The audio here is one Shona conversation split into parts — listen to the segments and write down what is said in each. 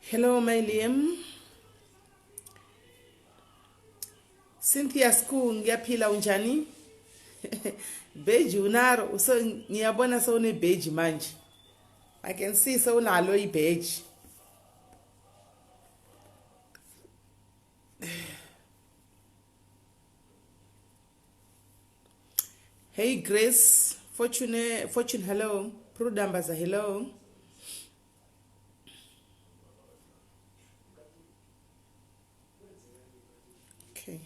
Hello, my Liam. Cynthia school ngiyaphila unjani? Beji unaro so ngiyabona so une beji manje. I can see so unalo ibeji. Hey Grace, Fortune hello. Prudambaza hello. Okay.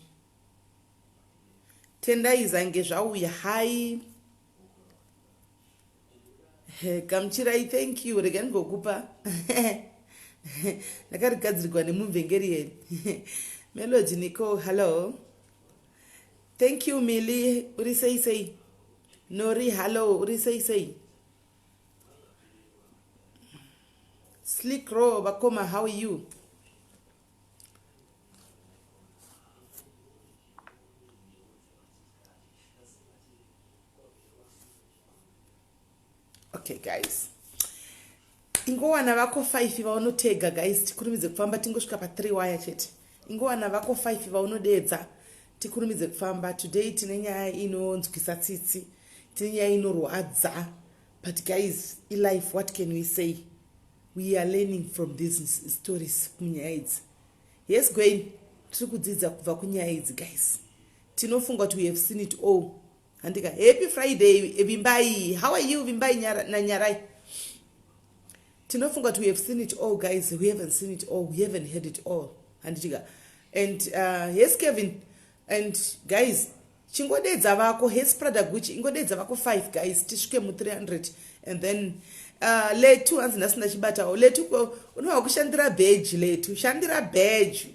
Tenda izangezvauya hai. Kamchirai thank you rega ngokupa. Nakarigadzirwa nemumvengeri. Melody Nico hello. Thank you Millie. Uri say. Nori hello. Uri say. Slick Ro Bakoma, how are you? Okay guys, ingowana vako 5 vaunotega guys, tikurumidze kufamba tingosvika pa3 waya chete. Ingowana vako 5 vaunodedza tikurumidze kufamba. Today tine nyaya inonzwisa tsitsi, tine nyaya inorwadza, but guys, in life what can we say? We are learning from these stories kunyaya idzi. Yes Gwen, tiri kudzidza kubva kunyaya idzi guys. Tinofunga kuti we have seen it all. Andika happy Friday Vimbai, how are you Vimbai Nanyarai? Tinofunga we have seen it all guys. We haven't seen it all, we haven't heard it all. Andika and yes Kevin and guys, chingodedza vako yes product which ingodedza vako 5 guys tisvike mu 300 and then letu hanzi nasina chibata letu unowa kushandira badge letu shandira badge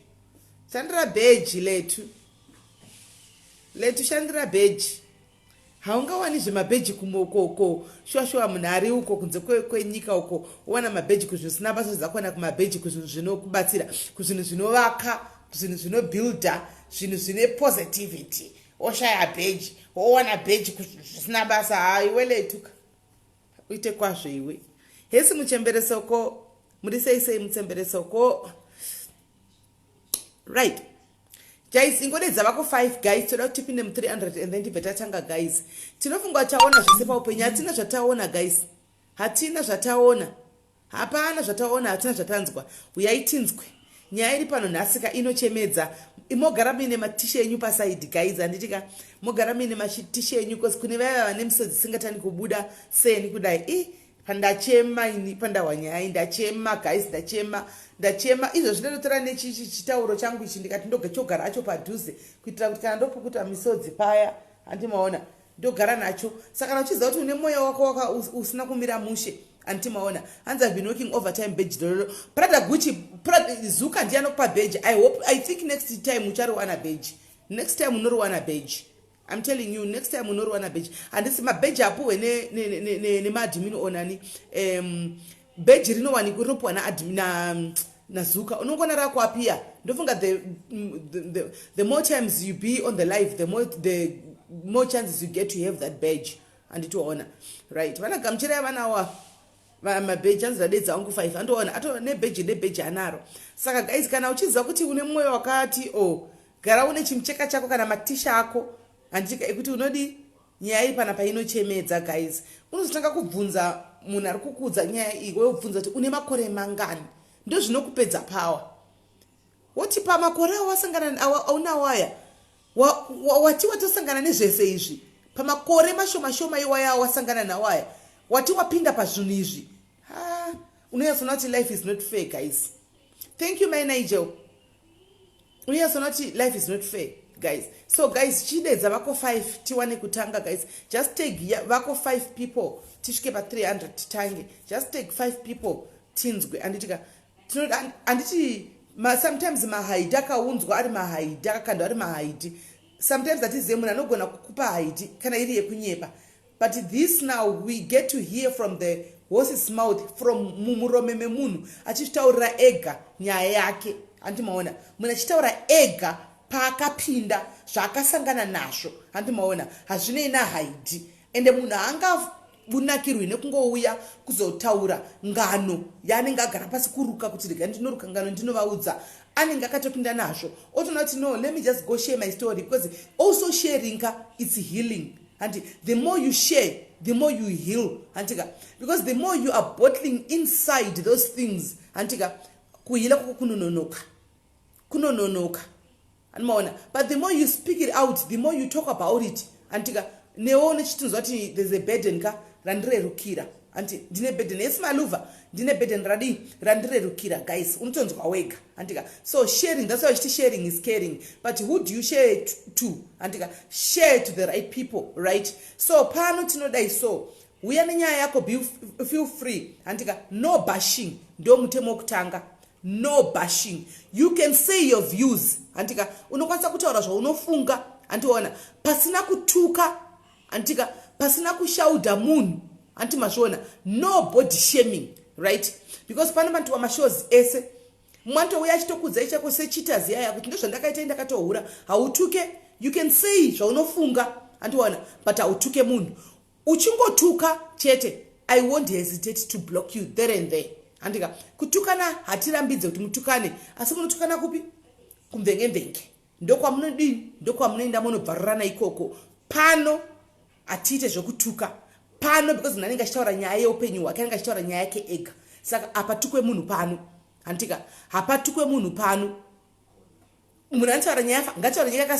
letu shandira badge. Haungawani zvemabheji kumokoko shwashwa munhu ari uko kunze kwenyika uko uwana mabheji kuzvinhu zvisina basa zvakona kumabheji kuzvinhu zvinokubatsira kuzvinhu zvinovaka kuzvinhu zvinobuilda zvinhu zvine positivity oshaya bheji owana bheji kuzvinhu zvisina basa haiwe letuka uite kwazvo iwe. Hesi muchemberesoko muri sei muchemberesoko right guys. Ingodedza vako 5 guys toda kuti tipinde mu 300 and then tibeta tanga guys. Tinofunga taona zvese paupenyu, hatina zvataona guys, hatina zvataona, hapana zvataona, hatina zvatanzwa. Uyaitinzwe nyaya iri pano nhasika inochemedza. Imogara mine matishe enyu paside guys, handitika mogara mine matishe enyu kosi kune vaya vane misodzi singatani kubuda seni kudai pandachema ini pandawanyai ndachema guys ndachema izvo zvinotora nechitauro changu ichi ndikati ndogara acho padhuze kuitira kuti kana ndopukuta misodzi paya handimaona ndogara nacho. Saka kana uchiziva kuti une mwoyo wako usina kumira mushe handimaona hanzi I've been working overtime badge dololo Prada Gucci Zuka ndianokupa badge. I think next time uchariwana badge, next time unoriwana badge. I'm telling you, next time unoriwana badge. And this is my badge apuwe ne madmin onani badge rinowani kuropwa na admin na Zuka unongona rako apia. Ndofunga the more times you be on the live, the more chances you get to have that badge and it will honor, right? Vana gamchira vana wa mabheji anzidadedza angu 5 andoona ato nebheji anaro. Saka guys, kana uchiziva kuti une mwoyo wakati gara une chimucheka chako kana matisha ako handika ekuti unodi nyaya iri pana painochemedza guys, unozotanga kubvunza munhu ari kukudza nyaya iyi, wobvunza kuti une makore mangani, ndo zvinokupedza power. Woti pamakore awasangana auna waya wati watosangana nezvese izvi pamakore mashoma iwaya wasangana nawaya wati wapinda pazvinhu izvi unoyazona kuti life is not fair, guys. Thank you, my Nigel. Unoyazona kuti life is not fair, guys. So guys, chidedza vako 5 tiwane kutanga, guys. Just take vako 5 people tisvike pa 300 titange. Just take 5 people tinzwe anditika anditi sometimes mahaidi akaunzwa ari mahaidi akakandwa ari mahaidi. Sometimes that is munhu anogona kukupa haidi kana iri yekunyepa. But this now we get to hear from the horse's mouth, from mumurome memunhu achitaurira ega nyaya yake. Andimaona munhu achitaura ega paakapinda zvaakasangana nazvo. Andimaona hazvinei nahaidi, ende munhu haangavunakirwi nekungouya kuzotaura ngano yaanenge agara pasi kuruka kuti rega ndinoruka ngano ndinovaudza. Anenge akatopinda nazvo otona kuti no, let me just go share my story, because also sharing it's healing. And the more you share, the more you heal. Antika, because the more you are bottling inside those things, antika, kuhila kunonoka. But the more you speak it out, the more you talk about it. Antika, neone chitunzwati there's a burden ka randire rukira. Anti dine burden esmaluva dine burden randire rukira, guys. Unotonzwa wega. Antika, so sharing, that's why sharing is caring. But who do you share it to? Antika, share to the right people, right? So pano tinodai so uyaninya yako feel free. Antika, no bashing. Ndo mutemo kutanga. No bashing. You can say your views. Antika, unokwanisa kutaura zvaunofunga. Antiona pasina kutuka. Antika, pasina kushauda munhu. Anti mashona, no body shaming, right? Because pana bantu wa mashows ese mwanto uya chitokudza ichako secheaters yaya kuti ndo zvandakaita ndakatohura hautuke. You can say zvaunofunga antiwana, but hautuke munhu. Uchingotuka chete, I won't hesitate to block you there and there. Andika kutukana hatirambidze kuti mutukane, asi munotukana kupi? Kumvenge. Ndokwa munodini, ndokwa munoenda munobvarana ikoko. Pano atite zvokutuka. Pano because nanenga achitaura nyaya yeupenyu hwake, anenge achitaura nyaya yake ega. Saka apatukwe munhu pano. Antika hapatukwe munhu pano. Munhu anotaura nyaya ngataura nyaya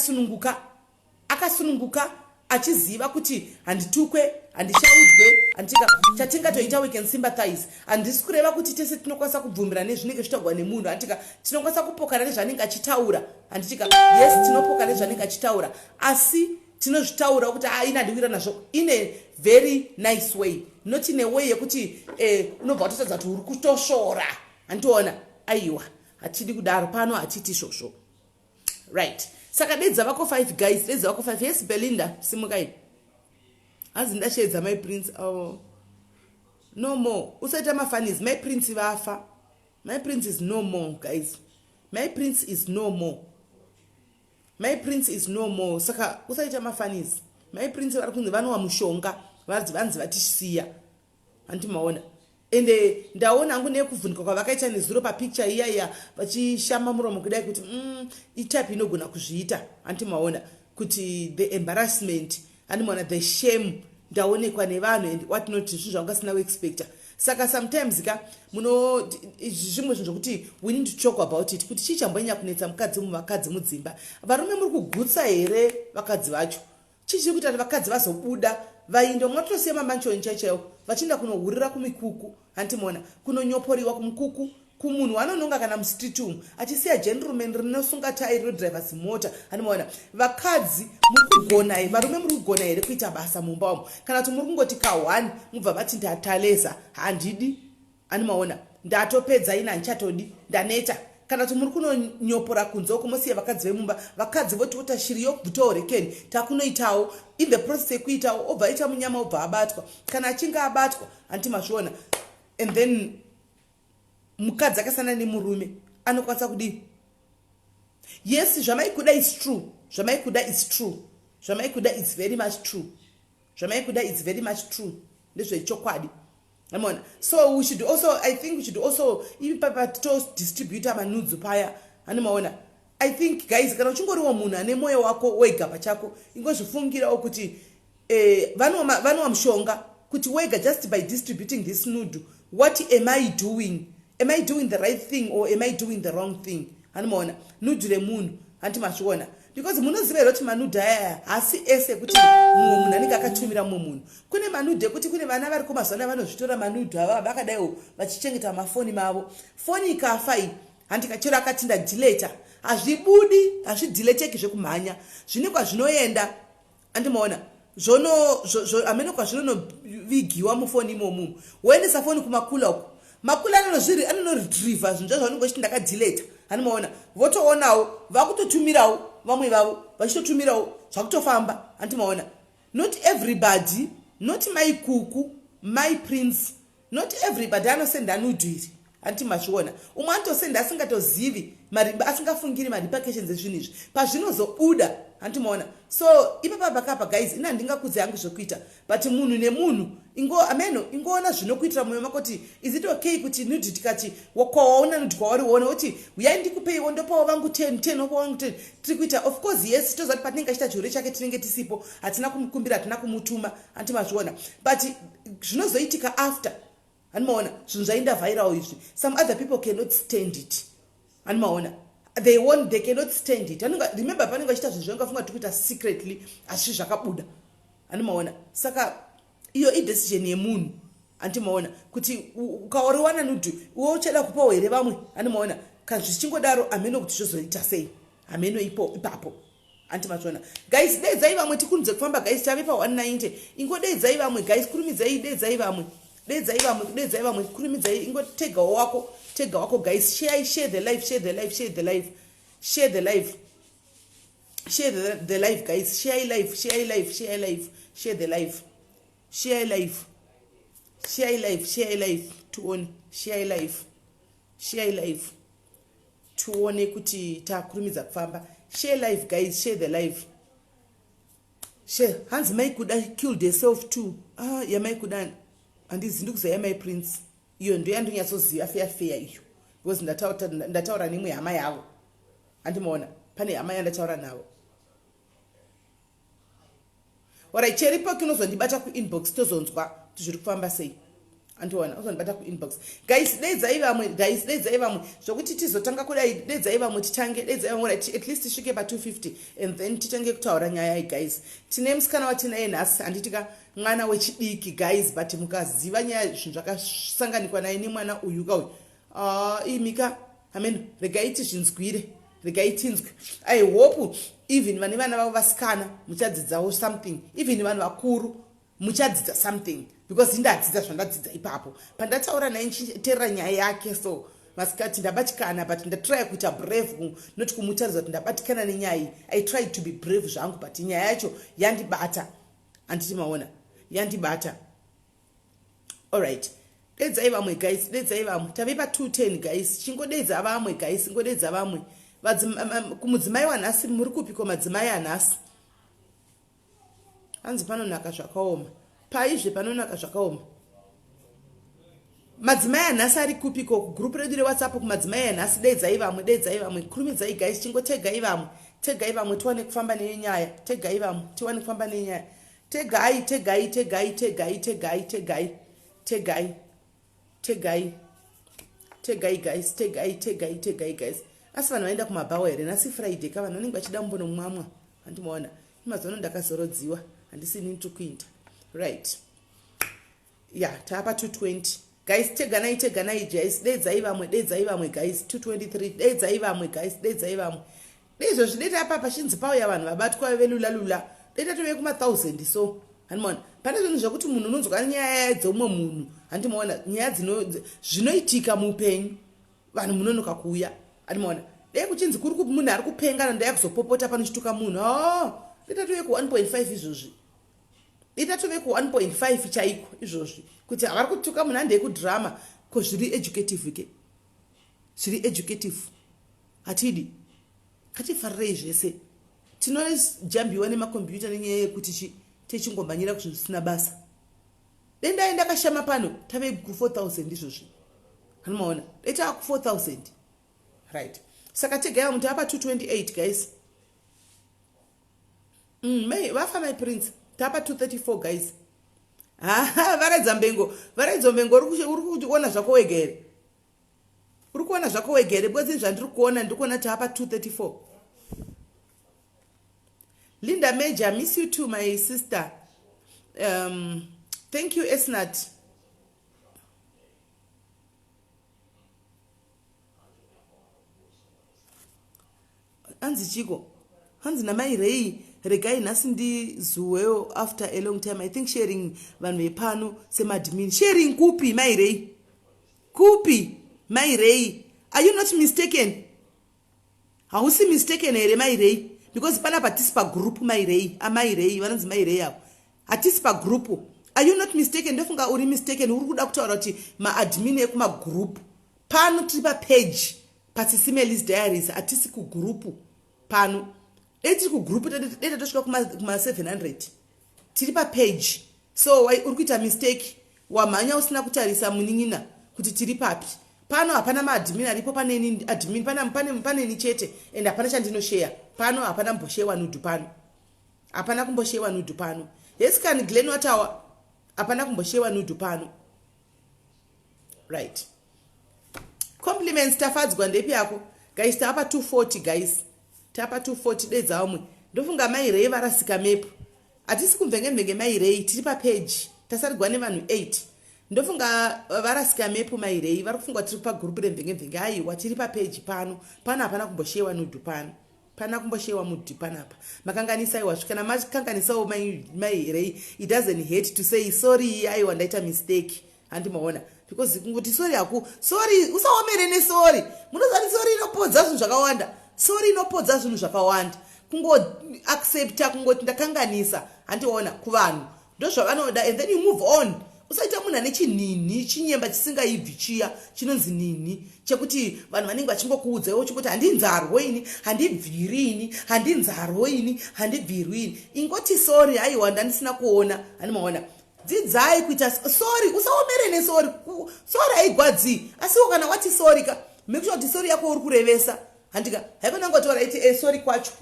akasununguka achiziva kuti handitukwe, handishaudzwe. Antika chatingatoita we can sympathize. Handisi kureva kuti tese tinokwanisa kubvumirana nezvinenge zvitaurwa nemunhu. Antika tinokwanisa kupokana nezvanenge achitaura. Antika yes, tinopokana nezvanenge achitaura, asi tinozvitaura kuti inadiwira nazvo in a very nice way, not in a way yekuti unobva watotadza kuti uri kutoshora. Andiona aiwa hatidi kudaro pano, hatiti shosho, right? Saka dedza vako 5 guys, dedza vako 5. Yes Belinda simukai azi ndashedza my prince. Oh no more usaita mafanis. My prince vafa. My prince is no more, guys. My prince is no more. My prince is no more. Saka usaita mafanis. My prince vari kunzi vanwa mushonga vanzi vatisiya. Antimaona ende ndaona hangu nekuvhunika kwavakaita nezuro papicture iyaya vachishama muromo kudai kuti itype inogona kuzviita. Antimaona kuti the embarrassment, andimaona the shame ndaonekwa nevanhu and what not, zvinhu zvaungasina kuexpecta. Saka sometimes ka muno zvimwe zvinhu zvokuti we need to talk about it, kuti chii chambonyanya kunetsa vakadzi mudzimba. Varume muri kugutsa here vakadzi vacho? Chii chiri kuita kuti vakadzi vazobuda vainda mwatosiya mamanchoni chaichaiwo vachienda kunohurira kumikuku. Antimona kunonyoporiwa kumukuku kumunhu anononga kana mustreet umu achisiya gentleman rinosunga tairi rodriver zimota. Animoona vakadzi muri kugona here, varume muri kugona here kuita basa mumba umu, kana kuti muri kungoti ka1 mubva vati ndataleza handidi. Animaona ndatopedza ina handichatodi ndaneta. Kana kuti muri kunonyopora kunze uko mosiya vakadzi vemumba, vakadzi voti kuti shiri yokubvuta orekeni takunoitawo in the process yekuitawo obva aita munyama obva abatwa. Kana achinge abatwa antimazviona, and then mukadzi akasana nemurume anokwanisa kudii? Yes, zvamaikuda is true. Zvamaikuda is true. Zvamaikuda is very much true. Zvamaikuda is very much true. Ndezvechokwadi. So we should also, I think we should also even to distribute manudzu paya. Animaona, I think guys, kana uchingoriwa munhu ane moyo wako wega pachako, ingozvifungirawo kuti vanwa mushonga kuti wega, just by distributing this nude, what am I doing? Am I doing the right thing or am I doing the wrong thing? Animaona nude remunhu antimazviona, because munoziva here kuti manudhe aya hasi ese kuti mumwe munhu anenge akatumira mumwe munhu. Kune manudhe kuti kune vana vari kumazuva vanozvitora manudhe ava vakadaiwo vachichengeta mafoni mavo. Foni ikafa iyi handikachero akati ndadhileta hazvibudi hazvidhileteki zvekumhanya zvine kwazvinoenda andimaona amene kwazvinonovigiwa mufoni imomo woendesa foni kumakula uko makula anonoretrieva zvinhu zvavanenge vachiti ndakadhileta andimaona votoonawo vakutotumirawo vamwe vavo vachitotumirawo zvakutofamba andimaona. Not everybody, not my kuku, my prince, not everybody anosenda nudhiri antimazviona. Umwe anotosenda asingatozivi asingafungiri marepercussions ezvinhu izvi pazvinozobuda antimaona. So ipapa pakapa guys ina ndingakudze yangu zvokuita but munhu nemunhu ingoona zvinokuitira mwoyo mako kuti is it okay kuti nudhi tikati kwawaona nudhi kwawariona kuti uyai ndikupeiwo ndopawo vangu 10 opawo vangu 10 tiri kuita of course yes tozati patinenge achita chirwere chake tinenge tisipo hatina kumukumbira hatina kumutuma antimazviona but zvinozoitika after animaona zvinhu zvainda viral izvi some other people cannot stand it animaona they cannot stand it. Remember panenge achita zvinhu zvaingafunga tikuita secretly asi zvakabuda animaona. Saka iyo idecision yemunhu antimaona kuti ukaoriwana nudhu uwo uchada kupawo here vamwe animaona kana zvichingodaro ameno kuti zvozoita sei ameno ipapo antimaona. Guys dedzai vamwe tikunze kufamba guys tave pa 190 ingodedzai vamwe guys kurumidzai dedzai vamwe kurumidzai ingotega wako guys share the life guys share life tuone tuone kuti takurumidza kufamba share life guys share the life share hands mai kuda killed herself too yamai kuda handizi ndikuziva my prince iyo ndo yandonyatsoziva feya iyo because ndataura nemwe hama yavo andimaona pane hama yandataura navo. Alright cheripo kinozondibata kuinbox tozonzwa zviri kufamba sei andiona uzondibata kuinbox guys dedzai vamwe zvokuti tizotanga kudai dedzai vamwe titange dedzai vamwe at least tisvike pa 250 and then titange kutaura nyaya guys. Tine musikana watinaye nhasi handitika mwana wechidiki guys but mukaziva nyaya zvinhu zvakasanganikwa naye nemwana uyu kauyu imika amen regaiti zvinzwire regaitinzwe. I hope even vane vana vavo vasikana muchadzidzawo something even vanhu vakuru muchadzidza something because indadzidza zvandadzidza ipapo pandataura naye nchiteerera nyaya yake. So masikati ndabatikana but ndatry kuita brave not kumutaridza kuti ndabatikana nenyaya iyi. I tried to be brave zvangu but nyaya yacho yandibata anditi maona yandibata. Alright dedzai vamwe guys dedzai vamwe tave pa 210 guys chingodedza vamwe guys ngodedza vamwe kumudzimai wanhasi muri kupiko madzimai anhasi hanzi panonaka zvakaoma paizve panonaka zvakaoma madzimai anhasi ari kupiko kugrupu redu rewhatsapp kumadzimai anhasi dedzai vamwe kurumidzai guys chingotegai vamwe tiwane kufamba nenyaya tegai vamwe tiwane kufamba nenyaya tegai guys asi vanhu vaenda kumabhawa here nasi friday ka vanhu vanenge vachida mumbonomwamwa handimaona imazono ndakazorodziwa handisini nitukuinda right taapa 220 guys teganai guys dedzai vamwe guys 223 dedzai vamwe guys deizvozvi deta apa pachinzi pauya vanhu vabatwa velula deta tove kuma1000 so handimaona pane zvinhu zvokuti munhu unonzwa nyaya dzeumwe munhu handimaona nyaya zvinoitika muupenyu vanhu munonoka kuuya handimaona dai kuchinzi kuri kupi munhu ari kupengana ndaya kuzopopota panochituka munhu deta tove ku1.5 izvozvi deta tove ku1.5 chaiko izvozvi kuti havari kutuka munhu handei kudhirama ko zviri educative hatidi ngatifarirei zvese tinojambiwa nemakombiyuta nenyaya yekuti techingombanyira kuzvinhu zvisina basa denda ndakashama pano tave ku4000 izvozvi hanomaona deta ku4000 right saka tegaya muti apa 228 guys vafa my prince tapa 234 guys varaidza mbengo uri kuona zvako wegere bwezi zvandiri kuona tapa 234 Linda Major, miss you too, my sister. Thank you, Esnat. Hanzi Chico. Hanzi namai rei. Regai nasindi zuweo after a long time. I think sharing van me pano semadmin. Sharing kupi, my rei. Kupi, my rei. Are you not mistaken? How see mistaken, my rei? Because pana participate group, my rei. My rei. One is my rei. Participate group. Are you not mistaken? Defunga uri mistaken. Uri kudakutoroti ma admin ekuma group. Pano tripa page. Sis Melly's diaries. Artistical group. Pano. Eti ku group data toshika kuma 700 tiripa page. So why urikuita mistake wamanya usina kutarisa munin'ina kuti tiri papi. Pano hapana maadmin aripo, pane admin pane ni chete and hapana chandinoshare. Pano hapana mboshewa nudu pano. Hapana kumboshewa nudu pano. Yes kan Glen watawa hapana kumboshewa nudu pano. Right. Compliments tafadzwa ndepi yako. Guys tapa 240 guys. Tapa 240 days amwe. Ndofunga mai rei varasika mepo. Atisi kumvenge mai rei tiri pa page. Tasarigwa ne vanhu 8. Ndofunga varasika mepo mai rei varikufungwa tiri pa group remvenge ai watiri pa page pano. Pana hapana kumboshewa nudu pano. Pana kumboshewa mudu panapa. Makanganisa iwasvika na makanganisa mai rei. It doesn't hate to say sorry I wandaita mistake. Andimaona. Because ngoti sorry aku. Sorry usaomere ne sorry. Munozati sorry inopodza zvinhu zvakawanda. Sorry inopodza zvinhu zvakawanda. Kungo accepta kungoti ndakanganisa andiona kuvanhu. Ndozvavanoda and then you move on. Usaita munhu ane chinini chinyemba chisingaibvi chiya chinonzi nini chekuti vanhu vanenge vachingokuudza iwo chikuti handinzarwo ini handibviri ini handinzarwo ini handibvirwi ini. Ingoti sorry aiwa ndandisina kuona andimaona. Dzidzai kuita sorry usaomere ne sorry. Sorry haigwadzi asi kana wati sorry ka make sure kuti sorry yako uri kurevesa. Handika haikona ngotora iti sorry kwacho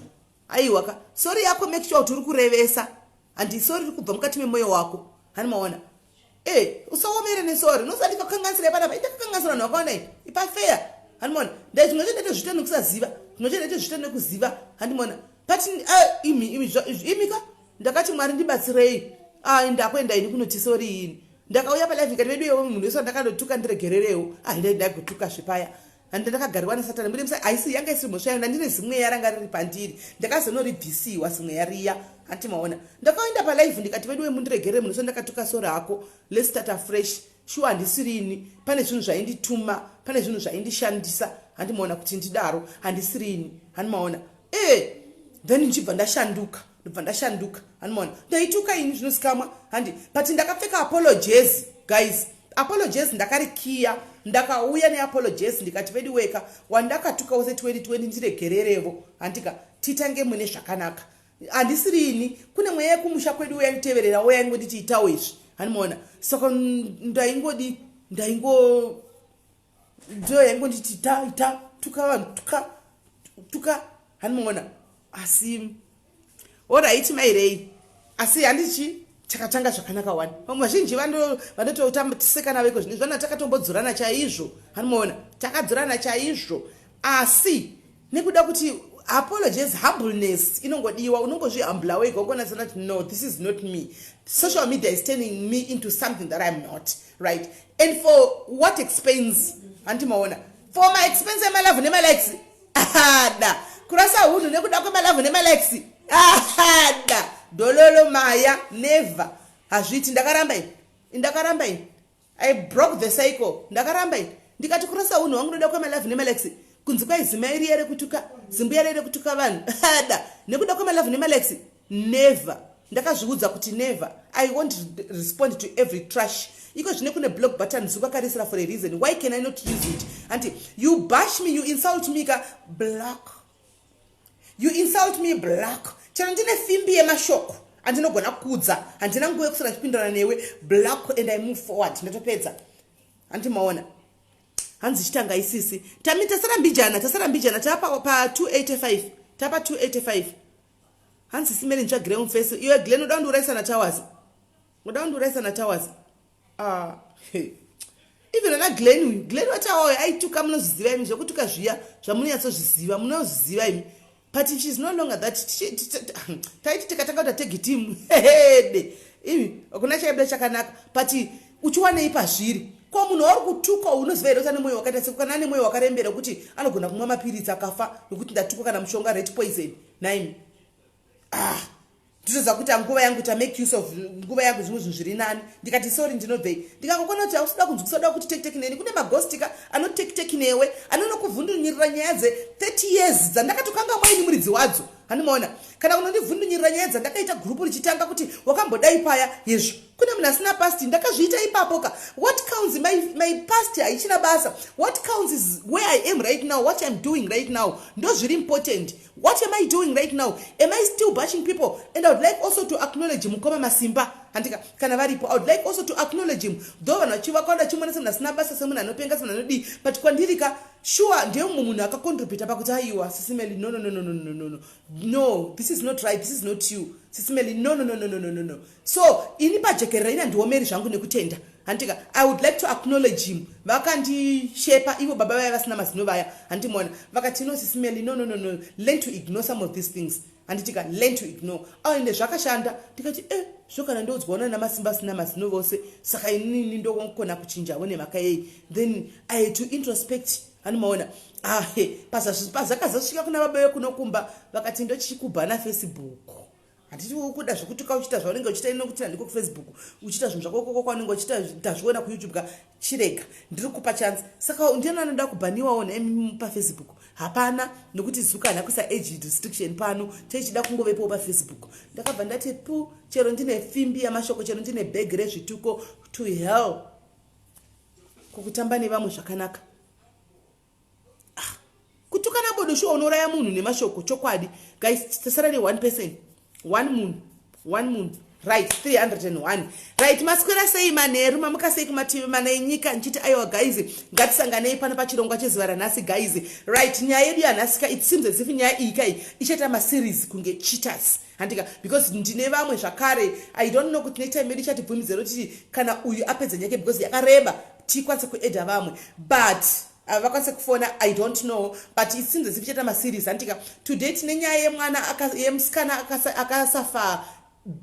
aiwa ka sorry yako make sure kuti uri kurevesa handi sorry iri kubva mukati memoyo wako. Hanimaona usaomere ne sorry unosati kakanganisira panapa ita kakanganisira vanhu vakaona ini ipa fair. Hanimaona ndai zvimwe chete zvitendo kusaziva zvimwe chete zvitendo kuziva. Hanimaona but imi ka ndakati Mwari ndibatsirei ndakwenda ini kunoti sorry ini ndakauya palive ikati vedu yewe munhu wese ndakandotuka ndiregererewo ndaikutuka zvipaya handi ndakagariwa nasatani muri musa aisi yanga isiri mhosva ndine zimwe yaranga riri pandiri ndakazonoribvisiwa zimwe yariya. Antimaona ndakaenda palive ndikati vedu mundiregerere munhu wese ndakatuka soro hako let's start afresh. Sure handisiri ini pane zvinhu zvaindituma pane zvinhu zvaindishandisa. Handimaona kuti ndidaro handisiri ini. Handimaona then nchibva ndashanduka hanimaona ndaituka ini zvinozikamwa handi but ndakapfeka apologies guys. Apologies ndakarikiya ndakauya neapologies ndikati vedu weka wandakatuka wose 2020 ndiregererevo handika titange mune zvakanaka handisiri ini kune mweya yekumusha kwedu uyanditeverera woyaingonditi itawo izvi. Hanimaona saka ndaingonditi ita tuka vanhu tuka. Hanimaona asi alright my rei asi handichi takatanga zvakanaka wani. Vamwe vazhinji vandototambisekana veko zvino zvana takatombodzurana chaizvo. Hanimaona takadzurana chaizvo asi nekuda kuti apologies humbleness inongodiwa unongozvihambula wega ukonasana kuti no this is not me. Social media is turning me into something that I'm not, right? And for what expense? Antimaona for my expense my love nema likes da kurasa hunhu nekuda kwema love nema likes da dololo maya never hazviti ndakaramba ini I broke the cycle. Ndakaramba ini ndikati kurasa hunhu wangu ndoda kwema love nema likes kunzi kwai zima iri yere kutuka zimbuya yere kutuka vanhu da nekuda kwema love nema likes never. Ndakazviudza kuti never I won't respond to every trash. Iko zvine kune block button zvakakarisira for a reason. Why can I not use it? Anti you bash me, you insult me ka block. You insult me block. Chana ndine fimbi yemashoko andinogona kudza handina nguva yekusara chipindana newe block and I move forward. Ndatopedza. Antimaona hanzi chitanga isisi tami tasarambijana tapa pa 285 tapa 285 hanzi simene ncha ground face iwe Glen udaundu uraisa na towers even na Glen watawo aituka munozviziva imi zvokutuka zviya zvamunonyatso zviziva munozviziva imi but she's no longer that. Taiti tikatanga kutategi team kuna chaibda chakanaka but uchiwanei pazviri ko munhu ari kutuka unoziva here kuti ane mwoyo wakaita seku kana ane mwoyo wakarembera kuti anogona kumwa mapiritsi akafa nokuti ndatuka kana mushonga red poison naimi nditoza kuti nguva yangu make use of nguva yangu zvimwe zvinhu zviri nani ndikati sorry ndinobvei ndikangokona kuti hausida kunzwi kusoda kuti tekiteki neni kune magostika anotekiteki newe anonokuvhundunyirira nyaya dze30 years dzandakatokanga mwaini muridzi wadzo hanimaona kana kunondivhundunyirira nyaya dzandakaita gurupu richitanga kuti wakambodai paya yezvo kune munhu asina pasti ndakazviita ipapoka what counts my past haichina basa what counts is where I am right now, what I'm doing right now. Those very important. What am I doing right now? Am I still bashing people? And I would like also to acknowledge him kama masimba andika kana varipo. I would like also to acknowledge him though vanachiva kwanda chimwana semna sina basa semna anopenga semna nodi but kwandirika sure ndiye munhu akacontribute pakuti aiwa Sis Melly no this is not right, this is not you Sis Melly no so ini pajekerera ina ndiomeri zvangu nekutenda handika I would like to acknowledge him vakandishepa ivo baba vaya vasina mazino vaya handimona vakati no Sis Melly no learn to ignore some of these things handitika learn to ignore ende zvakashanda tikati zvokana ndodzwaona namasimba asina mazino vose saka inini ndokona kuchinjawo nemhaka yei then I had to introspect hanimaona pazakazosvika kuna baba vekunokumba vakati ndochikubhana Facebook hatiti ukuda zvokutuka uchita zvaunenge uchita inokuti handiko kufacebook uchita zvinhu zvako koko kwanenge uchita ndazviona kuyoutube ka chirega ndiri kupa chance saka ndiani anoda kubhaniwawo pafacebook hapana nokuti zuka nakuisa age restriction pano chaichida kungovepo pafacebook ndakabva ndati pu chero ndine fimbi yamashoko chero ndine bag rezvituko to hell kukutamba nevamwe zvakanaka kutukana bodo shuwa unoraya munhu nemashoko chokwadi guys tasara ne1 person one moon right 301 right maswera sei manheru mamuka sei kumativi mana enyika nchiti aiwa guys ngatisanganei pano pachirongwa chezuva ranhasi guys right nyaya yedu yanhasika it seems as if nyaya iyi kai ichaita maseries kunge cheaters handika because ndine vamwe zvakare I don't know kuti netime yedu chatibvumizero kuti kana uyu apedza nyaya because yakareba tikwanise kuedha vamwe but vakwanise kufona I don't know but it seems as if ichaita maseries handika today tine nyaya yemwana yemusikana akasafa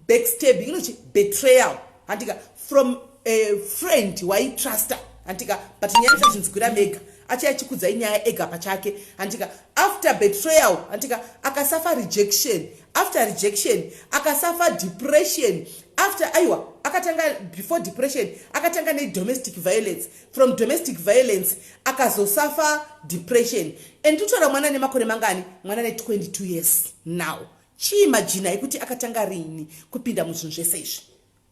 backstabbing inochi betrayal handika from a friend waitrusta handika but nyaya chazvinzwira mega achikudza inyaya ega pachake handika after betrayal handika akasafa rejection after rejection akasafa depression after aiwa akatanga before depression akatanga nedomestic violence from domestic violence akazosafa depression and tutora mwana nemakore mangani mwana ne22 years now chiimagine kuti akatanga rini kupinda muzvinhu zvese izvi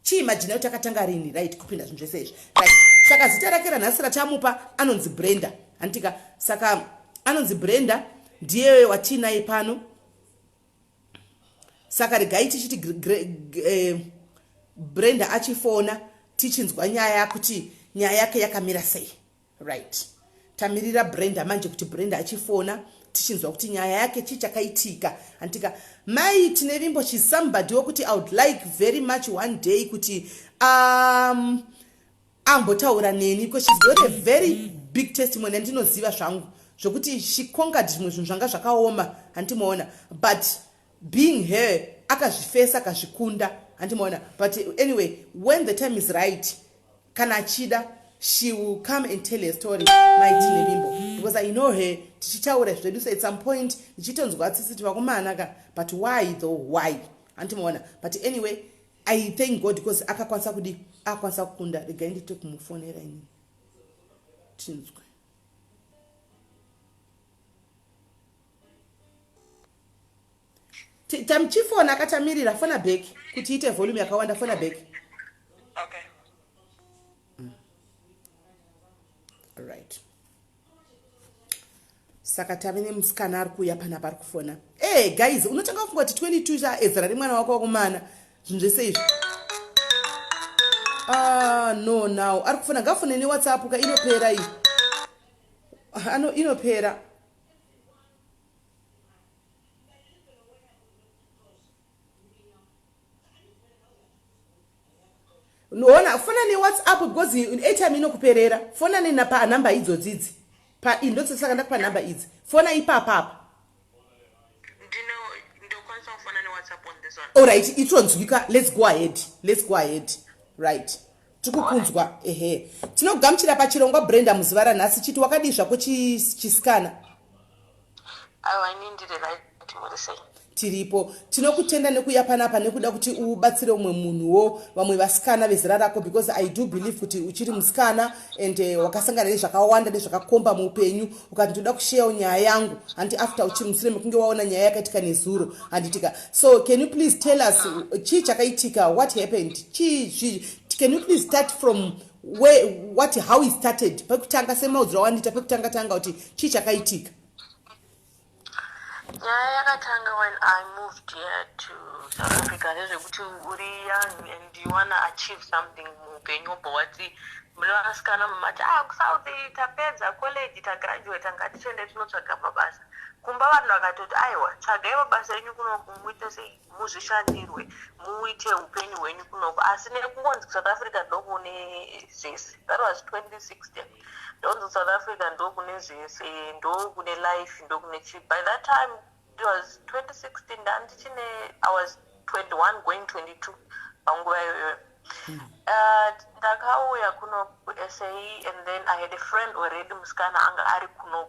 chiimagine kuti akatanga rini right kupinda zvinhu zvese izvi right saka zita rake ranhasi ratamupa anonzi Brenda handika saka anonzi Brenda ndiye watinaye pano saka regai tichiti Brenda achifona tichinzwa nyaya kuti nyaya yake yakamira sei right tamirira Brenda manje kuti Brenda achifona tichinzwa kuti nyaya yake chichakaitika handika mai tine vimbo chi somebody wokuti I would like very much one day kuti ambotaura neni because she's got a very big testimony andinoziva zvangu zvokuti she conquered zvimwe zvinhu zvanga zvakaoma handimoona but being her akazvifesa akazvikunda handimoona but anyway when the time is right kana achida she will come and tell her story maitine vimbo because I know her tichitaura zvedu so at some point ndichitonzwa tsisi tivakumanaka but why though why handimoona but anyway I thank God because akakwanisa kudi akwanisa kukunda regai ndito kumufonera ini tinzwe tamchifona akatamirira fona back kuti ite volume yakawanda fona back okay right saka tave nemusikana ari kuuya panapa ari kufona guys unotanga kufunga kuti 22 chaezra rimwana wako wakumana zvinhu zvese izvi no now ari kufona ngafone newhatsapp ka inopera iyi inopera noona fona newhatsapp because airtime inokuperera fona nenamba idzo dzidzi pa indotsaka ndakupa namba idzi fona ipapapa what's up on this one. All right, itonzwika. Let's go ahead. Right. Tikukunzwa. Ehe. Tinogamuchira pachirongwa Brenda muzuva ranhasi chiti wakadii zvako chisikana. I need it right to say. Tiripo tinokutenda nekuuya panapa nekuda kuti ubatsire umwe munhuwo vamwe vasikana vezera rako because I do believe kuti uchiri musikana and wakasangana nezvakawanda nezvakakomba muupenyu ukati ndoda kusheyawo nyaya yangu handi after uchiri mushure mekunge waona nyaya yakaitika nezuro handitika. So can you please tell us chii chakaitika, what happened, can you please start from how it started, pekutanga semaudziro wandita pekutanga kuti chii chakaitika. Yakatanga when I moved here to South Africa. There's a uri young and you wanna achieve something mupenyu bwati mlaskana mati kusauthi tapedza college ta graduate ngati twende tinotsvaga mabasa. Kumba vanhu vakatoti aiwa tsvagai mabasa enyu kunoku muite sei muzvishandirwe muite upenyu hwenyu kunoku asi nekungonzi South Africa ndokune zese. That was 2016. Don't South Africa ndokune zese ndokune life ndokune cheap. By that time it was 2016 and I was 21 going 22 ndakauya kuno SAE and then I had a friend already musikana anga ari kuno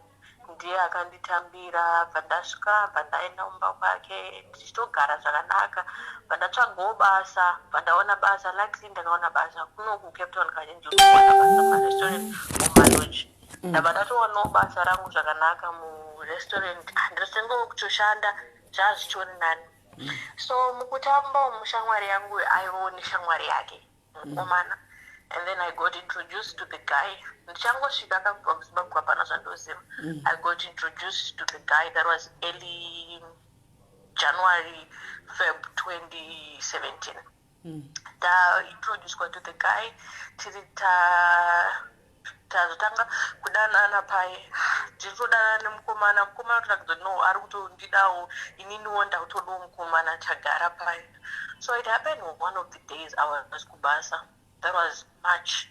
ndiye akanditambira pandasvika pandaenda mumba kwake tichitogara zvakanaka pandatsvagawo basa pandaona basa luckily ndakaona basa kuno kuCape Town kazhinji kuwana basa parestaurant mumalodge ndabva ndatoonawo basa rangu zvakanaka murestaurant ndosengawo kutoshanda zvazvichori nani. So mukutamba mushamwari yangu aione shamwari yake mukomana and then I got introduced to the guy. Ndichangosvika akabva kuZimbabwe hapana zvandoziva. I got introduced to the guy. That was early January, Feb 2017. Introduced to the guy tazotanga kudanana pai titodanana nemukomana totakuti no ari kutondidawo ininiwo ndakutodawo mukomana tagara pai. So it happened one of the days I was kubasa. That was March.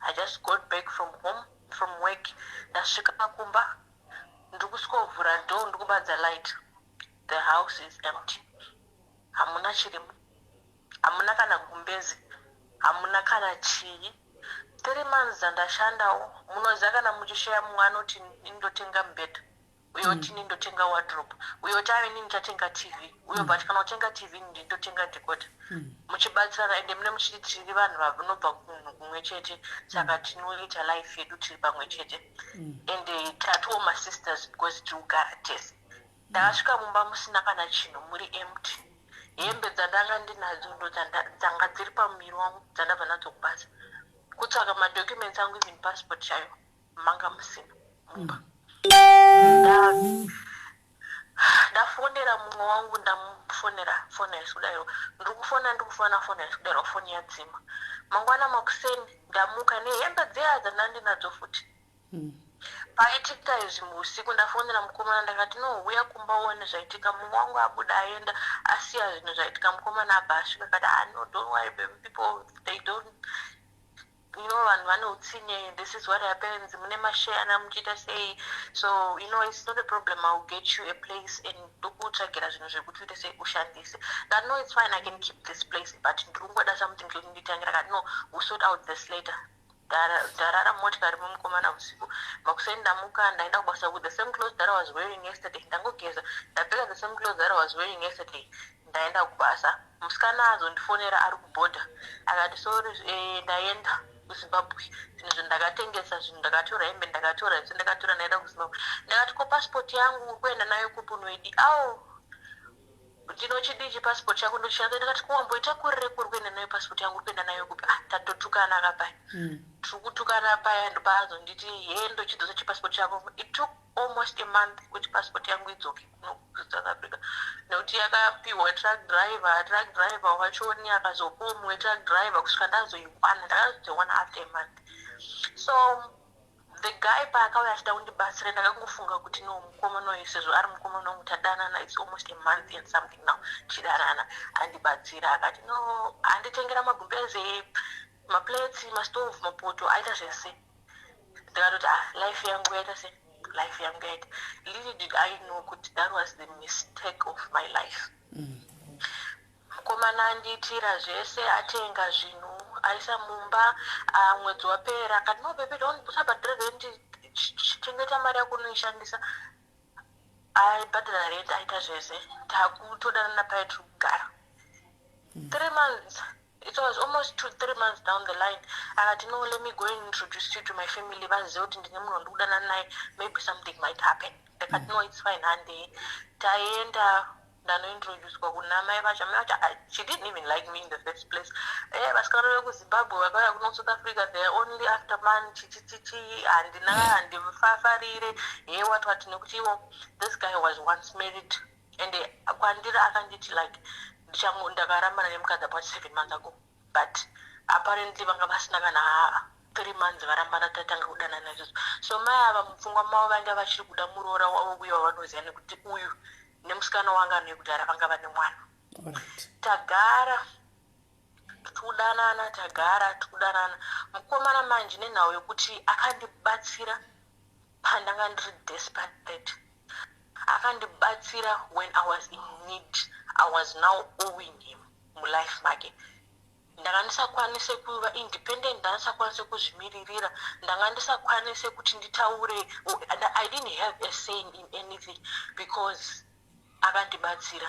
I just got back from home from work. Ndasvika kumba ndikuskovhura door ndikubadza light. The house is empty. Hamuna chirimo, hamuna kana gumbezi, hamuna kana chii. 3 months ndashandawo munoziva kana muchisheya mumwe anoti indotenga mbedha uyo ti nindotenga wardrobe uyo ti ave nindotenga TV uyo but kana utenga TV ndindotenga decoder muchibatsirana ende mune muchiti tiri vanhu vanobva kunhu kumwe chete saka tinoita life yedu tiri pamwe chete ende tatiwo masisters because tiri kugara tese. Ndakasvika mumba musina kana chinhu muri empty. Hembe dzandanga ndinadzo ndo dzanga dziri pamuviri wangu dzandabva nadzo kubasa. Kutsvaga madocuments angu even passport chayo manga musina mumba. Ndafonera mumwe wangu ndamufonera foni yaisudaro ndikufona foni yaisudaro foni yadzima mangwana makuseni ndamuka nehembe dzeya dzandandinadzo futi. Paitika izvi usiku ndafonera mukomana ndakati no uya kumba uone zvaitika mumwe wangu abuda aenda asiya zvinhu zvaitika mukomana abva asvika kati no don't worry baby, people they don't vanhu vane utsinye, this is what happens, mune mashare muchiita sei, so it's not a problem, I'll get you a place and ndokutsvagira zvinhu zvekuti uite sei ushandise. That no, it's fine, I can keep this place but ndikungoda something zvokunditangira kati no, we'll sort out this later. Ndarara motikari mukomana usiku makuseni ndamuka ndaenda kubasa with the same clothes that I was wearing yesterday. Ndangogeza ndapfeka the same clothes that I was wearing yesterday ndaenda kubasa. Musikana azondifonera ari kubhodha akati sorry ndaenda kuZimbabwe zvinhu zvandakatengesa zvinhu ndakatora hembe ndakatora zvese ndakatora ndaenda kuZimbabwe. Ndakati ko passport yangu kuenda nayo kupunwedi ndinochidi chipassport chako ndochishanda. Ndakati kuwamboita kurire kuri kuenda nayo passport yangu kuenda nayo kupi tatotukana kapai tiri kutukana paya ndopaazonditi ndochidzosa chipassport chako. It took almost a month kuti passport yangu idzoke kuno South Africa nekuti yakapiwa truck driver wachoni akazopiwa mumwe truck driver kusvika ndazoiwana ndakazoiwana after a month. So the guy paakauya achida kundibatsira ndakangofunga kuti no mukomana uyu sezvo ari mukomana wangu tadanana, it's almost a month and something now tichidanana, andibatsira akati no anditengera magumbeze maplates mastove mapoto aita zvese. Ndikatoti life yangu yaita sei life yangu yaita. Little did I know kuti that was the mistake of my life. mukomana andiitira zvese, atenga zvinhu, aisa mumba. Mwedzi wapera akati no baby don't usabhadhira rent, chengeta mari yako unoishandisa. Aibhadhira rent, aita zvese. Takutodanana pai tiri kugara 3 months. It was almost 2-3 months down the line. Akati no, let me go and introduce you to my family. Vazive kuti ndine munhu ndikudana naye, maybe something might happen. Akati no, it's fine hande. Taenda ndanointroducwa kuna mai vacho. Mai vacho, she didn't even like me in the first place. Vasikana vekuzimbabwe vakauya kuno South Africa, they're only after man chichichichi handina handifafarire what nekuti iwo this guy was once married and kwandiri akanditi like ndakarambana nemukadzi about 7 months ago, but apparently vanga vasina kana 3 months varambana tatanga kudanana izvozvo. So mai ava mupfungwa mavo vanga vachiri kuda muroora wavo uye wavanoziva nekuti uyu nemusikana wanga nekudhara vanga vane mwana. Tagara tikudanana mukomana manje nenhau yokuti akandibatsira pandanga ndiri desperate, akandibatsira when I was in need. I was now owing him mulife make. Ndanga ndisakwanise kuva independent, ndanga ndisakwanise kuzvimiririra, ndanga ndisakwanise kuti nditaure. I didn't have a say in anything because akandibatsira.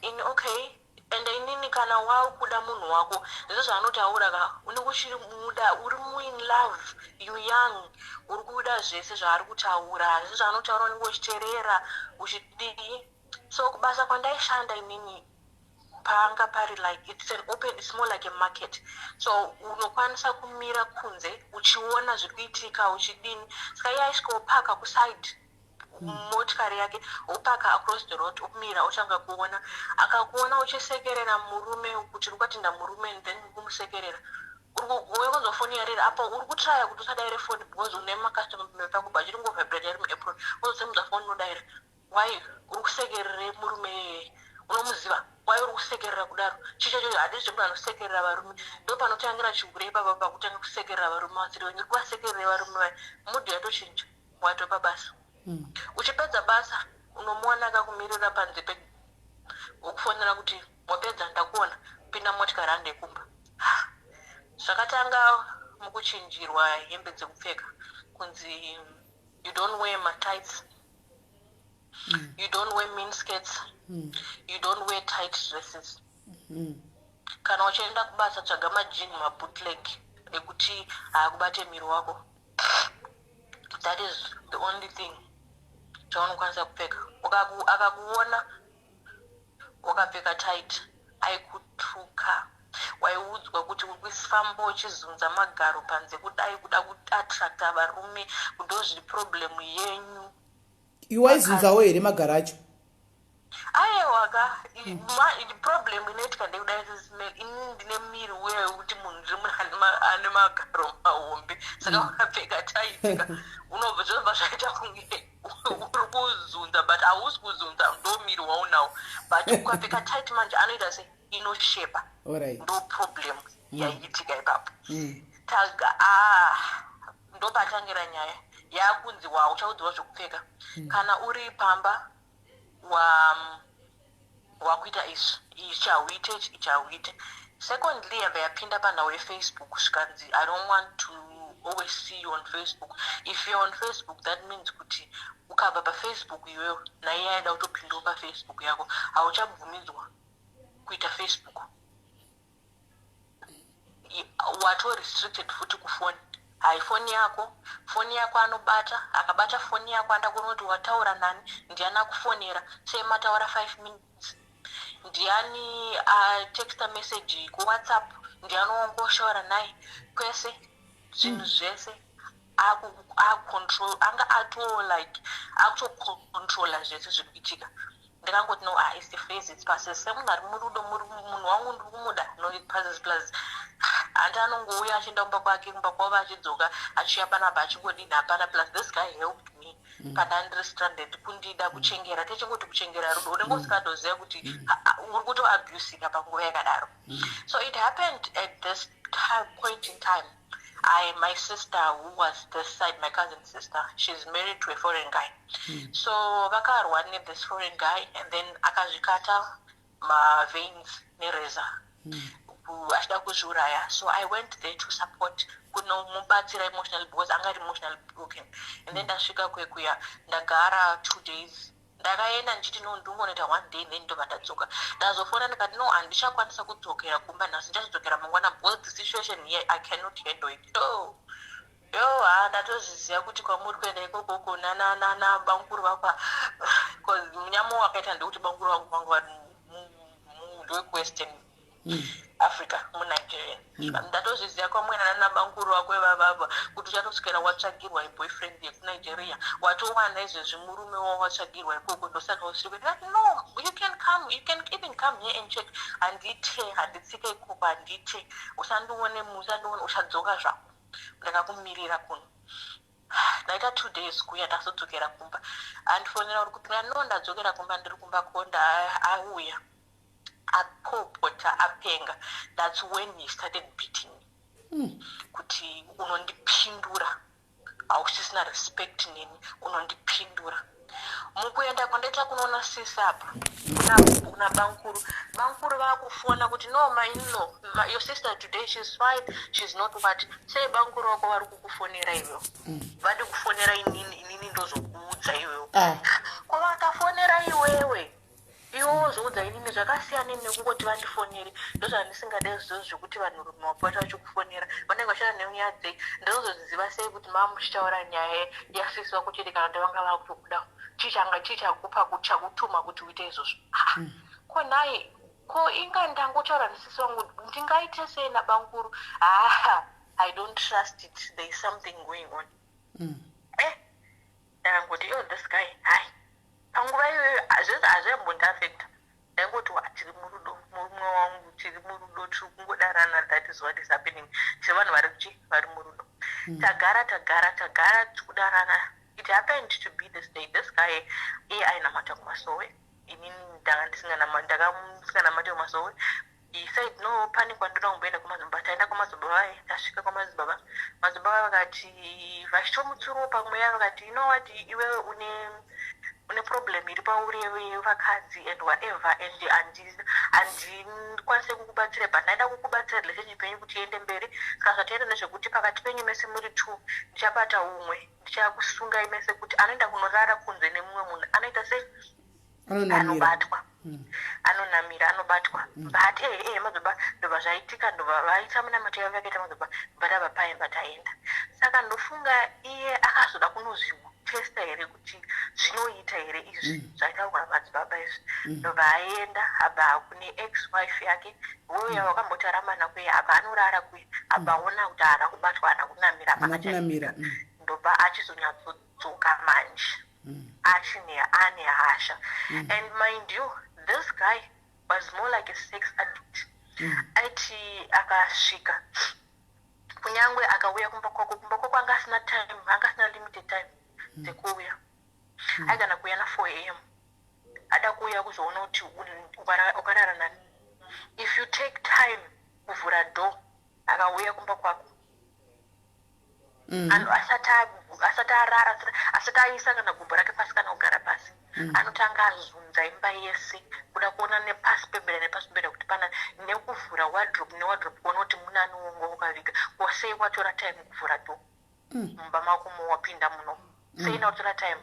Okay, and inini kana wakuda munhu wako izvo zvaanotaura ka unenge uchiri muda, uri in love, you young, uri kuda zvese zvaari kutaura, izvo zvaanotaura unenge uchiteerera uchidii. So kubasa kwandaishanda inini panga pari like it's more like a market. So unokwanisa kumira kunze uchiona zviri kuitika uchidini. Saka iye aisvikopaka kuside motikari yake, opaka across the road, okumira ochanga kuona, akakuona uchisekerera murume kuti ukwati ndamurume and then kumusekerera. Wekunzofonera rero apa uri kutraya kuti usadaire phone because une makastoma pako bachiri ngovibrate ari muapron, uzosemudza phone unodaira. Why uri kusekerere murume unomuziva? Why uri kusekerera kudaro? Chichacho hadisi zvemunhu anosekerera varume. Ndo panotangira chigureba baba kutanga kusekerera varume vasiri venyu. Kuvasekerera varume vaya mudhi yatochinja, watopa basa. Uchipedza basa unomuona akakumirira panze okufonera kuti wapedza ndakuona, pinda motikari handekumba. Zvakatanga mukuchinjirwa hembe dzekupfeka kunzi you don't wear my tights, you don't wear mini skirts, you don't wear tight dresses. Kana uchienda kubasa tsvaga majini mabootleg ekuti haakubate miri wako. That is the only thing chaunokwanisa kupfeka. Akakuona wakapfeka tight aikutuka. Waiudzwa kuti uri kufamba uchizunza magaro panze kudai kuda kuattracta varume, kundozviri problem yenyu. Iwaizunzawo here magaro acho? Aiwaka problem inoitika ndekudai Sis Melly, inini ndine miri wekuti munhu ndiri munhu ane magaro mahombe, saka wakapfeka tight unobva zvinobva zvaita kunge uri kuzunza, but hausi kuzunza, ndo miri waunawo, but ukapfeka tight manje anoita se inoshepa. Ndo problem yaiitika ipapo. Ndo patangira nyaya yakunzi uchaudziwa zvekupfeka. Kana uri pamba wakuita ichauite. Secondly, yapinda panhau yeFacebook zvikanzi I don't want to always see you on Facebook. If you're on Facebook, that means kuti ukabva paFacebook iwewe naiye aida kutopindawo paFacebook yako, hauchabvumidzwa kuita Facebook. Wato restricted futi kufoni. Hai foni yako anobata, akabata foni yako andakuona kuti wataura nani, ndiani akufonera, sei mataura 5 minutes. Ndiani text message ku WhatsApp, ndiani wongoshaura naye, kwese zvinhu zvese control anga controller zvese zviri kuitika. Ndikangoti no, it's the phase, it's passes. Semunhu ari murudo, munhu wangu ndiri kumuda, no, it passes plus. And anongouya achienda kumba kwake, kumba kwavo achidzoka achiuya panapa achingodini hapana plus. This guy helped me kana ndiri stranded, kundida kuchengera, techingoti kuchengera rudo, unenge usingatoziva kuti uri kutoabusinga panguva yakadaro. So it happened at this point in time. My sister, who was this side, my cousin's sister, she's married to a foreign guy. So vakarwa this foreign guy, and then akazvikata ma-veins nereza achida kuzviuraya. So I went there to support kunomubatsira emotionally because anga ari emotionally broken. And then ndasvika kwekuya ndagara 2 days. Ndakaenda ndichiti no ndingonoita 1 day then ndobva ndadzoka. Ndazofona ndikati no handichakwanisa kudzokera kumba nhasi, ndichazodzokera mangwana because the situation here I cannot handle it. Ndatozviziva kuti kwamuri kuenda ikoko na banguru vakwa because munyamo wakaita ndekuti banguru vangu vangu vari ndowekwestern Africa muNigeria. Ndatozviziva kwamwena nabanguru vakwe vavava kuti uchatoswera watsvagirwa boyfriend yekuNigeria, watowana izvezvi murume wawatsvagirwa ikoko. Ndosaka usiri kuti no, you can come, you can even come here and check. Handitsike ikoko, handite, usandione uchadzoka zvako. Ndakakumirira kuno. Ndaita 2 days kuya ndazodzokera kumba. Andifonera uri kuti no ndadzokera kumba, ndiri kumba konda auya apopota apenga. That's when he started beating me. Kuti unondipindura, ausisina respect nini, unondipindura. Mukuenda kwandaita kunoona sisi apa kuna bankuru vakufona kuti no my in-law, your sister today she's fine, she's not what. Say bankuru wako vari kukufonera iwewe, vadi kufonera inini ndozokuudza iwewe. Ko vakafonera iwewe iwo zoudza inini zvakasiyana nekungoti vandifoneri. Ndozvandisingade izvozvo zvekuti vanhurume vapota vachikufonera vanenge vachida nenyaya dzei. Ndinozoziva sei kuti mama muchitaura nyaya yasisi vakuchiri kana kuti vanga vakutokuda chichakupa kuchakutuma kuti uite izvozvo. Ko naye ko inga ndangotaura nesisi vangu ndingaite sei nabankuru. I don't trust it, there is something going on. Ndangoti this guy panguva iyoyo hazvaimbondafekta. Ndaingoti tiri murudo, murume wangu tiri murudo, tiri kungodanana, that is what is happening. Tiri vanhu vari murudo. Tagara tikudanana. It happened to be this day. This guy ainamata kumasowe. Inini ndakandisinganamata kumasowe. He said no, pani kwandinoda kumboenda kumadzibaba. Taenda kumadzibaba, tasvika kumadzibaba. Madzibaba vakati vachitomutsuro pamweya vakati you know what, iwewe une problem iri pauri vakadzi and whatever, and handikwanise kukubatsira, but ndaida kukubatsira relationship yenyu kuti iende mberi. Saka zvataita nezvekuti pakati penyu mese muri 2 ndichabata umwe, ndichakusungai mese kuti anoenda kunorara kunze nemumwe munhu anoita sei, anobatwa, anonamira, anobatwa. But madzibaba ndobva zvaitika, ndobva vaita munamato yavo vakaita madzibaba ndobva vapaimba taenda. Saka ndofunga iye akazoda kunozvitesta here kuti zvinoita here izvi zvaitaurwa namadzibaba izvi. Ndobva aenda abva kune ex-wife yake, uya wakambotaramana kuye, abva anorara kuye, abva aona kuti haana kubatwa, haana kunamira. Ndobva achizonyatsodzoka manje ane hasha. And mind you, this guy was more like a sex addict. Aiti akasvika kunyangwe akauya kumba kwako anga asina time, anga asina limited time dzekuuya. Aigana kuuya na 4 AM, ada kuuya kuzoona kuti ukarara nani. If you take time kuvhura door akauya kumba kwako, asati arara, asati aisa kana gumbo rake pasi kana kugara pasi, anotanga azunza imba yese kuda kuona nepasi pembera kuti pana nekuvhura wardrobe kuona kuti munani wongo ukaviga. Wasei watora time kuvhura door mumba mako mowapinda muno, sei natora time.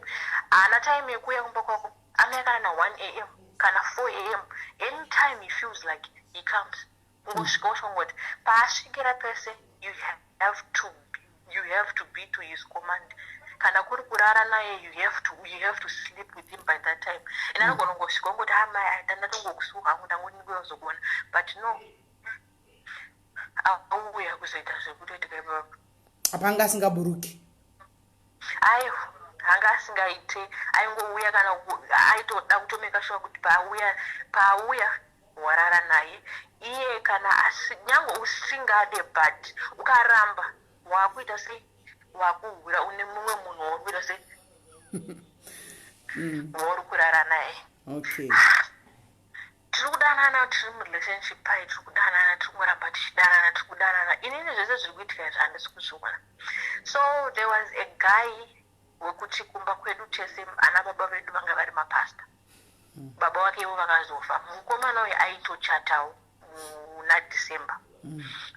Ana time yekuuya kumba kwako anouya kana na 1 AM kana 4 AM, anytime he feels like he comes. Ungosvika ushongoti paasvikira pese you have to be to his command. Kana kuri kurara naye you have to sleep with him by that time. And anogona kungosvika ungoti mai ndandatongokusuka hangu ndangoniguya kuzogona, but no, auya kuzoita zvekutoitika ipapo apa anga asingaburuki. Hanga asingaite, aingouya kana aitoda kutomeka sure kuti pauya warara naye iye, kana nyange usingade, but ukaramba wakuita sei, wakuhwira une mumwe munhu wakuita sei, wauri kurara naye. Okay. Tiri kudanana, tiri murelationship pai, tiri kudanana, tiri kuramba tichidanana, tiri kudanana. Inini zvese zviri kuitika izvi handisi kuzviona. So there was a guy wekuti kumba kwedu tese ana baba vedu vanga vari mapasta. baba wake ivo vakazofa. Mukomana uyu aitochatawo muna December.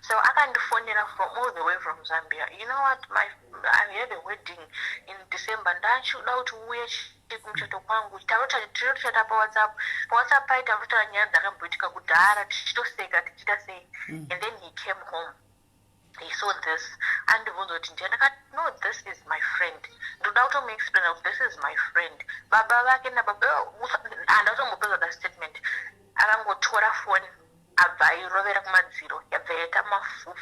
So akandifonera from all the way from Zambia. You know what, I had a wedding in December. Ndachuda kuti uye kumuchato kwangu. Tinochata pa WhatsApp taita nyaya dzakamboitika kudhara tichitoseka tichita sei. And then he came home. He saw this and no, this is my friend. Ndoda kutomu explain that this is my friend. Baba vake na baba and automobiles that statement. Akangotora phone abva airovera kumadziro yabva yaita mafufu.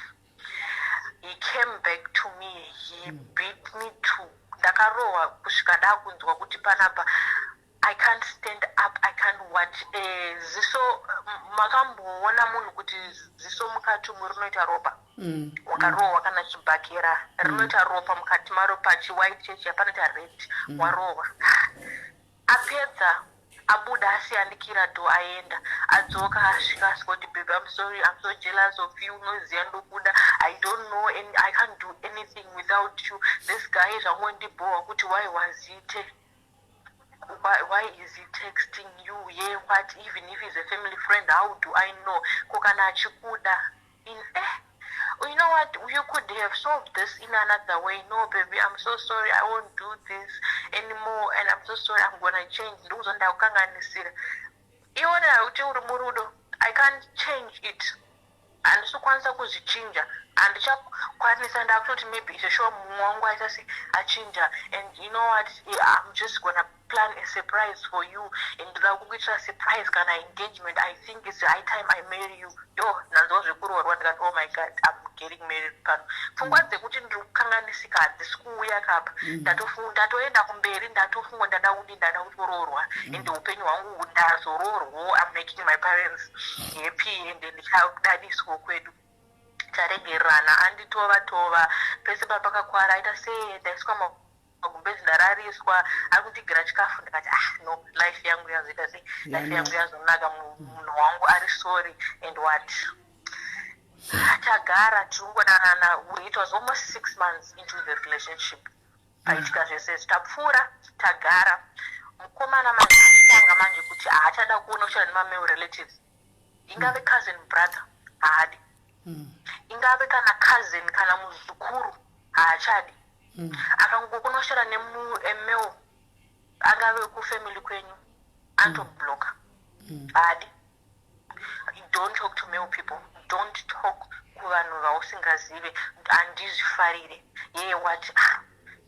He came back to me. He beat me too. Ndakarohwa kusvika ndakunzwa kuti panapa I can't stand up, I can't watch. Ziso makamboona munhu kuti ziso mukati rinoita ropa. Wakarohwa kana chibhakera rinoita ropa mukati maro pachiwhite chechi panoita red warohwa. Apedza abuda asiyandikira do aenda adzoka asvika asikuti baby I'm sorry, I'm so jealous of you, unoziva ndokuda, I don't know and I can't do anything without you. This guy zvangondibhowa kuti why was he why is he texting you? Yeah, what, even if he's a family friend, how do I know? Kokana chikuda in you know what, you could have solved this in another way. No baby, I'm so sorry, I won't do this anymore and I'm so sorry, I'm gonna change. I can't change it. And so kwanza kuzichinja and ndikwanisa ndakuti maybe isho mwangu aitasi achinja and you know what, I'm just gonna plan a surprise for you and ndakukuitira surprise kana engagement. I think it's the high time I marry you. Yo nanzo zvikurorwa ndikati oh my god, I'm getting married pano. Pfungwa dzekuti ndiri kukanganisika hadzisi kuuya kapa. Ndatoenda kumberi ndatofunga ndada kutororwa and upenyu hwangu ndazororwa. I'm making my parents happy and ndichadadiswa kwedu. Taregerana anditova pese papakakwara aita sei ndaiswa magumbezi ndarariswa akutigera chikafu ndikati no, life yangu yazoita sei, life yangu yazonaka, munhu wangu ari sorry and what. Tagara tirongodanana. It was almost 6 months into the relationship. Paitika zvese tapfuura tagara. Mukomana manje achitanga manje kuti haachada kuona kuchera nemamale relatives. Ingave cousin brother haadi. Ingave kana cousin kana muzukuru haachadi. Akangokunoshera nemumale angave kufamily kwenyu antobloka haadi. Don't talk to male people. Don't talk kuvanhu vausingazive. Handizvifarire. Yeah, what?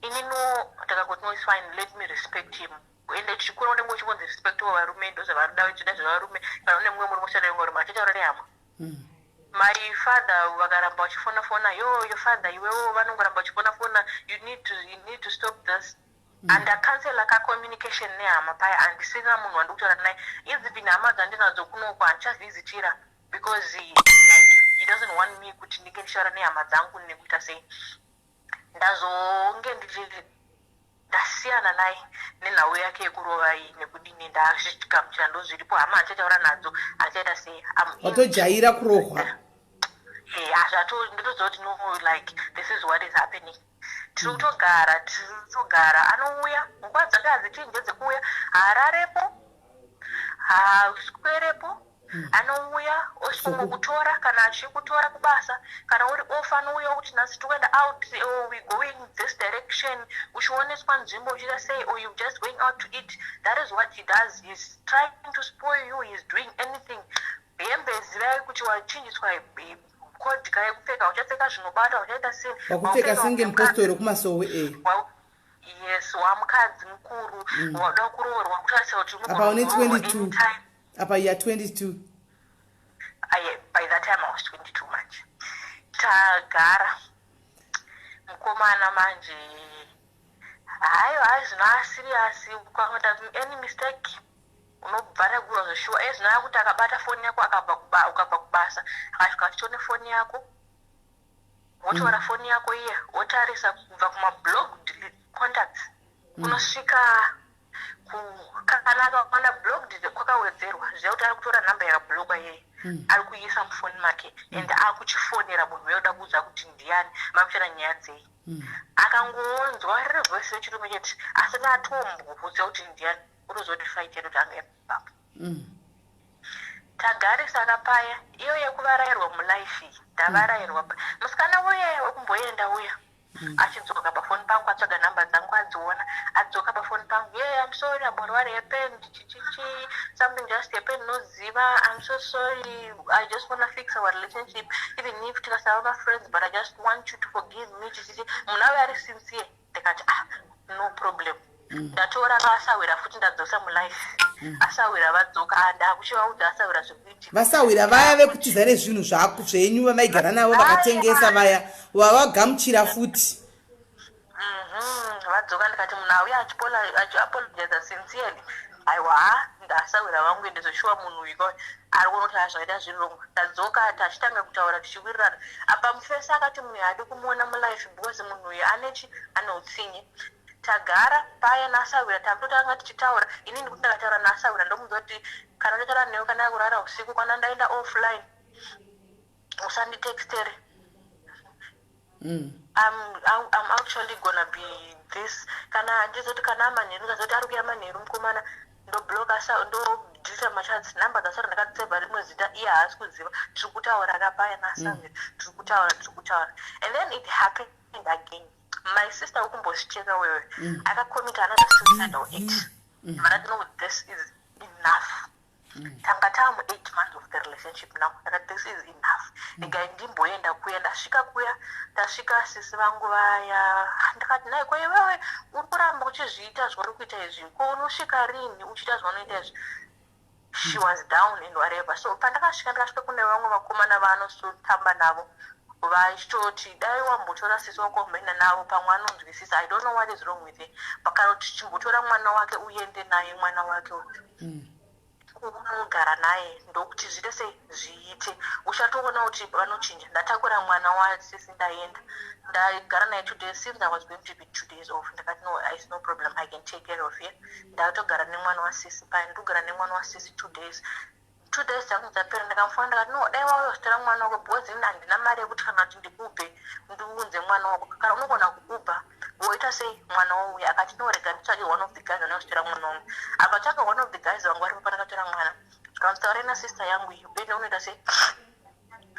Inino takakoti no, it's fine, let me respect him. Ende chikuru unenge uchibonza respect varume ndozvavarida uchida zvevarume kana une mumwe muri mushanda ngori machichaurare hama. My father vakaramba vachifona yo your father iwewo vanongoramba vachifona you need to stop this. And I cancel like a communication nehama paya andisina munhu wandikutaura naye. Even hama dzandinadzo kunoko handichazvizitira because he doesn't want me kuti ndinge ndishaura nehama dzangu nekuita sei. Ndazonge ndasiyana naye nenhau yake yekurova iyi nekudini ndasvikamuchira ndozviripo hama achataura nadzo achaita sei watojaira kurohwa. Ndotozoti no, like this is what is happening. Tirikutogara anouya nguva dzake hadzichinje dzekuuya hararepo haswerepo. Anouya osvika kutora kana achikutora kubasa kana uri off anouya kuti nhasi toenda out or we going this direction uchioneswa nzvimbo uchita sei or you just going out to eat. That is what he does. He's trying to spoil you. He's doing anything. Hembe zivai kuti wachinjiswa kodhika yekupfeka uchapfeka zvinobata uchaita sei wakupfeka senge muposto rekumasowe yes wamukadzi mukuru wada kuroorwa kutarisa kuti apa une 22 apa ya 22 by that time I was 22 much. Tagara mukomana manje hayo hazvina serious ukaita any mistake unobvara kuzoshuwa ezvinoya kuti akabata foni yako ukabva kubasa akasvika achitone foni yako wotora foni yako iye wotarisa kubva kumablogged contacts kunosvika kana akawana blogged kwakawedzerwa zviya kuti ari kutora nhamba yakablogwa yeye ari kuisa mufoni make and akuchifonera munhu weyoda kuudza kuti ndiani mamuchana nyaya dzei. Akangonzwa riri voice yechirume chete asati atombobvudza kuti ndiani unozotifaitira kuti ange papo tagarisana paya iyo yekuvarayirwa mulaifi ndavarayirwa musikana uye wekumboenda uya achidzoka pafoni pangu atsvaga nhamba dzangu adziona adzoka pafoni pangu I'm sorry about what happened something just happened noziva I'm so sorry I just want to fix our relationship even if tikasava friends but I just want you to forgive me munave ari sincere ndikati no problem ndatora vasawira futi ndadzosa mulaife asawira vadzoka ndakuchivaudza asawira zvekuiti vasawira vaya vekutiza nezvinhu zvako zvenyu vamaigara navo vakatengesa vaya wavagamuchira futi vadzoka ndikati munhu auya achiapologiza sincerely aiwa ndasawira vangu ndizoshuwa munhu iko ari kunoti zvakaita zvirongo tadzoka tachitanga kutaura tichiwirirana apa mufesi akati munhu haadi kumuona mulaife because munhu uyu ane utsinye tagara paya nasawira takutotanga tichitaura ini ndikuti ndakataura nasawira ndomuudza kuti kana ndataura newe kana yakurara usiku kana ndaenda offline usanditextere I'm actually gonna be this kana ndizoti kana amanheru ngazoti ari kuya manheru mukomana ndobloka ndodhilita machats namba dzasara ndakadzisebha rimwe zita iye haasi kuziva tiri kutaura kapaya nasawira tiri kutaura and then it happened again. My sister ukumbosicheka wewe akakomita another suicidal act but I know this is enough tanga tamu 8 months of the relationship now that this is enough ndimboenda kuya ndasvika kuya ndasvika sisi vangu vaya ndikati naye kwaye wewe uri kuramba uchizviita zvauri kuita izvi ko unosvika rini uchiita zvaunoita izvi she was down and whatever so pandakasvika ndikasvika kune vamwe vakomana vanosotamba navo vachitoti dai wambotora sisi wakombaina navo pamwe anonzwisisa I don't know what is wrong with him pakana kuti chimbotora mwana wake uende naye mwana wake unogara naye ndokuti zviite sei zviite uchatoona kuti vanochinja ndatakura mwana wasisi ndaenda ndagara naye 2 days since I was going to be 2 days off ndakati no it's no problem I can take care of him ndatogara nemwana wasisi paya ndogara nemwana wasisi 2 days 2 days dzangu dzapera ndakamufonera ndakati no dai wauyozitora mwana wako because ini handina mari yekuti kana kuti ndikupe ndiunze mwana wako kana unogona kukupa woita sei mwana wauyu akati norega nditsvake one of the guys anozitora mwana wangu akatsvaka one of the guys vangu varipo pandakatora mwana zvikamutaurira nasister yangu iyo bende unoita sei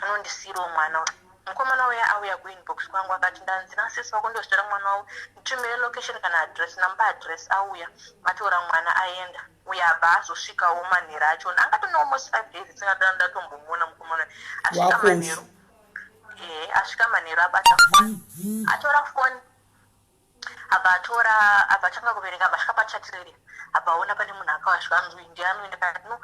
anondisiyirawo mwana uyu mukomana uya auya kuinbox kwangu akati ndanzina sisi wako ndiozitora mwana wau nditumire location kana address number address auya atora mwana aenda uya abva azosvikawo manheru achona akatona almost 5 days isingadana ndatombomuona mukomana asvika manheru asvika manheru abata foni atora foni abva atanga kuverenga abva asvika pachatireri abvaona pane munhu akawasvika anzwi ndianoenda kati no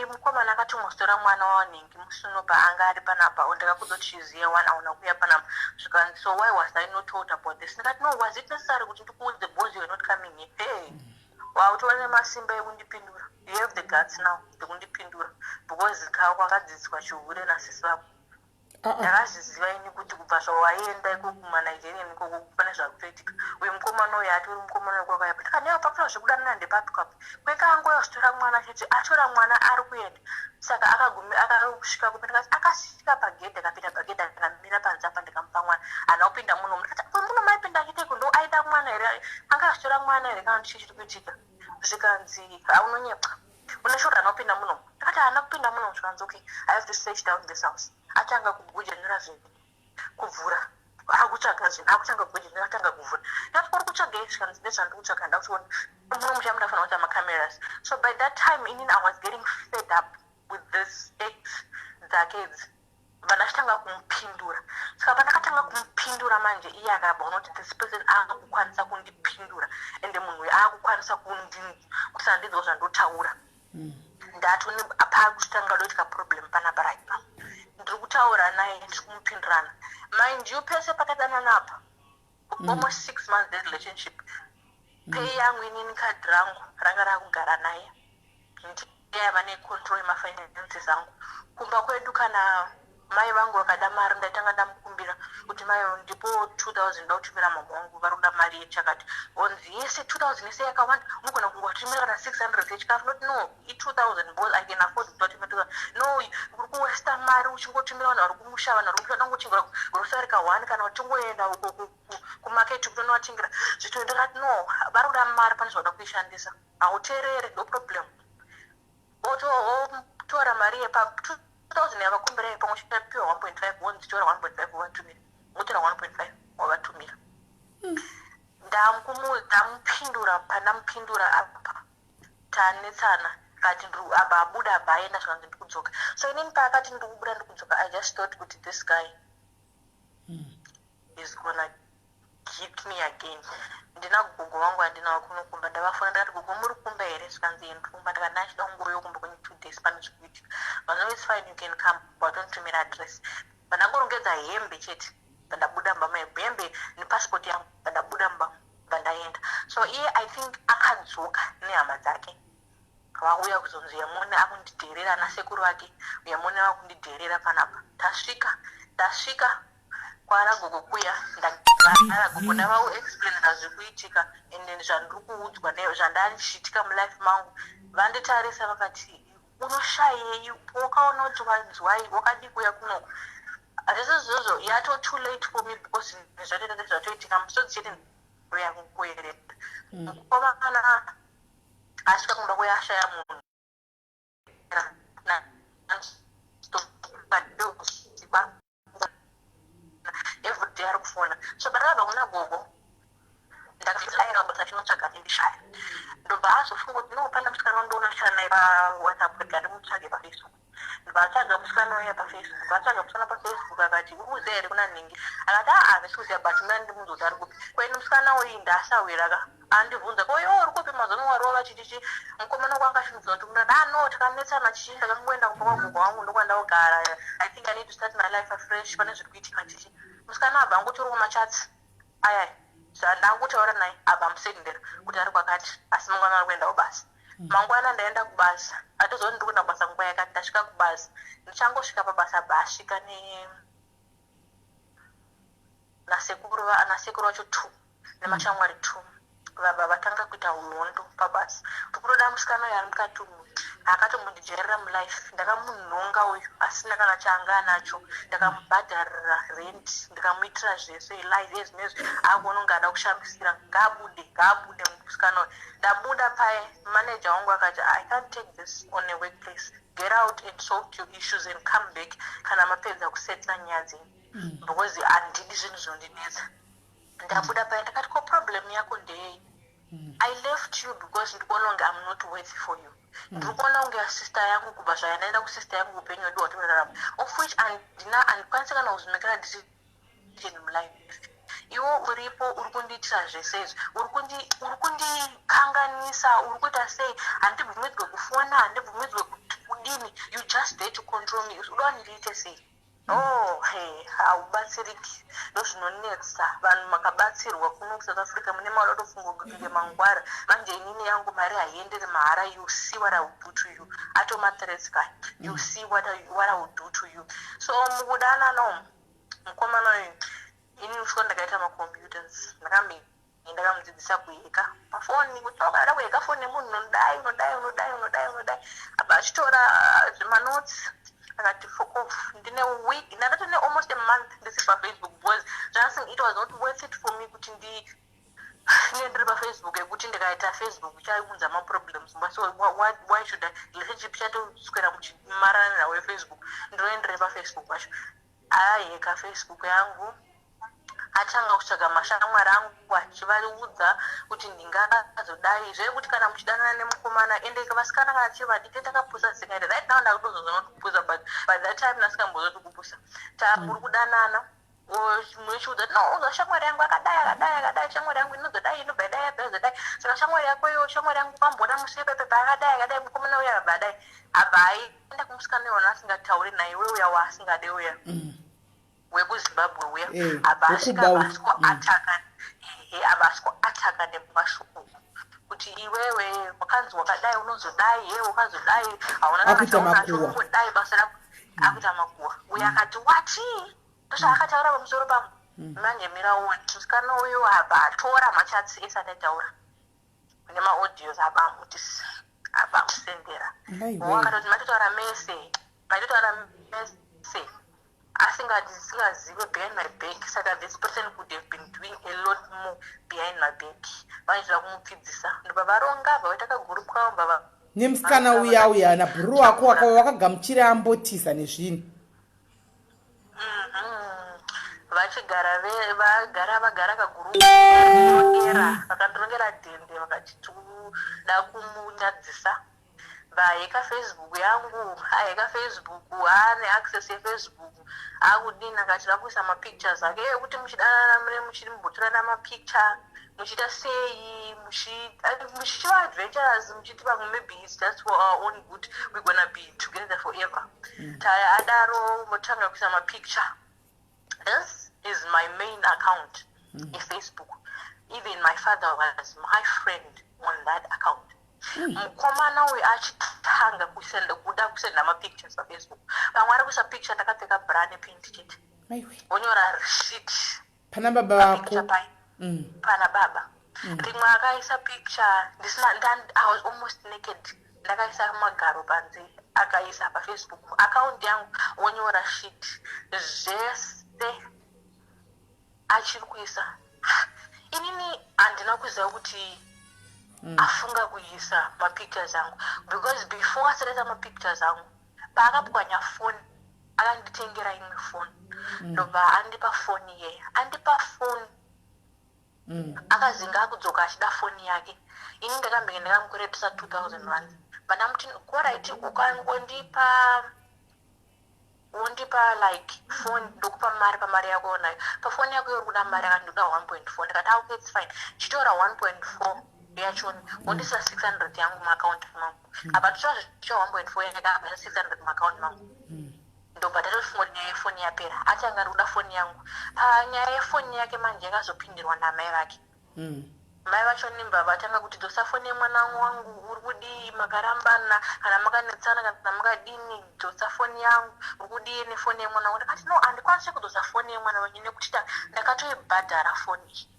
mukomana akatomostora mwana wawanhingi musunopa anga ari panapa ndakakuzotizia one auna kuya panapa zvikanzi so why was I not told about this ndikati no was it necessary kuti ndikuudze boss you're not coming here hey wautova nemasimba ekundipindura you have the guts now ekundipindura because kawo kwakadzidziswa chihure nasisi vako ndakazviziva ini kuti kubva zvawaenda ikokumanigeria nikoko pane zvakutoitika uyu mukomana uyu atori mukomana wekwakaya ndikaniwa pakuta zvekudana nandepapikapo kwekangoyozvitora mwana chete atora mwana ari kuenda saka akasvika kupi ndikati akasvika pagedhi akapinda pagedhi akamira panze apa ndikamupa mwana ana kupinda muno ndikati muno maipinda achiteko ndo aida mwana here anga azvitora mwana here kana chii chiri kuitika zvikanzi aunonyepa uneshoda anopinda muno ndikati haana kupinda muno zvikanzi okay I have to search down this house atanga kugujenera zvinhu kuvhura akutsvaga zvinhu akutanga kugujenera atanga kuvhura ndati uri kutsvaga zvikanzi ndezvandiri kutsvaga ndakuchiona muno mucha mudafanira kuita macameras so by that time inini I was getting fed up with this ex dzake idzi vandachitanga kumupindura saka pandakatanga kumupindura manje iye akabaona kuti this person akukwanisa kundipindura ende munhu uyu akukwanisa kusandidzwa zvandotaura ndatoni apaakuchitanga doitika problem panapa right now ndiri kutaura naye ndiri kumupindurana mind you pese pakadana napa almost 6 months the relationship pei yangu inini kadhi rangu ranga rakugara naye ndiyaiva necontrol yemafinances angu kumba kwedu kana mai vangu vakada mari ndaitanga ndamukumbira kuti mai ndipo 2000 ndautumira mama wangu vari kuda mari yechakati onzi yese 2000 yese yakawanda unogona kungotumira kana 600 yechikafu noti no i2000 because I can afford kutotumira no uri kuwesta mari uchingotumira vanhu vari kumusha vanhu vari kumusha dangochingura rosari ka1 kana uchingoenda kumaketi kutonovatingira zvito ndakati no vari kuda mari pane zvauda kuishandisa hauteerere no problem otora mari yepa 2000 yavakumbira pamwe chitapiwa 1.5 wonzitora 1.5 watumira mutora 1.5 wavatumira ndamupindura pandamupindura apa tanetsana kati apa abuda apa aenda zvanzi ndikudzoka so inini paakati ndikubuda ndikudzoka I just thought kuti this guy is gonna hit me again. Ndina gugu wangu andina kunokumba ndavafuna ndakati gugu muri kumba here sikanzi ndumba ndakandachida ngoro yokumba kwenye 2 days pane chikuitika but it's fine you can come but don't tumira address pandangorongedza hembe chete pandabuda mba hembe nepassport yangu pandabuda mba pandaenda so iye I think akadzoka nehama dzake vauya kuzonzi yamone akundidherera nasekuru vake yamone vakundidherera panapa tasvika kwara gogo kuya ndagara gogo ndavauexplainera zvikuitika ende zvandiri kuudzwa nezvandachiitika mulife mangu vanditarisa vakati unoshayei wakaona kuti wanzwai wakadi kuya kunoko hazvese zvozvo yato too late for me because nezvatoita zvatoitika musodzi chete yangu kuereta mukomana asvika kumba kuyashaya munhu everyday ari kufona so ndakabva kuna gogo ndakaairamba chinotsvaga ndishaya ndobva azofunga kuti no pana musikana wandoona shana naye pawhatsapp kuti andimutsvage pafacebook ndobva atsvaga musikana waya pafacebook atsvaga musikana pafacebook akati uruze here kuna nhingi akati ndisikuziva but mina ndimunzi kuti ari kupi kwaini musikana uyu ndasawira andibvunza ko uri kupi mazono wari wava chichichi mukomana kwangashungudzwa kuti muna no takanetsana chichi ndakangoenda kumba kwagogo wangu ndokwandagara I think I need to start my life afresh pane zviri kuitika chichi musikana abva angotoriwo machatsi ayai zvandakutaura naye abva amusendera kuti ari kwakati asi mangwana ari kuendawo basa mangwana ndaenda kubasa atozoti ndiri kuenda kubasa nguva yakati ndasvika kubasa ndichangosvika pabasa basvika nasekuru vacho 2 nemashamwari 2 vabva vatanga kuita uhondo pabasa tikutoda musikana uyo ari mukati umu akatombondijerera mulife ndakamunhonga uyu asina kana chaanga nacho ndakamubhadharira rent ndikamuitira zvese life ezvinezvi akuononga ada kushambisira ngaabude musikana uyu ndabuda paye manager wangu akati I can't take this on a workplace get out and solve your issues and come back kana mapedza kusetla nyaya dzenyu because handidi zvinhu zvondinetsa ndabuda paye ndakati ko problem yako ndeyei I left you because ndikuona unge I'm not worthy for you ndikuona unge sister yangu kubva zvayandaenda kusister yangu upenyu wedu hwatinorarama of which handikwanisi kana kuzvimekera decision mulife iwo uripo uri kundiitira zvese izvi uri kundikanganisa uri kuita sei handibvumidzwe kufona handibvumidzwe kudini you just there to control me uda ndiite sei haubatsiriki ndozvinonetsa vanhu makabatsirwa kuno kuSouth Africa mune marotofunga kuti ngemangwara manje inini yangu mari haienderi mahara you see what I will do to you atomathreats kai you see what I will do to you so mukudana no mukomana uyu ini usiko ndakaita macomputers ndakamudzidzisa kuheka pafoni kuti wakada kuheka foni nemunhu unodai abva achitora zvimanotsi akati fuck off ndine week ndatone almost a month ndisi pafacebook because it was not worth it for me kuti ndiri pafacebook ekuti ndikaita facebook chaunza maproblems so why should I relationship chatoswera muchimarana nawe facebook ndoendere pafacebook wacho aheka facebook yangu atanga kutsvaga mashamwari angu achivaudza kuti ndingazodai zvekuti kana muchidanana nemukomana ende vasikana kana chivadite takapusa zikaita right now ndakutozozona kupusa but by that time nasikambozoti kupusa muri kudanana muchiudza kuti no uza shamwari yangu akadai shamwari yangu inozodai inobva dai yapezodai saka shamwari yako iyo shamwari yangu kwambona musipepepe akadai mukomana uya abva dai abva aienda kumusikana iwona asingatauri naye uya waasingade uya wekuzimbabwe uya abasvika abasiko ataka nemashoko kuti iwewe wakanzi wakadai unozodai wakazodai hauna nachaunodai basa rako akuita makuwa uya akati wati ndozvaakataura pamusoro pangu manje miraoni musikana uyu abva atora machatsi ese ataitaura nemaaudios abamutisa abamusendera wakatoti matitaura mese asingazive behind my back saka this person could have been doing a lot more behind my back vaizva kumupfidzisa ndobva varonga vaita kagroup kavo mbava nemusikana uya nabhuru wako wakagamuchira ambotisa nezvinhu vagara kaguruera vakandorongera dhende vakachituda kumunyadzisa vaheka facebook yangu aheka facebook haane access yefacebook akudini akachida kuisa mapictures ake ekuti muchidanana mune muchiri mubhotorana mapicture muchiita sei muchichiva adventures muchiti pamwe maybe it's just for our own good we're gonna be together forever taya adaro motanga kuisa mapicture. This is my main account in Facebook. Even my father was my friend on that account. Mukomana we achitanga kuda kusenda mapictures pa Facebook. Pamwari kuisa picture takapfeka brand paint chete. Onyora receipt. Pana baba wako. Pana baba. Rimwe akaisa picture I was almost naked. Ndakaisa magaro panze akaisa pa Facebook. Account yangu onyora sheet. Zvese achiri kuisa inini handina kuziva kuti afunga kuisa mapictures angu because before aseresa mapictures angu paakapwanya foni akanditengera imwe foni ndobva andipa foni yeye andipa foni akazinga akudzoka achida foni yake ini ndakambenge ndakamukuretesa 2000 rand vandamuti koraiti undipa like phone ndokupa mari pamari yako onayo pafoni yako iri kuda mari akandoda 1.4 ndikati okay it's fine chitora 1.4 yachoni undisa 600 yangu muaccount mangu apa tichova zvichicha 1.4 yakabasa 600 muaccount mangu ndobhadara foni yapera ati anga kuda foni yangu panyaya yefoni yake manje yakazopindirwa namai vake mai vacho nimba vatanga kuti dzosa foni yemwana wangu uri kudii makarambana kana makanetsana kana makadini dzosa foni yangu uri kudii nefoni yemwana wangu ndakati no handikwanisi kudzosa foni yemwana wangu nekuti ndakatoibhadhara foni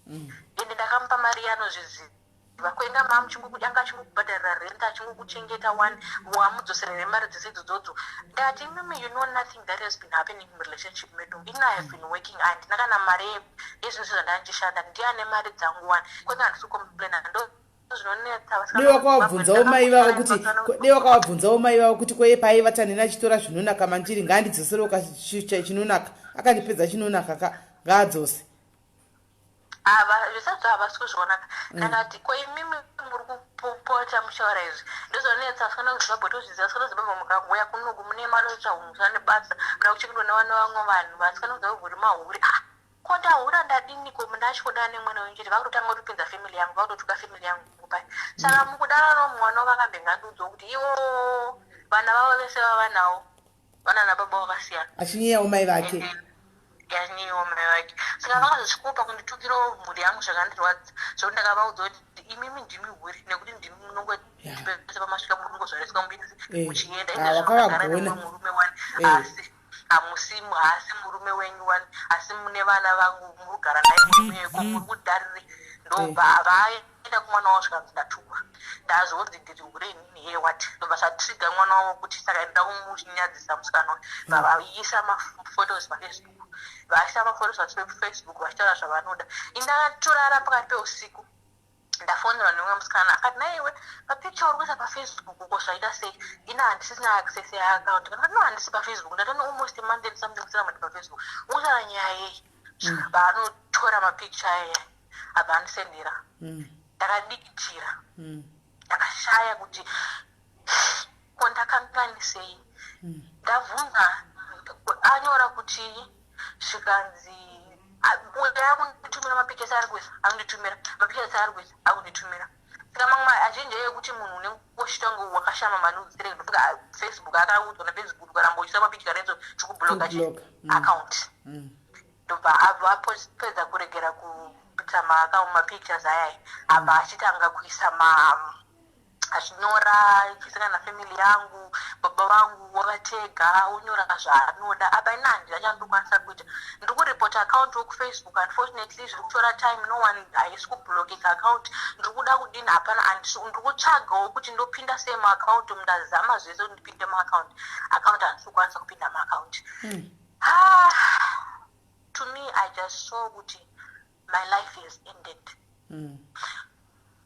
ende ndakamupa mari yanozviziva kwenga anga achingokubhadharira rent achingokuchengeta one wamudzoserere mari dzese idzodzo ndati mimi you know nothing that has been happening in relationship medu ini I have been working handina kana mari yezvinhu zvandandishanda ndiane mari dzangu one kwenga handisi kukomplena ndo wakavabvunzawo mai vavo kuti kweye paivata nena chitora zvinonaka manjiri ngaandidzosere chinonaka akandipedza chinonaka ngaadzose zvisati havasi kuzvionaka ndakati koimimi muri kupota mushaura izvi ndozvanetsa asina kuziva bhotozviziva asina kuziva mukagoya kunoku mune manotsvahumusana nebasa muna kuchekindwa nevana vamwe vanhu vasina kuziva kuvhuri mahuri kondahura ndadiniko mundachikoda nemwana wenjeri vakutotanga kutopinza family yangu vakutotuka family yangu pai saka mukudana nomwana wakambengandudzo kuti iwo vana vavo vese vava nawo vana nababa vakasiyana achinyeyawo mai vake yanyiwo mai vake saka vakazosvikopa kunditukirawo mhuri yangu zvakandirwadza zvokuti ndakavaudza kuti imimi ndimi huri nekuti ndimi munongopese pamasvika muri kungozvareswa mubinzi muchienda indezvakagara nemurume wani asi hamusi murume wenyu wani asi mune vana vangu murugara naye murume weko muri kudarire ndobva vaenda kumwana wavo zvikanzi ndatukwa ndazonzi ndiri hure inini here wati ndobva zvatriga mwana wavo kuti saka ndida kumunyadzisa musikana wayo vaisa maphotos pafacebook vaisa maphotos pafacebook vachitaura zvavanoda indakatorara pakati peusiku ndafonera nemwe musikana akati naiwe mapicture uri kuisa pafacebook uko zvaita sei ina handisisina access yeaccount kana no handisi pafacebook ndatona almost monday something kusina mati pafacebook usara nyaya yei vaanotora mapicture aya abva andisendera ndakadikitira ndakashaya kuti ko ndakanganisei ndabvunza anyora kuti zvikanzi akunditumira mapictures ari kuisa akunditumira mapictures ari kuisa akunditumira saka mamwe azhinji yekuti munhu unengoshitanga wakashama manudzi tere ndofuka Facebook akaudzwa nafacebook karamboisa mapicture nedzo chikubloka account ndobva apedza kuregera kuita mapictures ayai abva achitanga kuisa achinyora chisaka nafamily yangu baba vangu wavatega unyora zvaanoda apa ina handina chandokwanisa kuita ndiri kuripota account wokufacebook unfortunately zviri kutora time no one haisi kublokika account ndiri kuda kudini hapana ndiri kutsvagawo kuti ndopinda sei maaccount ndazama zvese kuti ndipinde maaccount handisi kukwanisa kupinda maaccount to me I just saw kuti my life is ended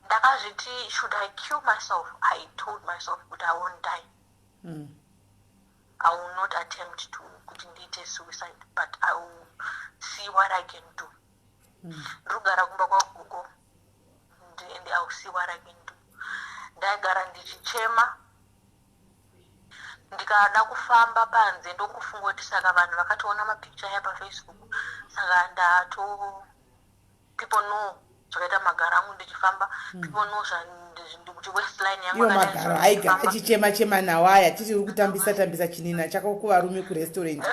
ndakazviti should I kill myself. I told myself that I won't die. I will not attempt to kutindiite suicide, but I will see what I can do. Ndogara kumba kwagogo and I will see what I can do. Ndagara ndichichema ndikada kufamba panze ndokufunga kuti saka vanhu vakatoona mapicture aya paFacebook saka ndato people know zvakaita magara angu ndichifamba people know kuti westline yangu iwo magara aigara achichema nawo aya titi uri kutambisa chinina chako kuvarume kurestaurant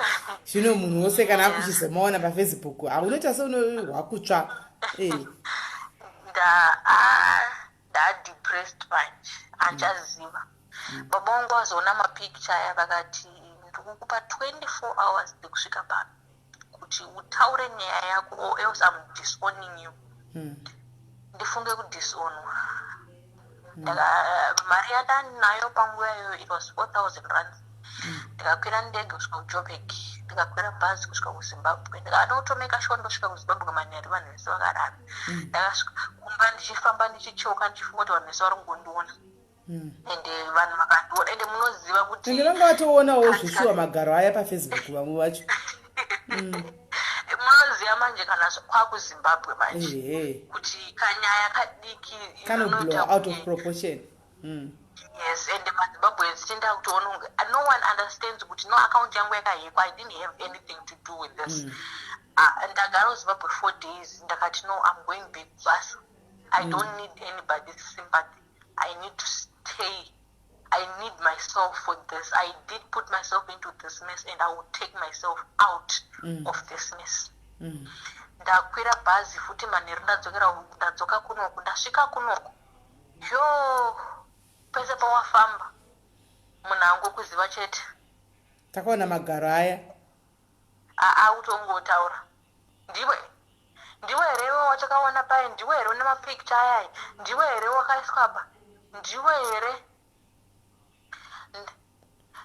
zvino munhu wose kana akuchizomaona paFacebook unoita seunohwakutsva ndadepressed manje anchaziva baba wangu wazoona mapicture aya vakati ndikukupa 24 hours dekusvika pano kuti utaure nyaya yako or else I'm disowning you. Ndifunge kudisonwa. Mari yandanayo panguva iyoyo it was 4,000 rands. Ndikakwira ndege kusvika kuJoburg, ndikakwira bhazi kusvika kuZimbabwe. Ndikanotomeka sure ndosvika kuZimbabwe kamanyari vanhu vese vakarara. Ndakasvika kumba ndichifamba ndichichoka ndichifunga kuti vanhu vese vari kungondiona. Ende vanhu vakandiona ende munoziva kuti ndanga watoonawo zvishuwa magaro aya paFacebook vamwe vacho. Munoziva manje kana kwakuZimbabwe manje kuti kanyaya kadiki kanoblow out of proportion. Yes, and the Zimbabweans tenda kutoona no one understands kuti no account yangu yakahekwa. I didn't have anything to do with this. Ndagara kuZimbabwe 4 days ndakati no, I'm going back bus. I don't need anybody's sympathy. I need to stay. I need myself for this. I did put myself into this mess and I will take myself out of this mess. Ndakwira bhazi futi manheru ndadzoka kunoku ndasvika kunoku yo pese pawafamba munhu angokuziva chete takaona magaro aya autongotaura ndiwe here wachakaona paye, ndiwe here une mapicture aya, ndiwe here wakaiswa apa, ndiwe here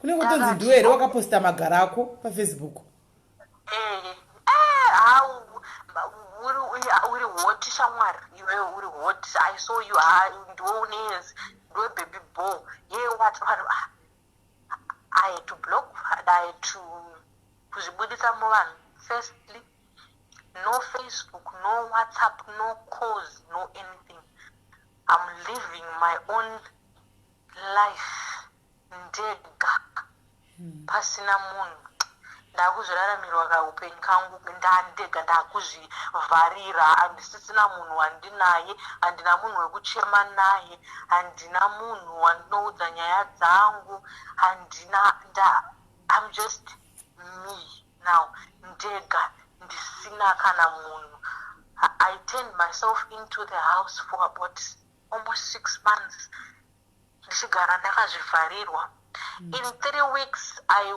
kune kutonzi ndiwe here wakaposta magaro ako paFacebook. uri hot shamwari iwe uri hot. I saw you ndiwe unezi ndiwe baby boy what I had to block, I had to kuzvibudisa muvanhu. Firstly, no Facebook, no WhatsApp, no calls, no anything. I'm living my own life ndega pasina munhu. Ndakuzviraramira kaupenyu kangu ndandega, ndakuzvivharira, handisisina munhu wandinaye, handina munhu wekuchema naye, handina munhu wandinoudza nyaya dzangu, I'm just me now, ndega, ndisina kana munhu. I turned myself into the house for about almost 6 months. Ndichigara ndakazvivharirwa. In 3 weeks, I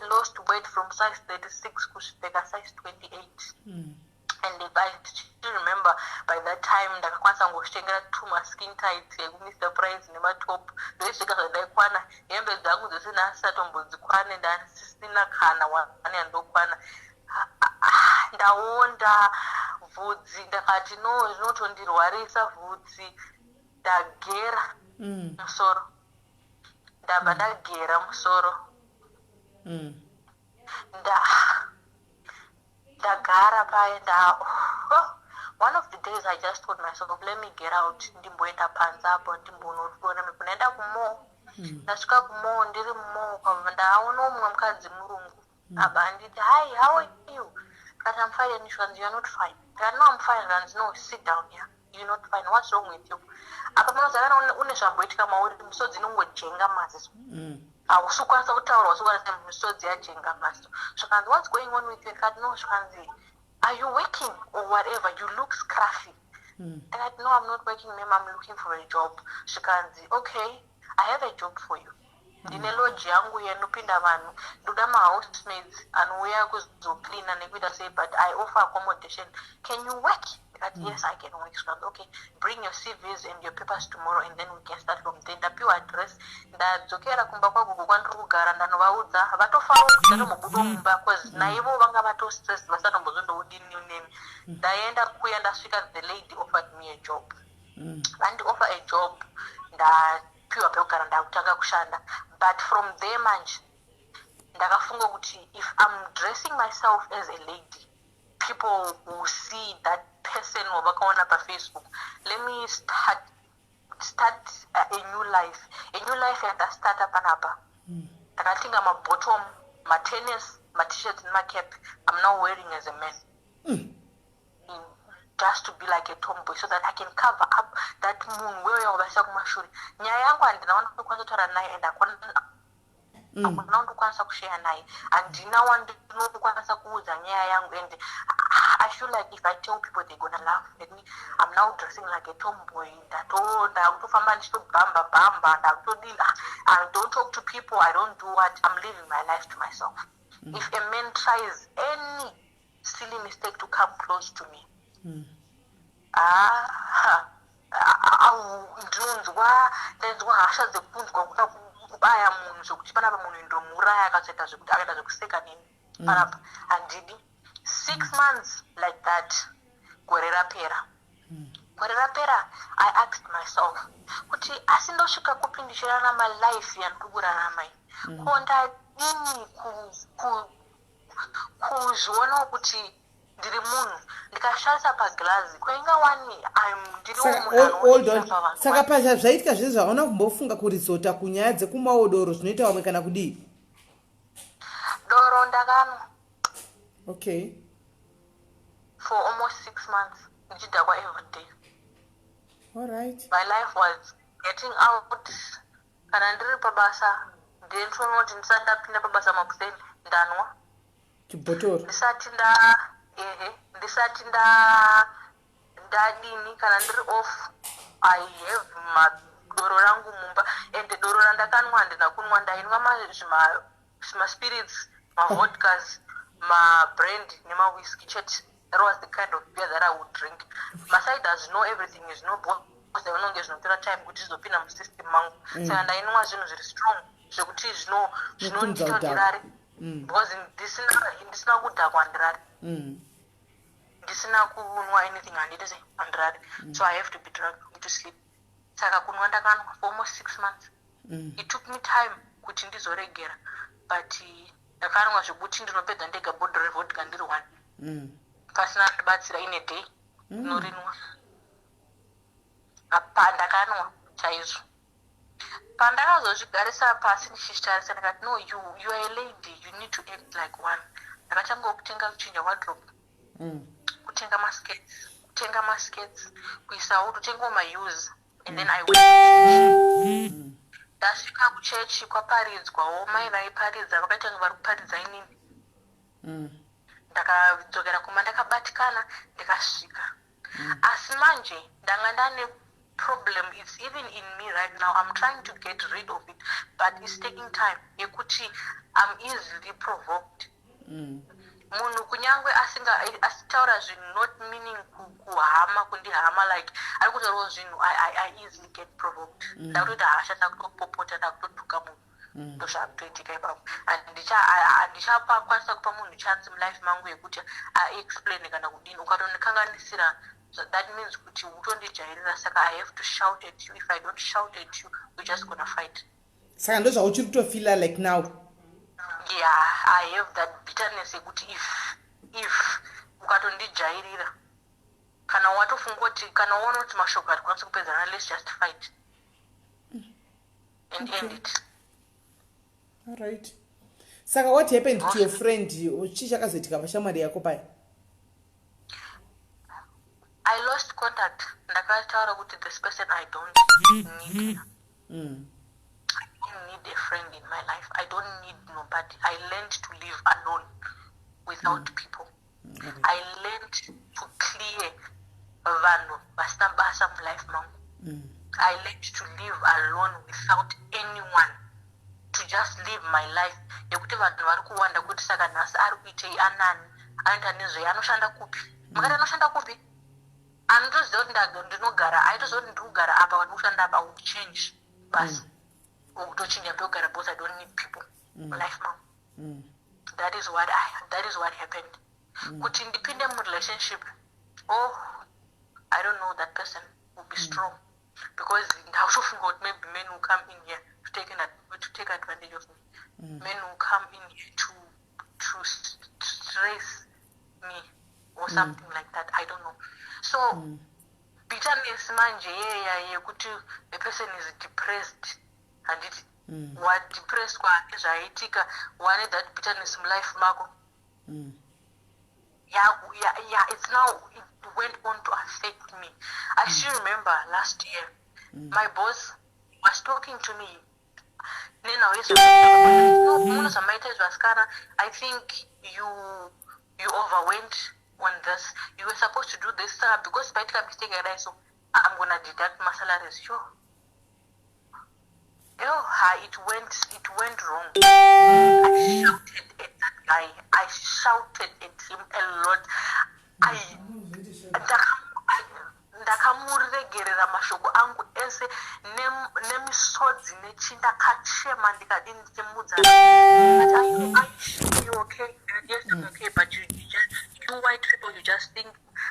lost weight from size 36 kusvika size 28. And I still remember by that time, ndakakwanisa ngoshengera 2 skin tight Mr. Price nematop. Ndosvika zvandaikwana, hembe dzangu dzose ndasatombozikwane, ndasisina kana wane andokwana. Ndaonda vhudzi, ndakati no, zvinotondirwarisa vhudzi. Ndagera musoro. Ndabva ndagera musoro. Ndagara paye one of the days I just told myself, let me get out. Ndimboenda panze apo ndimbonoona kunaenda kumo. Ndasvika kumo, ndiri mumo, ndaona mumwe mukadzi murungu. Abva anditi, hi, how are you? Because I'm fine, and she was, you're not fine. I know I'm fine, and no, sit down here. You're not fine. What's wrong with you? Apa munozana une zvamboitika mauri misodzi inongojenga maziso. Usukwanisa kutaura, usukwanisa misodzi yajenga maziso. Zvakanzi, what's going on with you? Ndikati, no, zvakanzi, are you working or whatever? You look scruffy. Ndikati, no, I'm not working, ma'am, I'm looking for a job. Zvakanzi, okay, I have a job for you. Ndine lodge yangu yenopinda vanhu, ndoda mahousemates anouya kuzocleana nekuita sei, but I offer accommodation. Can you work? Yes, I can work. So, okay, bring your CVs and your papers tomorrow, and then we can start from there. Ndapiwa address, ndadzokera kumba kwagogo kwandiri kugara, ndanovaudza vatofawo ndatomubuda mumba cause naivo vanga vatostress vasatombozondoudini nemi. Ndaenda kuya ndasvika, the lady offered me a job. vandioffer a job ndapiwa pekugara ndakutanga kushanda, but from there manje ndakafunga kuti if I'm dressing myself as a lady, people will see that person wavakaona pafacebook. Let me start a new life yandastart panapa. Ndakatenga mabottom, matennis, t-shirts and cap I'm now wearing as a man. Just to be like a tomboy so that I can cover up that moon where you're kumashuri. Nyaya yangu andinaona kwanza tara naye and akuna ndikwanisa kushare naye andina wandinokwanisa kuudza nyaya yangu, and I feel like if I tell people they're gonna laugh at me. I'm now dressing like a tomboy. Ndakutofamba ndichitobhamba ndakutodini. I don't talk to people. I don't do what. I'm living my life to myself. If a man tries any silly mistake to come close to me, ndinonzwa hasha dzekunzwa kuda kubaya munhu zvokuti panapa munhu ndomuraya akazoita zvekuti akaita zvekuseka nini panapa handidi. 6 months like that, gore rapera. I asked myself kuti asi ndosvika kupi ndichirarama malife yandiri kuraramai, ko ndadini kuzvionawo kuti ndiri munhu ndikashandisa paglazi kwainga wani ndiriwo saka pasha zvaitika zvezvo zvaona kumbofunga kurizota kunyaya dzekumwawo doro zvinoita wamwe kana kudii? Doro ndakanwa. Okay. For almost 6 months ndichidhakwa every day. All right. My life was getting out. Kana ndiri pabasa ndintoona kuti ndisati ndapinda pabasa makuseni ndanwa chibhotoro. Ndisati ndadini kana ndiri off I have madoro rangu mumba, and doro randakanwa handina kunwa, ndainwa spirits, vodkas, brand whiskey chete. That was the kind of beer that I would drink. My side does know everything is no boss. They don't get no time kuti zvizopinda musystem mangu. Saka ndainwa zvinhu zviri strong zvekuti zvinondita ndirare. Because ndisina kudhakwa ndirare. Ndisina kunwa anything handiti sei ndirare. So I have to be drunk to sleep. Saka kunwa ndakanwa for almost 6 months. It took me time kuti ndizoregera, but ndakanwa zvekuti ndinopedza ndega bottle revodka ndiri 1. Pasina kubatsira in a day norinwa. Apa ndakanwa chaizvo. Pandakazozvigarisa pasi ndichishtarisa ndakati no, you are a lady, you need to act like one. Ndakatanga kutenga kuchinja wardrobe, kutenga maskets, kuisawo kutenga mause, and then I went. Ndasvika kuchechi kwaparidzwawo, mai vaiparidza vakaita kunge vari kuparidza inini. Ndakadzokera kuma ndakabatikana ndikasvika. Asi manje ndanga ndane problem. It's even in me right now. I'm trying to get rid of it, but it's taking time. Yekuti I'm easily provoked. Munhu kunyangwe asitaura zvinhu not meaning kuhama kundihama, like ari kutaurawo zvinhu I easily get provoked. Ndakutoita hasha ndakutopopota ndakutotuka munhu. Ndozvakutoitika ipapo. Handichakwanisa kupa munhu chance mulife mangu yekuti aexplain kana kudini. Ukatonikanganisira, that means kuti utondijairira, saka I have to shout at you. If I don't shout at you, we're just gonna fight. Saka ndozvauchiri kutofila like now. Yeah, I have that bitterness yekuti if ukatondijairira kana watofunga kuti kana uona kuti mashoko ari kwanisa kupedzana, let's just fight and end it. All right. Saka what happened to your friend? Chii chakazoitika pashamwari yako paya? I lost contact. Ndakataura kuti this person I don't need. I don't need a friend in my life. I don't need nobody. I learned to live alone without people. I learned to clear vanhu vasina basa mulife mangu. I learned to live alone without anyone. To just live my life. Yekuti vanhu vari kuwanda kuti saka nhasi ari kuitei anani, anoita nezvei, anoshanda kupi. Makati anoshanda kupi? Anotoziva kuti ndinogara, aitoziva kuti ndiri kugara apa, kuti kushanda apa would change. Basi. Ukutochinja ndogara because I don't need people. Life mangu. That is what happened. Kuti ndipinde mu relationship. Oh, I don't know that person. will be strong. Because now maybe men will come in here to take advantage of me. Men will come in here to stress me or something like that. I don't know. So bitterness manje yekuti the person is depressed and it what depressed kwake zvaitika one that bitterness life mako. Yeah, it's now it went on to affect me. I still remember last year, my boss was talking to me. I think you overwent on this. You were supposed to do this because by the mistake so I'm gonna deduct my salaries. Sure. It went wrong. I shouted at that guy. I shouted at him a lot. Ndakamuregerera mashoko angu ese nemisodzi nechinda kachema ndikadini ndichimudza. Are you okay? Yes, I'm okay, but you white people, you just think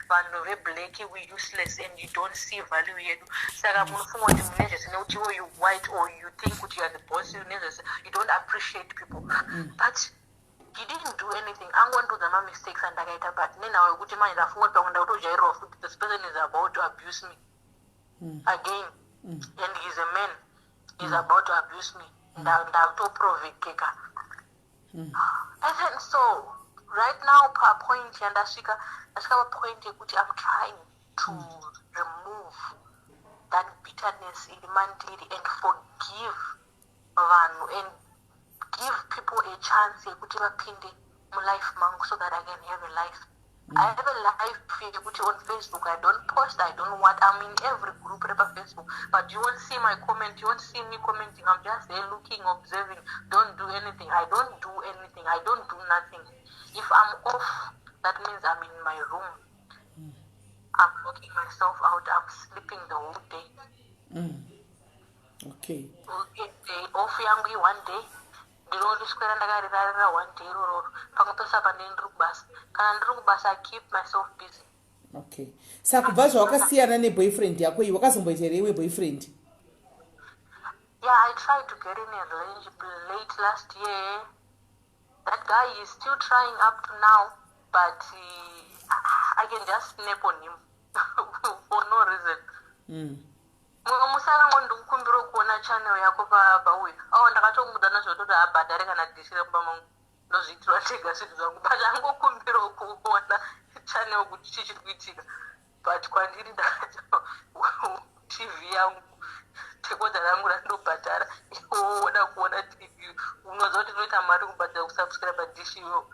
vanhu veblack we useless and you don't see value yedu. Saka munofunga kuti munezvese nekuti you white or you think kuti you are the boss, you don't appreciate people. But he didn't do anything. I'm going to do the mistakes and I get but then I would mind that what this person is about to abuse me again. And he's a man. He's about to abuse me. And I'm to provoke. And then so right now per point and that's a point I'm trying to remove that bitterness in the mentally and forgive and give people a chance to life so that I can have a life. I have a life on Facebook. I don't post, I don't want. I'm in every group on Facebook. But you won't see my comment, you won't see me commenting. I'm just there looking, observing, don't do anything. I don't do anything. I don't do nothing. If I'm off, that means I'm in my room. I'm locking myself out. I'm sleeping the whole day. Okay. Off yangu one day. Ndinoriswera ndakarira one day iroro pakapesa pandiri kubasa kana ndiri kubasa I keep myself busy. Okay. Saka kubva zvawakasiyana neboyfriend yako iyi wakazomboita here iwe boyfriend? Yeah, I tried to get in a relationship late last year. That guy is still trying up to now, but I can just snap on him for no reason. Musanga ndikukumbira kuona channel yako pauya ndakatomuda nazvototi abhadhare kana dhisire pamangu ndozviitira tega zvinhu zvangu but angokumbira kuona channel kuti chichiri kuitika but kwandiri ndakati TV yangu tekodza rangu randobhadhara woda kuona TV unoziva kuti toita mari kubhadhara kusubscribe dishi iwo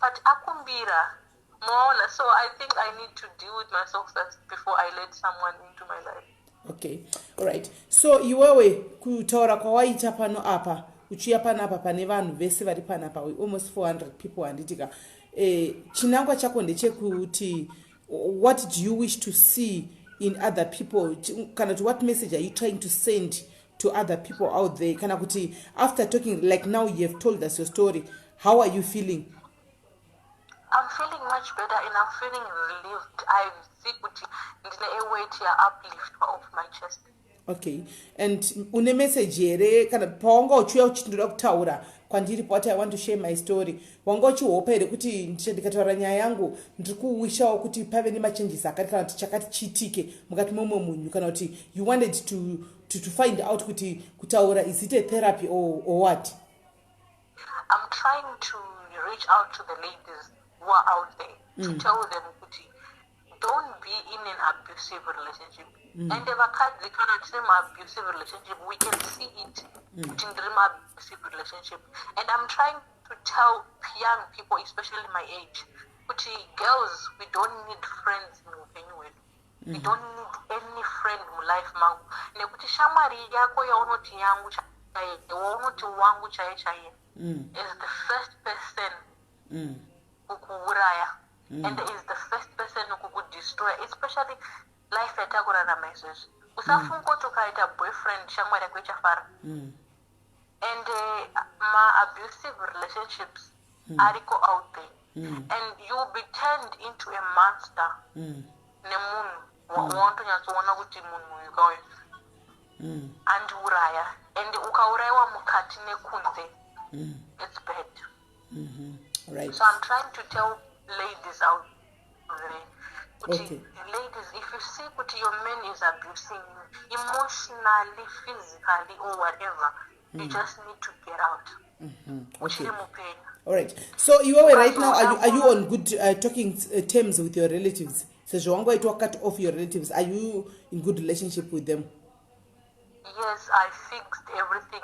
but akumbira moona. So I think I need to deal with myself first before I let someone into my life. Okay, all right. So iwewe kutaura kwawaita pano apa uchiya panapa pane vanhu vese vari panapa almost 400 people handitika chinangwa chako ndechekuti what do you wish to see in other people kana kuti what message are you trying to send to other people out there kana kuti after talking like now you have told us your story, how are you feeling? I'm feeling much better and I'm feeling relieved. I think a weight here uplift off my chest. Okay, and une message here kana pawanga uchiuya uchindoda kutaura kwandiri what I want to share my story wanga uchihopa here kuti ndikataura nyaya yangu ndiri kuwishawo kuti pave nemachanges akati kana kuti chakati chiitike mukati momwe munhu kana kuti you wanted to find out kuti kutaura is it a therapy or what? I'm trying to reach out to the ladies who are out there to tell them kuti don't be in an abusive relationship. And if I can't say my abusive relationship, we can see it in my abusive relationship. And I'm trying to tell young people, especially my age, kuti girls, we don't need friends anywhere. We don't need any friend in life mangu. Nekuti shamari yako yaunoti yangu chaye, yaunoti wangu chaye is the first person ukuuraya. And is the first person who could destroy, especially life yatakurarama izvozvo. Usafunga ukaita boyfriend shamwari yako ichafara. And my abusive relationships ariko out there. And you'll be turned into a monster nemunhu Wantonyatsoona kuti munhu uyu kauya andiuraya, and ukaurayiwa mukati nekunze, it's bad. Right. So I'm trying to tell ladies out there, Okay. ladies, if you see that your man is abusing you emotionally, physically, or whatever, you just need to get out. Okay. All right. So you are right now. Are you on good talking terms with your relatives? So Joango, it will cut off your relatives. Are you in good relationship with them? Yes, I fixed everything.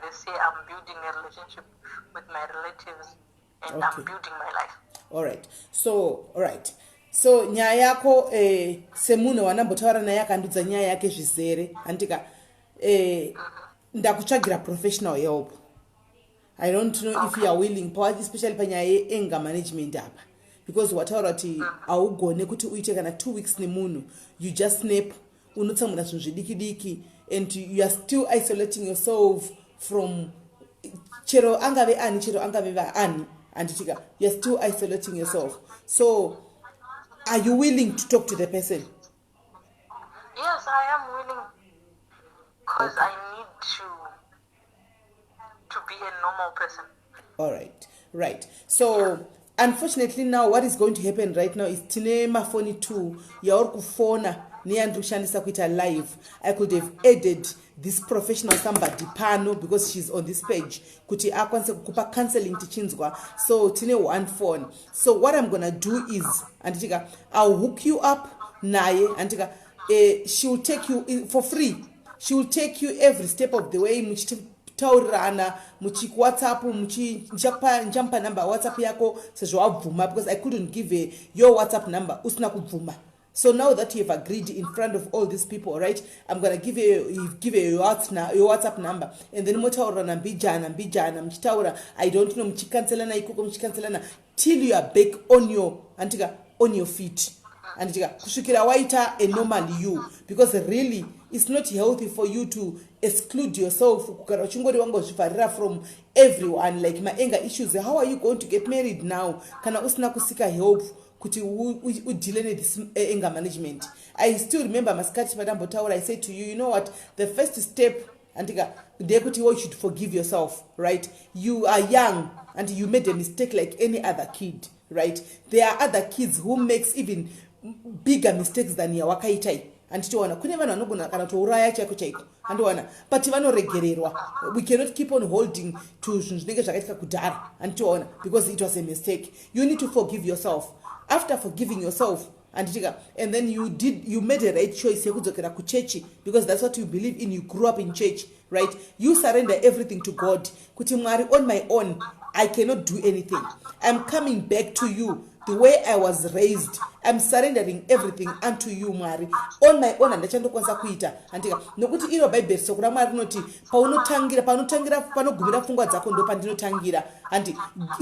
They say I'm building a relationship with my relatives, and I'm building my life. All right. So nyaya yako semunhu wanambotaura naye akandudza nyaya yake zvizere andika ndakutsvagira professional help. I don't know if you are willing, especially panyaya yeanger management apa, because wataura kuti augone kuti uite kana 2 weeks nemunhu, you just snap, unotsamura zvinhu zvidiki, and you are still isolating yourself from chero angave ani chero angave vaani, and you are still isolating yourself. So are you willing to talk to the person? Yes, I am willing, because I need to be a normal person. All right. So unfortunately now what is going to happen right now is tine mafoni 2 yauri kufona neyandiri kushandisa kuita live. I could have added this professional somebody pano because she's on this page kuti akwanise kukupa counseling tichinzwa. So tine one phone. So what I'm gonna do is anditika I'll hook you up naye anditika she will take you for free. She will take you every step of the way. Taurirana muchi WhatsApp nchampa number WhatsApp yako sezvo wabvuma, because I couldn't give your WhatsApp number usina kubvuma. So now that you have agreed in front of all these people, right, I'm going to give you your WhatsApp number, and then mutaurirana mbijana mchitaura I don't know mchikanselana ikoko mchikanselana till you are back on your feet. And kusvikira waita a normal you, because really it's not healthy for you to exclude yourself kugara uchingori wangozvivharira from everyone, like my anger issues. How are you going to get married now kana usina kusika help kuti udile this anger management? I still remember maskati madambotaura, I said to you, you know what, the first step andika ndekuti you should forgive yourself, right? You are young and you made a mistake like any other kid, right? There are other kids who makes even bigger mistakes than yawakaitai, anditiona kune vanhu vanogona kana touraya chaiko andiona, but vanoregererwa. We cannot keep on holding to zvinhu zvinenge zvakaitika kudhara, anditiona, because it was a mistake. You need to forgive yourself. After forgiving yourself and then you made a right choice yekudzokera kuchechi, because that's what you believe in. You grew up in church, right? You surrender everything to God. Kuti Mwari, on my own I cannot do anything. I'm coming back to you the way I was raised. I'm surrendering everything unto you, Mwari. On my own andachandokwanisa kuita andika nokuti iro Bible sokura Mwari rinoti panotangira panogumira pfungwa dzako ndo pandinotangira, and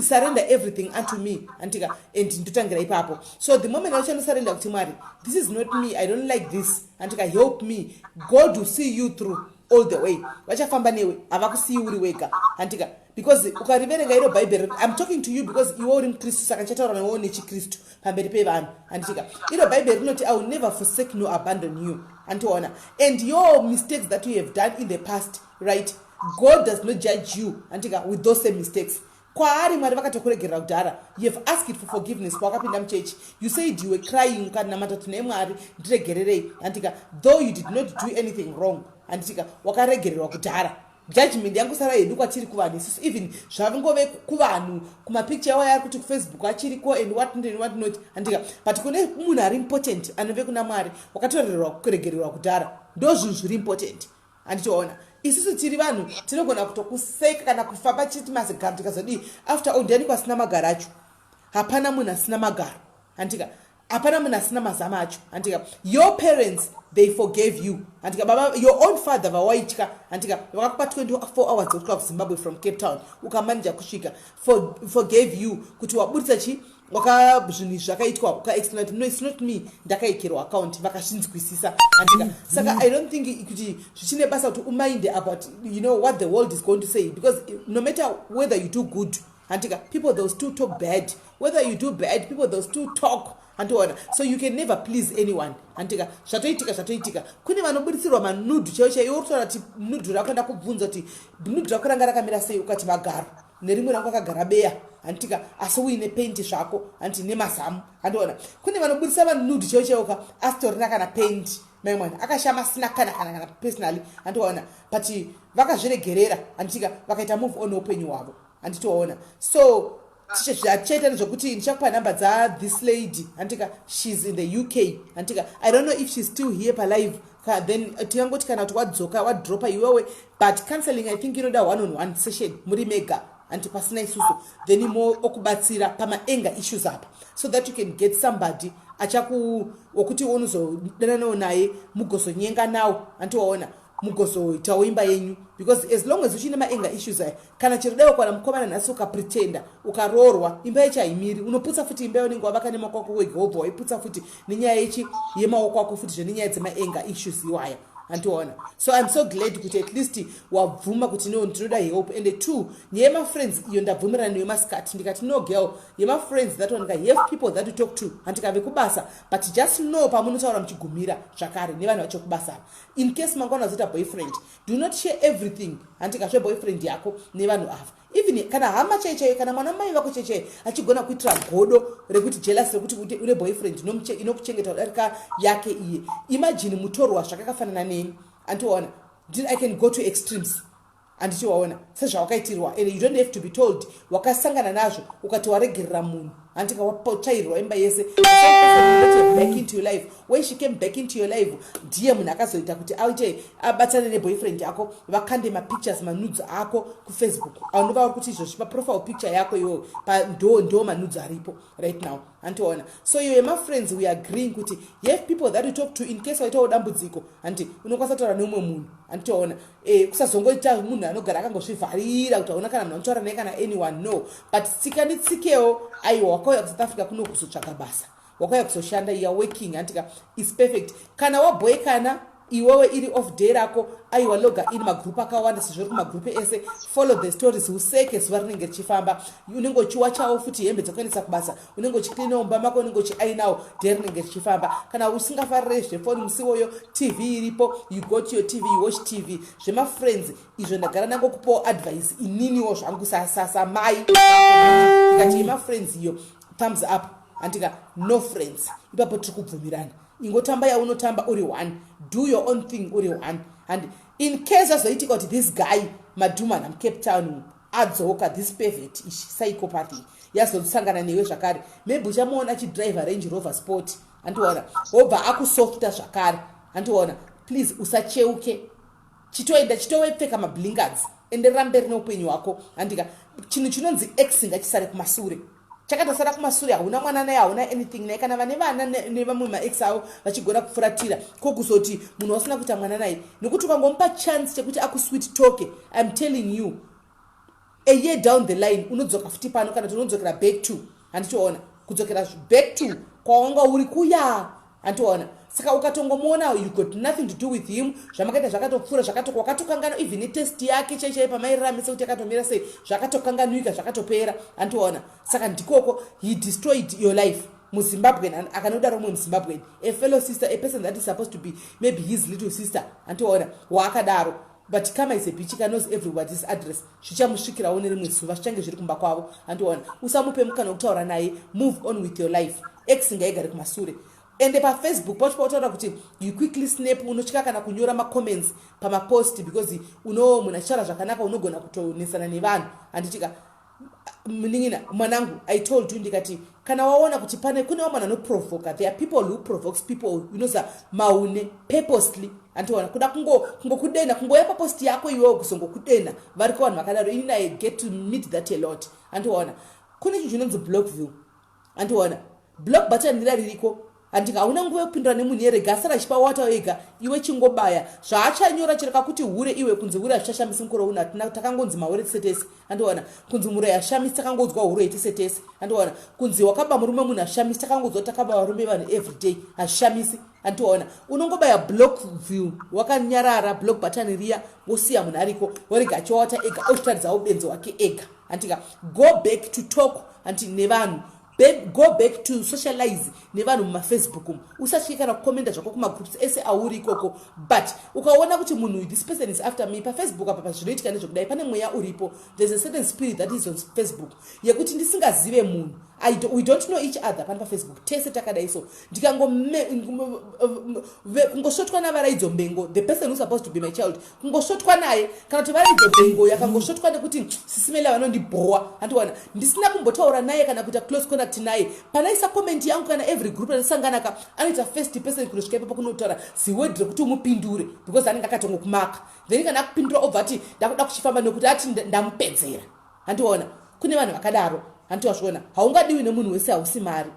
surrender everything unto me andika and ndotangira ipapo. So the moment surrender kuti Mwari, this is not me, I don't like this, andika help me, God will see you through all the way. Vachafamba newe avakusiyi uri wega andika, because ukariverenga iro Bible, I'm talking to you because you are in Christ, saka chataura nawo nechikristu pamberi pevanhu andika iro Bible rinoti I will never forsake nor abandon you, antiona, and your mistakes that you have done in the past, right, God does not judge you andika with those same mistakes. Kwaari Mwari vakatokuregerera kudhara, you have asked for forgiveness kwakapinda muchechi, you said you were crying ukanamata kuti Mwari ndiregererei andika, though you did not do anything wrong andika wakaregererwa kudhara. Judgment yangu sara yedu kwachiri kuvanhu isusu, even zvavingove kuvanhu kumapicture yawo yari kuti kufacebook achiriko and what not andika, but kune munhu ari important anove kuna Mwari wakatorerwa kuregererwa kudhara, ndo zvinhu zviri important anditoona. Isusu tiri vanhu tinogona kutokuseka kana kufamba chiti mazigaro tikazodii, after all ndiani kwasina magaro acho? Hapana munhu asina magaro andika, hapana munhu asina mazama acho andika. Your parents, they forgave you andika, baba your own father vawaitya andika, vakakupa 24 hours kusvika kuZimbabwe from Cape Town ukamanja kusvika, forgave you kuti wabudisa chi zvinhu zvakaitwa ukaexplain, no it's not me, ndakaikerwa account vakashinzwisisa andika. Saka I don't think kuti zvichine basa kuti umind about what the world is going to say, because no matter whether you do good andika, people they'll still talk bad. Whether you do bad, people they'll still talk andiona. So you can never please anyone. Antika zvatoitika kune vanobudisirwa manudu chaiwo chaiwo utaura kuti nudu rako enda kubvunza kuti nudu rako ranga rakamira sei ukati magaro nerimwe rangu akagara beya antika asi uine paint zvako anti nemazamu andiona. Kune vanobudisa manudu chaiwo chaiwo asitorina kana paint maimwana akashama sina kana personally andiona but vakazviregerera antika vakaita move on upenyu hwavo anditoona. So tichaita nezvokuti ndichakupa nhamba this lady antika she's in the UK antika I don't know if she's still here palive then tingangoti kana kuti wadzoka wadropa iwewe but counseling I think inoda one-on-one session muri mega anti pasina isusu then more okubatsira pamaenga issues apa so that you can get somebody wokuti unozodana naye mugozonyenga nawo antiwaona mugozoitawo imba yenyu because as long as uchine maenga issues aya kana chirodawo kwana mukomana nhasi ukapretenda ukaroorwa imba yechi haimiri unoputsa futi imba yonenge wavaka nemaoko ako wega wobva waiputsa futi nenyaya yemaoko ako futi zvenenyaya dzemaenga issues iwaya antiona. So I'm so glad kuti at least wabvuma kuti no ndinoda help and two nyema friends iyo ndabvumirana newe maskati ndikati no girl yema friends that one have people that you talk to andikave kubasa but just know pamunotaura muchigumira zvakare nevanhu vacho kubasa in case mangwana zita boyfriend do not share everything andikazve boyfriend yako nevanhu ava even kana hama chaichai kana mwana mai vako chaichai achigona kuitira godo rekuti jealous rekuti une boyfriend inokuchengeta kudarika yake iye. Imagine mutorwa zvakakafanana neni antiona I can go to extremes andichiwaona sezvawakaitirwa and you don't have to be told wakasangana nazvo ukati waregerera munhu andika wapotairwa imba yese back into your life. When she came back into your life ndiye munhu akazoita kuti aite abatsane neboyfriend yako vakande mapictures manudes ako kufacebook aunova uri kuti izvozvi paprofile picture yako iwo ndo manudes aripo right now antiona. So you my friends we are agreeing kuti you have people that you talk to in case waitawo dambudziko anti unokwanisa kutaura neumwe munhu antiona kusazongoita munhu anogara akangozvivharira kuti hauna kana munhu anotaura naye kana anyone no but tsikanditsikewo aiwa wakauya kuSouth Africa kuno kuzotsvaga basa wakauya kuzoshanda you are working antika is perfect kana wabhoekana iwewe iri off day rako aiwa loga in magroup akawanda sezviri kumagroup ese follow the stories useke zuva rinenge richifamba unenge uchiwachawo futi hembe dzokuendesa kubasa unenge uchicleana umba mako unenge uchiainawo day rinenge richifamba kana usingafarire zvefoni musiwoyo TV iripo you go to your TV you watch TV zvema friends izvo ndagara nangokupawo advice ininiwo zvangu sasa mai ikati ma friends iyo thumbs up andika no friends ipapo tiri kubvumirana ingotamba yaunotamba uri one do your own thing uri one and in case azoitika kuti this guy madhuman Cape Town adzoka this pervert ishi psychopathy yazosangana newe zvakare maybe uchamuona achidrive Range Rover Sport andiona wobva akusofta zvakare andiona please usacheuke chitowepfeka mablingards enderera mberi neupenyu hwako andika chinhu chinonzi x ngachisare kumasure chakatosara kumasure hauna mwana naye hauna anything naye kana vane vana nevamwe maex avo vachigona kufuratira kokuzoti munhu wasina kuita mwana naye nekuti ukangomupa chance chekuti akusweet talke I'm telling you a year down the line unodzoka futi pano kana kuti unodzokera back to handichoona kudzokera back to kwawanga uri kuya handiona. Saka ukatongomuona you got nothing to do with him zvamakaita zvakatopfura wakatokangana even netest yake chaichai pamairaramisa kuti akatomira sei zvakatokanganuika zvakatopera handiona. Saka ndikoko he destroyed your life muZimbabwe akanoda romwe muZimbabwe a fellow sister a person that is supposed to be maybe his little sister handiona waakadaro but kama is a bitch knows everybody's address zvichamusvikirawo nerimwe zuva zvichange zviri kumba kwavo handiona. Usamupe mukana wekutaura naye move on with your life x ngaigare kumasure ende paFacebook pochpotaura kuti you quickly snap unotya kana kunyora macomments pamapost because munhu achara zvakanaka unogona kutonesana nevanhu handitika muningina mwanangu I told you ndikati kana waona kuti pane kune vamwe vanoprovoka there are people who provokes people maune purposely antiona kuda kungokudena kungoya papost yako iwewe kuzongokudena vari kuvanhu vakadaro ini I get to meet that a lot antiona. Kune chinhu chinonzi block view antiona block button ndira ririko andika hauna nguva yekupindura nemunhu yerega asara achipa wata wega iwe chingobaya zvaachanyora chireka kuti hure iwe kunzi hure hazvichashamisi mukoro uno hatina takangonzi mahure tisetesi andiona kunzi murai hashamisi takangodzwa hure itisetesi andiona kunzi wakaba murume munhu hashamisi takangodzwa takaba varume vanhu everyday hazvishamisi andiona. Unongobaya block view wakanyarara block button riya wosiya munhu ariko warega achiwata ega ochitaridzawo benzo wake ega andika go back to talk anti nevanhu go back to socialize nevanhu mumafacebook umu usatye kana kukomenda zvako kumagroups ese auri ikoko. But ukaona kuti munhu this person is after me pafacebook apa pazvinoitika nezvokudai pane mweya uripo, there's a certain spirit that is on Facebook yekuti ndisingazive munhu we don't know each other pana pafacebook tese takadai. So kungosvotwa navaraidzo mbengo, the person who's supposed to be my child kungosvotwa naye, kana kuti varaidzo mbengo yakangosvotwa nekuti Sis Melly vanondibhowa handiwana ndisina kumbotaura naye kana kuita close contact naye, panaisa comment yangu kana every group anosangana ka anoita first person kunosvika ipapo kunotaura ziword rekuti umupindure because anenge akatongokumaka, then kana akupindura obva ati ndakuda kuchifamba nekuti ati ndamupedzera handiona. Kune vanhu vakadaro handiwazviona, haungadiwi nemunhu wese hausi mari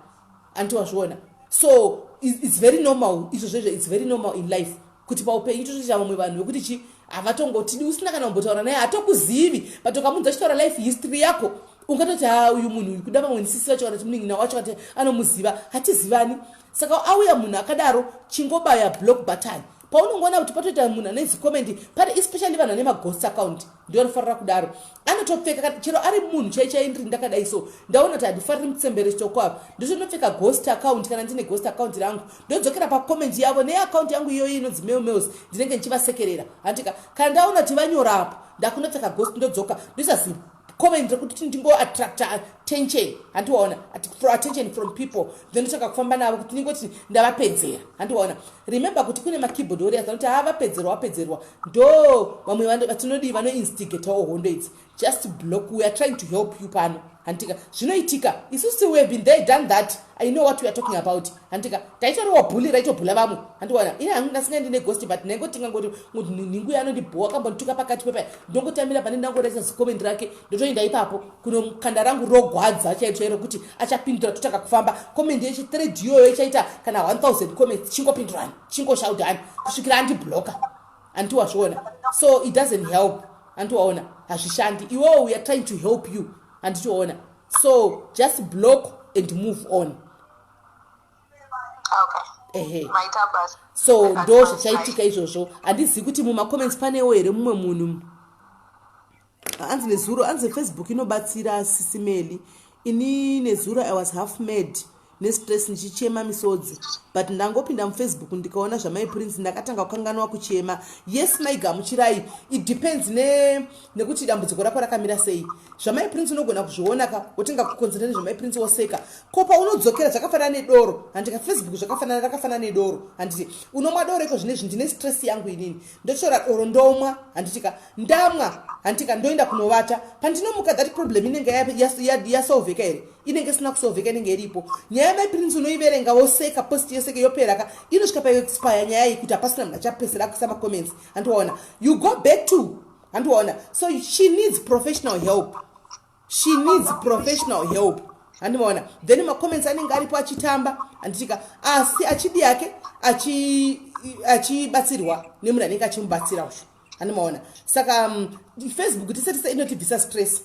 handiwazviona. So it's very normal izvozvezvo, it's very normal in life kuti paupenyu totoita vamwe vanhu vekuti chi havatongoti usina kana kumbotaura naye hatokuzivi, but ukamunza achitaura life history yako ungatoti uyu munhu uyu kuda pamwe nisisi vacho kana kuti munin'ina wacho kati anomuziva hatizivani. Saka auya munhu akadaro chingobaya block button. Paunongoona kuti patoita munhu ane comment pari especially vanhu ane maghost account ndio anofarira kudaro anotopfeka chero ari munhu chaichaindiri ndakadai. So ndaona kuti handifariri mutsemberero chitokwavo ndichinopfeka ghost account kana ndine ghost account rangu ndodzokera pacomment yavo neaccount yangu iyoyi inonzi mails ndinenge ndichivasekerera handika kana ndaona kuti vanyorapo ndakunopfeka ghost ndodzoka ndosaziva comment rekuti ndingo attract attention handiwaona for attention from people then ndotaka kufamba navo kuti ndingoti ndavapedzera handiwaona. Remember kuti kune makeyboard warriors anoti vapedzerwa ndo vamwe vatinodi vanoinstigate hondo idzi. Just block, we are trying to help you pano handika zvinoitika isusu we have been there done that, I know what we are talking about handika taitoriwa bhuli raitobhula vamwe handiwana ine hangu ndasingaendi neghost but nengoti ngangoti ningu yanondibhowa kambondituka pakati pepa ndongotamira pane ndangoraisa zikomend rake ndotoenda ipapo kuno mukanda rangu rogwadza chairo kuti achapindura totaka kufamba komend yechi thread iyoyo ichaita kana 1000 comments chingopindurani chingoshaudhani kusvikira andibloka handiwazviona. So it doesn't help handiwaona hazvishandi. Iwo we are trying to help you handitiona. So just block and move on. Okay. So ndo zvichaitika izvozvo. Handizivi kuti mumacomments panewo here mumwe munhu anzi nezuro anzi Facebook inobatsira Sis Melly. Ini nezuro I was half mad nestress ndichichema misodzi but ndangopinda mufacebook ndikaona zvamai prince ndakatanga kukanganwa kuchema. Yes maigamuchirai, it depends nekuti dambudziko rako rakamira sei. Zvamai prince unogona kuzviona ka wotenga kukonzerera zvamai prince woseka kopa unodzokera zvakafanana nedoro handika Facebook rakafanana nedoro handiti unomwa doro iko zvinezvi ndine stress yangu inini ndotora doro ndomwa handitika ndamwa handika ndoenda kunovata pandinomuka that problem inenge yasolveka here inenge sina kusolveka inenge iripo. Nyaya yamai prince unoiverenga woseka post yoseke yopera ka inosvika paexpire nyaya yekuti hapasina munhu achapesera kusama comments handiwaona you go back to handiwaona. So she needs professional help, she needs professional help handiwaona. Then macomments anenge aripo achitamba handitika asi achidi yake achibatsirwa nemunhu anenge achimubatsira usho handimaona. Saka Facebook tisatisa inotibvisa stress,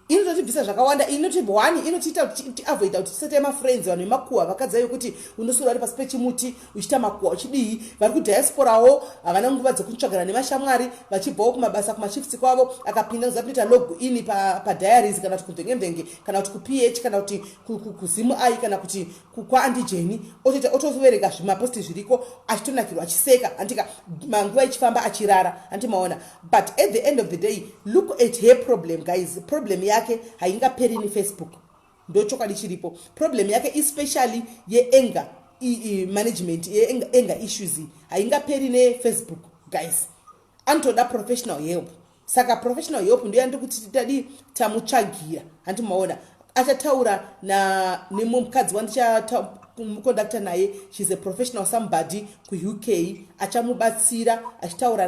inotibvisa zvakawanda, inotiita kuti avoida kuti tisate mafriends vanhu vemakuhwa vakadzi yokuti unosura vari pasi pechimuti uchiita makuhwa uchidii vari kudiasporawo havana nguva dzokutsvagana nemashamwari vachibvawo kumabasa kumashifts kwavo akapinda kuzakuita log in padiaries kana kuti kunzvengemvenge kana kuti kuph kana kuti kuzimu ai kana kuti kwaandijeni otovereka zvimaposti zviriko achitonakirwa achiseka handika manguva ichifamba achirara handimaona. But at the end of the day look at her problem guys. Problem yake haingaperi ni Facebook ndochokwadi chiripo. Problem yake especially yeanger management yeanger issues haingaperi nefacebook guys, antoda professional help. Saka professional help ndiyo yandikuti titadi tamutsvagira handimaona. Achataura nemukadzi wandichaconducta naye, she's a professional somebody ku-UK, achamubatsira achitaura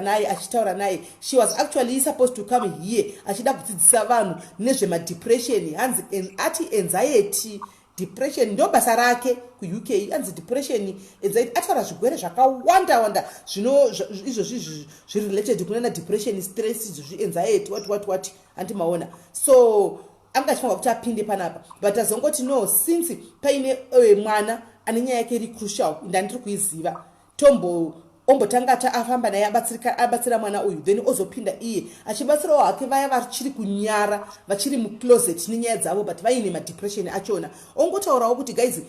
naye. She was actually supposed to come here achida kudzidzisa vanhu nezvemadepression hanzi ati anxiety depression ndo basa rake ku-UK hanzi depression anxiety ataura zvigwere zvakawanda izvo zvirelated kunana depression stress izvo anxiety what handimaona. So anga chifanwa kuti apinde panapa but azongoti no since paine mwana ane nyaya yake iri crucial ndandiri kuiziva tombo ombotanga afamba naye abatsira mwana uyu then ozopinda iye achibatsirawo hake vaya vachiri kunyara vachiri mucloset nenyaya dzavo but vaine madepression achona ongotaurawo kuti guys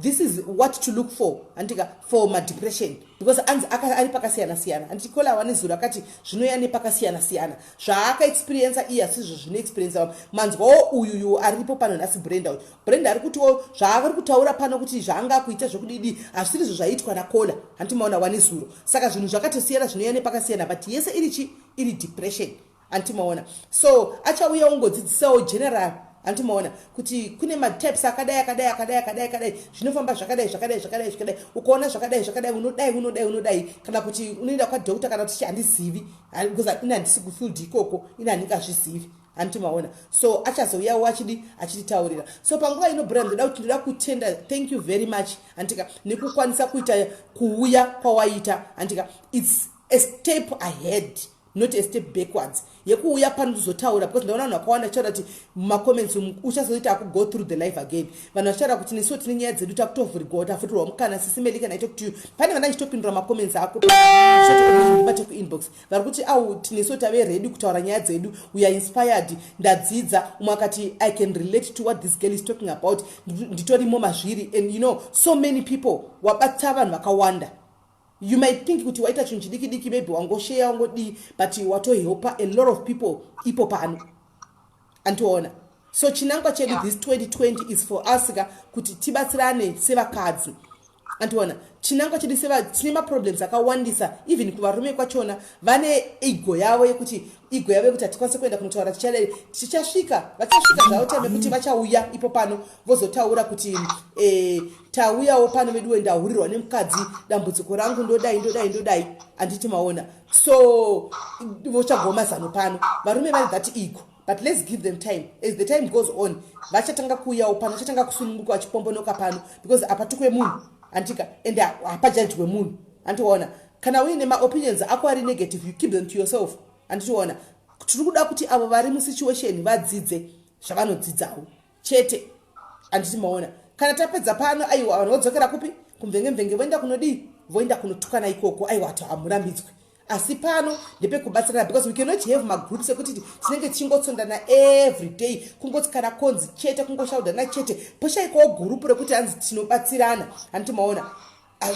this is what to look for andika for madepression because anzi ari pakasiyana-siyana andikola wanezuro akati zvinoya nepakasiyana-siyana zvaakaexperiensa iye asizvo zvinoexperiensa manzwawo uyuyu aripo pano nhasi Brenda ari kutiwo zvaari kutaura pano kuti zvaanga kuita zvokudidi hazvisiri zvaitwa nakola handimaona wanezuro saka zvinhu zvakatosiyana zvinoya nepakasiyana but yese iri depression handimaona so achauya ungodzidzisawo general handimaona kuti kune matypes akadai zvinofamba zvakadai ukaona zvakadai unodai kana kuti unoenda kwadhokta kana kuti handizivi because ina handisi kufield ikoko ina handingazvizivi handimaona so achazouyawo achititaurira so panguva ino Brenda ndoda kutenda thank you very much handika nekukwanisa kuita kuuya kwawaita handika it's a step ahead not a step backwards yekuuya pano kuzotaura because ndaona vanhu vakawanda chaura kuti mumacomments uchazoita go through the life again vanhu vachaura kuti nesuwo tine nyaya dzedu takutovhurigwa tafutirwa mukana Sis Melly kana ito kuti pane vana ndichitopindura macomments ako ndibate kuinbox vari kuti nesuwo tave ready kutaura nyaya dzedu we are inspired ndadzidza umwe akati I can relate to what this girl is talking about nditorimo mazviri and you know so many people wabata vanhu vakawanda. You might think kuti waita chinhu chidiki maybe wangoshare wangodi but watohelpa a lot of people ipo pano antoona so chinangwa chedu this 2020 is for us kuti tibatsirane sevakadzi antoona chinangwa chedu tine maproblems akawandisa even kuvarume kwachona vane ego yavo yekuti hatikwanise kuenda kunotaura tichasvika zvavo time kuti vachauya ipo pano vozotaura kuti tauyawo pano vedu ndahurirwa nemukadzi dambudziko rangu ndodai handiti maona so vochagoma zano pano varume vane that ego but let's give them time as the time goes on vachatanga kuuyawo pano vachatanga kusununguka vachipombonoka pano because apatukwe munhu andika and hapajajwe munhu andiona kana uine maopinions ako ari negative you keep them to yourself anditiona tiri kuda kuti avo vari musituation vadzidze zvavanodzidzawo chete anditi maona kana tapedza pano aiwa vanhu vodzokera kupi kumvenge voenda kunodii voenda kunotukana ikoko aiwa hati hamurambidzwe asi pano ndepekubatsirana because we cannot have magroups ekuti tinenge tichingotsondana every day kungoti kana konzi chete kungoshaudana chete poshaikawo gurupu rekuti hanzi tinobatsirana handiti maona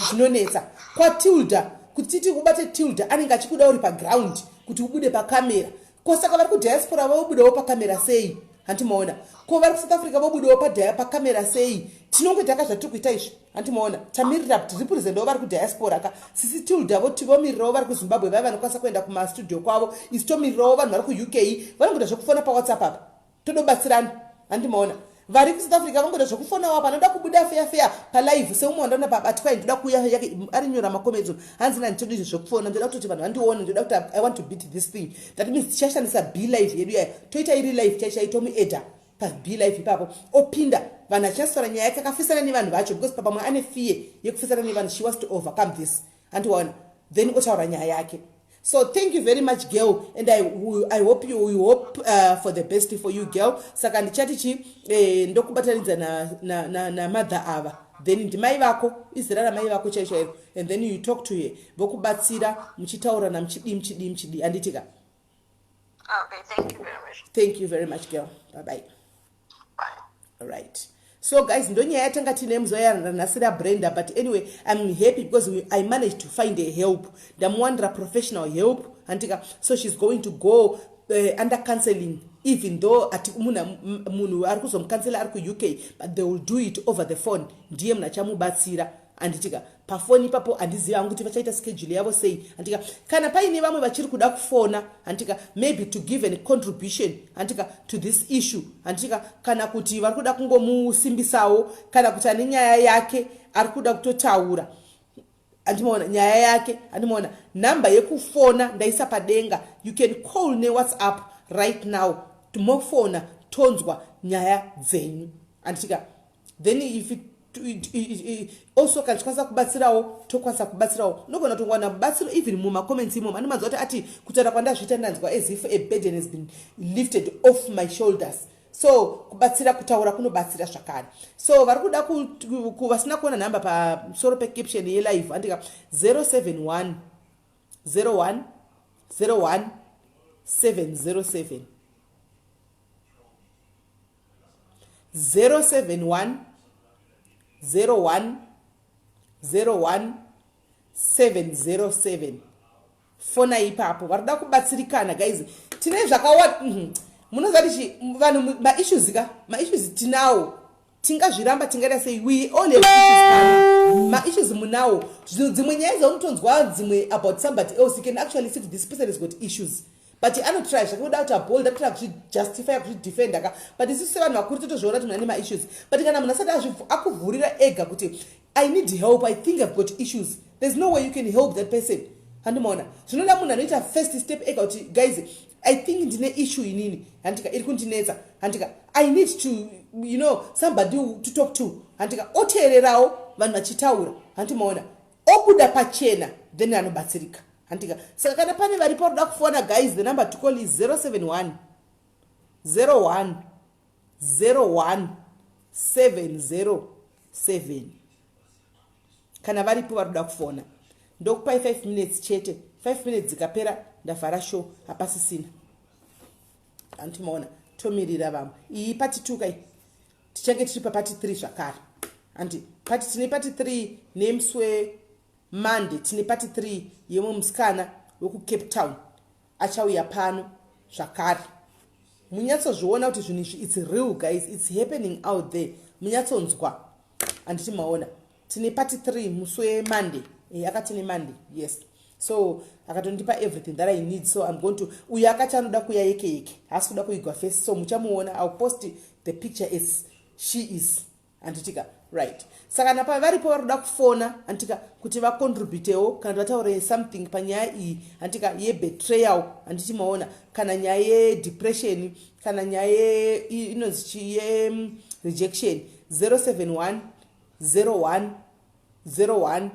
zvinonetsa kwatilda kuti titi ubate tilda anenge achikuda uri paground kuti ubude pakamera kosaka vari kudiaspora vobudawo pakamera sei handiti maona ko vari kuSouth Africa vobudawo pakamera sei tinongotaka zvatiri kuita izvi handiti maona tamirira kuti representawo vari kudiaspora ka sisi tilda vomirirawo vari kuZimbabwe vaya vanokwanisa kuenda kumastudio kwavo isi tomirirawo vanhu vari kuUK vanongoda zvokufona paWhatsApp apa todobatsirana handiti maona vari kuSouth Africa vangoda zvokufonawo apa anoda kubuda feya palive seumwe wandaona pabatwai ndoda kuuya yake ari nyora macomments hanzi nditodi izvi zvokufona ndoda kutoti vanhu vandione ndoda kuti I want to beat this thing that means tichashandisa B live yedu yaya toita iri live chaitomuedha paB live ipapo opinda vanhu achasora nyaya yake akafisana nevanhu vacho because papa mwe ane fear yekufisana nevanhu she wants to overcome this andiona then otaura nyaya yake. So thank you very much girl and I hope you hope for the best for you girl saka ndichatichi ndokubatanidza na mother ava then ndimai vako izira ramai vako chaizvairo and then you talk to her vokubatsira muchitaura na mchidi anditika. Okay, thank you very much. Thank you very much girl. Bye. Bye. All right. So guys, ndonyaya tanga tine mzoya nasira Brenda but anyway I'm happy because I managed to find a help. Ndamwandira professional help antika so she's going to go under counseling even though ati munhu ari kuzomcancela ari kuUK but they will do it over the phone. Ndiye munachamubatsira anditika pafoni ipapo andiziva hangu kuti vachaita schedule yavo sei antika kana paine vamwe vachiri kuda kufona antika maybe to give a contribution antika to this issue antika kana kuti vari kuda kungomusimbisawo kana kuti ane nyaya yake ari kuda kutotaura andimaona nyaya yake andimaona namba yekufona ndaisa padenga you can call ne WhatsApp right now tomofona tonzwa nyaya dzenyu antika then if also kana tikwanisa kubatsirawo tokwanisa kubatsirawo nogona tongwana batsiro even mumacomments imo manimanzwa kuti ati kutaura kwandazviita ndanzwa as if a burden has been lifted off my shoulders so kubatsira kutaura kunobatsira zvakare. So vari kuda vasina kuona nhamba pamusoro pecaption yelive andika 071 01 01 707 071 01 01 707. Fona ipapo varida kubatsirikana guys. Tine zvakawanda munozati vanhu maissues tinawo tingazviramba tingada sei we all have issues ma-issues munawo dzimwe nyaya dzaunotonzwa dzimwe about somebody else you can actually see this person has got issues but anotry zvakakuda kuti abold akuita kuzvijustify kuzvidefenda but isusu sevanhu vakuru totozviona kuti muna ma-issues but kana munhu asati akuvhurira ega kuti I need help, I think I've got issues, there's no way you can help that person. Handimona zvinoda munhu anoita first step ega kuti guys I think ndine issue inini handika iri kundinetsa handika I need to somebody to talk to handika oteererawo vanhu vachitaura handimona obuda pachena then anobatsirika handika saka kana pane varipo roda kufona guys the number to call is 071 01 01 707 kana varipo varoda kufona ndokupai 5 minutes chete 5 minutes dzikapera ndavhara show hapasisina antimaona tomirira vamwe iyi pati 2 kai tichange tiri papati 3 zvakare andi tine pati 3 nemuswe Monday tine pati 3 yemwe musikana wekucape town achauya pano zvakare munyatsozviona kuti zvinhu izvi it's real guys, it's happening out there munyatsonzwa anditimaona tine pati 3 muswe Monday akatine Monday yes so akatondipa everything that I need so I'm going to uya akachanoda kuya yeke hasi kuda kuigwa face so muchamuona I'll post the picture as she is anditika right saka napa varipo varoda kufona antika kuti vacontributewo kana vataure something panyaya iyi antika yebetrayal anditimaona kana nyaya yedepression kana nyaya inonzi rejection 071 01 01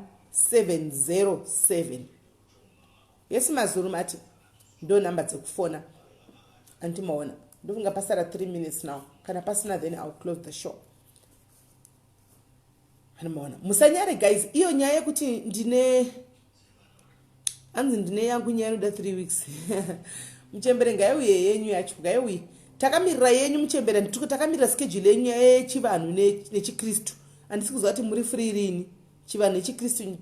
707 yes mazuru mati ndo namba dzekufona antimaona ndofunga pasara 3 minutes now kana pasina then I'll close the show antimaona musanyare guys iyo nyaya yekuti ndine yangu nyaya inoda 3 weeks muchembere ngaiuye yenyu yacho ngaiuye takamirira yenyu muchembere ndituko takamirira schedule yenyu yechivanhu nechikristu andisi kuziva kuti muri free rini chivanhu nechikristu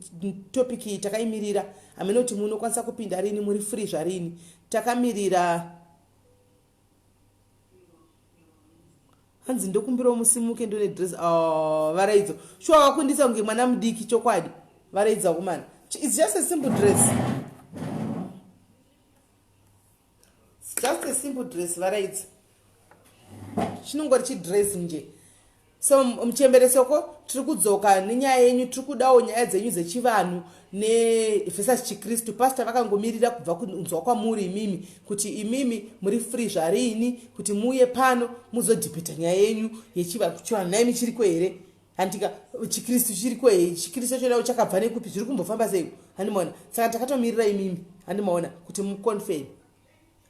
topic iyi takaimirira hamene kuti munokwanisa kupinda rini muri free zvarini takamirira hanzi ndokumbirawo musimuke ndone dress varaidzo shuwa wakundisa kunge mwana mudiki chokwadi varaidza kumana it's just a simple dress varaidza chinongori chidress nje so muchemberesoko tiri kudzoka nenyaya yenyu tiri kudawo nyaya dzenyu dzechivanhu nevhesasi chikristu pastor vakangomirira kubva kunzwa kwamuri imimi kuti imimi muri free zvarini kuti muye pano muzodhibheta nyaya yenyu yechivanhu naimi chiriko here handika chikristu chiriko here chikristu chonawo chakabva nekupi zviri kumbofamba sei handimaona saka takatomirira imimi handimaona kuti muconfirm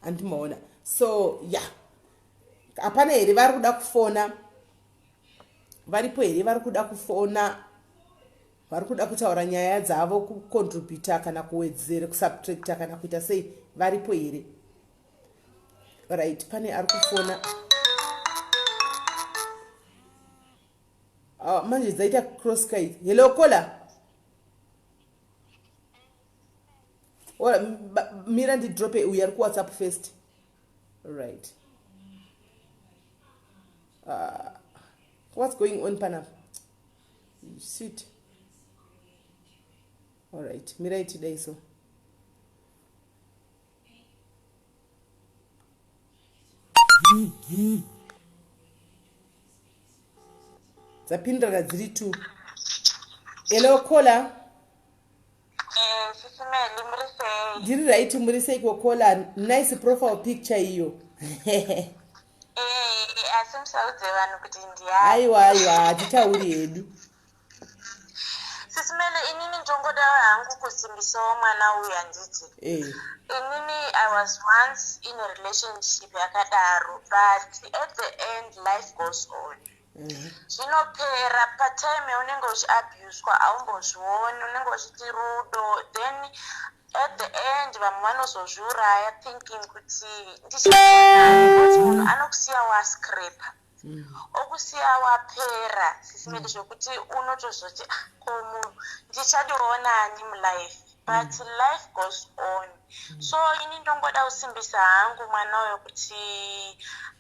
handimaona so hapana here vari kuda kufona varipo here vari kuda kufona vari kuda kutaura nyaya dzavo kucontributa kana kuwedzera kusubtracta kana kuita sei varipo here right pane ari kufona manje dzaita cross kite hello kola mira ndidrope uyu ari kuwhatsapp first right what's going on panapa sit all right mirai today so dzapindira dziri 2 hello kola Sis Melly murisei ndiri right murisei kokola nice profile picture iyo asi musaudze vanhu kuti aiwa tichauri hedu Sis Sismele, inini njongodawo hangu kusimbisawo mwana uyu handiti. Inini, I was once in a relationship yakadaro, but at the end, life goes on. Zvinopera patime yaunenge uchiabuswa haumbozvioni, unenge uchiti rudo, then at the end vamwe vanozozviuraya thinking kuti ndichaonani, munhu anokusiya wascraper okusiya wapera sisimeli zvokuti unotozoti ko munhu ndichadionani mulife, but life goes on. So ini ndongoda kusimbisa hangu mwana uyo kuti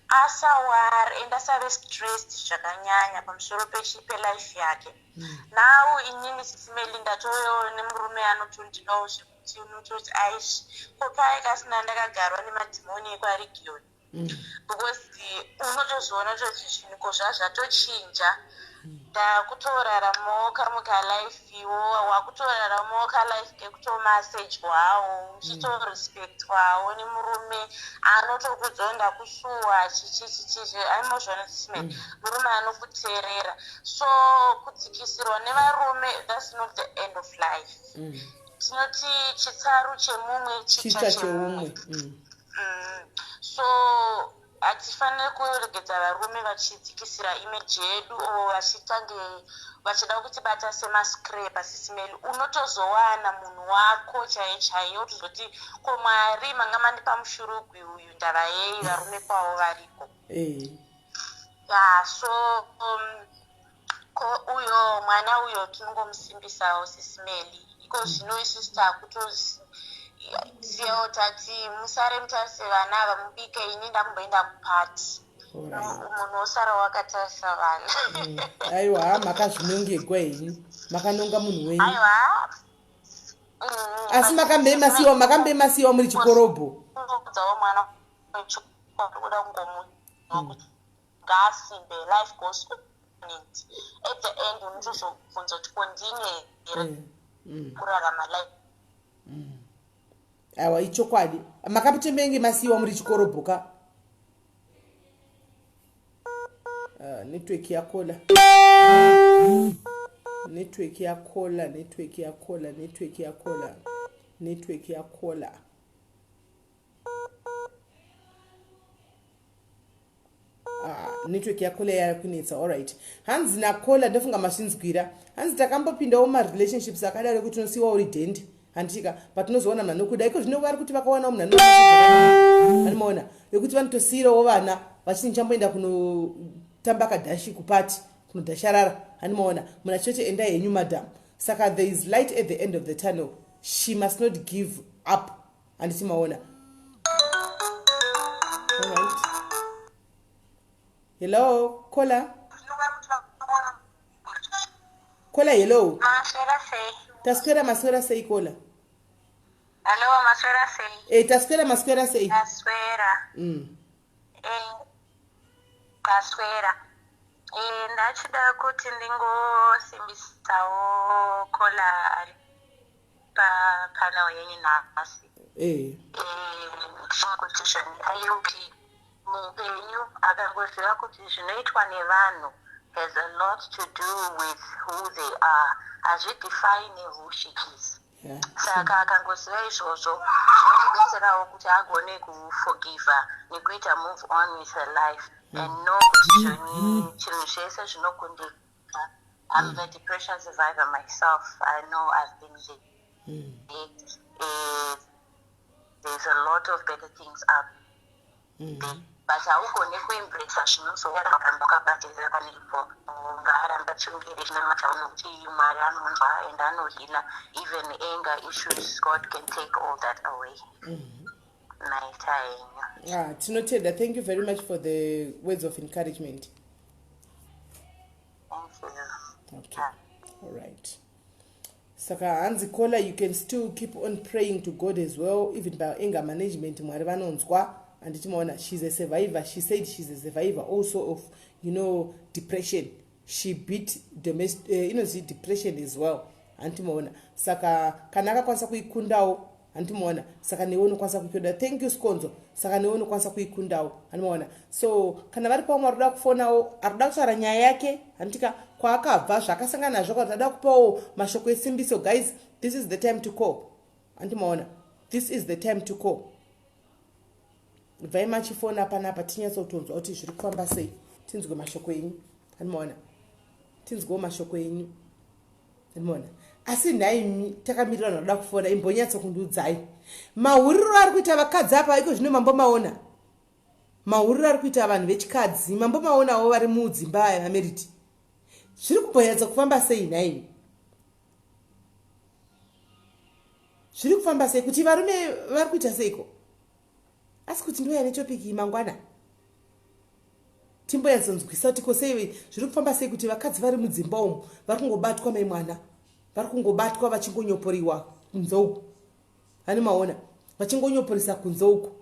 asawari ende asave stressed zvakanyanya pamusoro pelife yake. Now inini sisimeli ndatovewo nemurume anotondidawo zvekuti unototi aishi kopai kasina ndakagarwa nemadhimoni ekwarigiyoni, because unotozoona kuti zvinhu zvazvatochinja, ndakutoraramawo kamwe kalife iwo wakutoraramawo kalife kekutomasejwawo uchitorespectwawo nemurume anotokudzawo ndakusuwa chichichichi aimozvona sisimeni, murume anokuteerera. So kudzikisirwa nevarume, that's not the end of life. Tinoti chitsaru chemumwe chicha chemumwe. So hatifaniri kuregedza varume vachidzikisira image yedu o vachitange vachida kutibata semascraper sisimeli. Unotozowana munhu wako chaiye utozoti ko Mwari manga mandipa mushurugwi uyu ndava yei varume kwavo variko. So uyo mwana uyo tinongomusimbisawo sisimeli, iko zvino isusu takutoziyawo tati musare mutarise vana ava mubike, ini ndakumboenda kupati munhu osara wakatarisa vana. Aiwa, makazvinongegwa ini, makanonga munhu wenyu. Aiwa. Asi makambemasiwa muri chikorobho. Ndodzawo mwana kuda kungomuti ngasimbe, life goes on. At the end unotozobvunza kuti kondine here kurarama life. Aiwa, ichokwadi. Makapitembenge masiwa muri chikorobho ka? Network yakola. Network yakola yakunetsa. Alright, hanzi nakola ndofunga mashinzwira. Hanzi takambopindawo marelationships akadaro kuti unosiwa uri dendi handika, but unozoona mna nokuda iko zvino vari kuti vakawana mna anomaona yekuti vanotosirawo vana vachini chamboenda kunotamba kadhashi kupati kunodhasharara anomaona muna choche enda yenyu madam. Saka there is light at the end of the tunnel. She must not give up. Anditi maona. Alright. Hello, Kola. Kola, hello. Maswera sei Kola. Hello, maswera sei. Maswera sei. Maswera. Maswera. Ndachida kuti ndingosimbisawo Kola ari panel yenyu nhasi. Competition ayupi mupenyu akangoziva kuti zvinoitwa nevanhu has a lot to do with who they are. Hazvidefine who she is. Saka akangoziva izvozvo zvinomudetserawo kuti agone kuforgiva nekuita move on with her life and know kuti chinhu zvese zvinokundika. I'm a depression survivor myself. I know I've been there. There's a lot of better things out there. But haugone kuembrace zvinozoera pakamboka patezera paneipo ungaramba chingiri chinamataona kuti Mwari anonzwa and anohina even anger issues. God can take all that away. Tinotenda. Thank you very much for the words of encouragement. Thank you. Okay. All right. Saka hanzi Kola, you can still keep on praying to God as well, even by anger management. Mwari vanonzwa. And she's a survivor. She said she's a survivor also of, depression. She beat depression as well. And saka kanaka kwanza kuikundawo handimoona. Saka newe unokwanisa kuikoda. Thank you Skonzo. Saka newe unokwanisa kuikundawo, handimoona. So kana vari pamwe arikuda kufonawo, arikuda kutaura nyaya yake, handitika kwaakabva zvakasangana nazvo kuti ada kupawo mashoko esimbiso. Guys, this is the time to call. Handimoona. This is the time to call. Bvai machifona panapa tinyatsotonzwa kuti zviri kufamba sei. Tinzwe mashoko enyu. Handimoona. Tinzwewo mashoko enyu. Handimoona. Asi naimi takamirira noda kufona imbonyatso kundudzai. Mahuriro ari kuita vakadzi apa iko zvino mambomaona. Mahuriro ari kuita vanhu vechikadzi mambomaonawo vari mudzimba yaMeriti. Zviri kumbonyatso kufamba sei naimi? Zviri kufamba sei kuti varume vari kuita seiko? Asi kuti ndo yane topiki mangwana. Timboyatsonzwisa kuti kosei zviri kufamba sei kuti vakadzi vari mudzimba umu vari kungobatwa mai mwana. Vari kungobatwa vachingonyoporiwa kunze uku. Hani maona vachingonyoporisa kunze uku.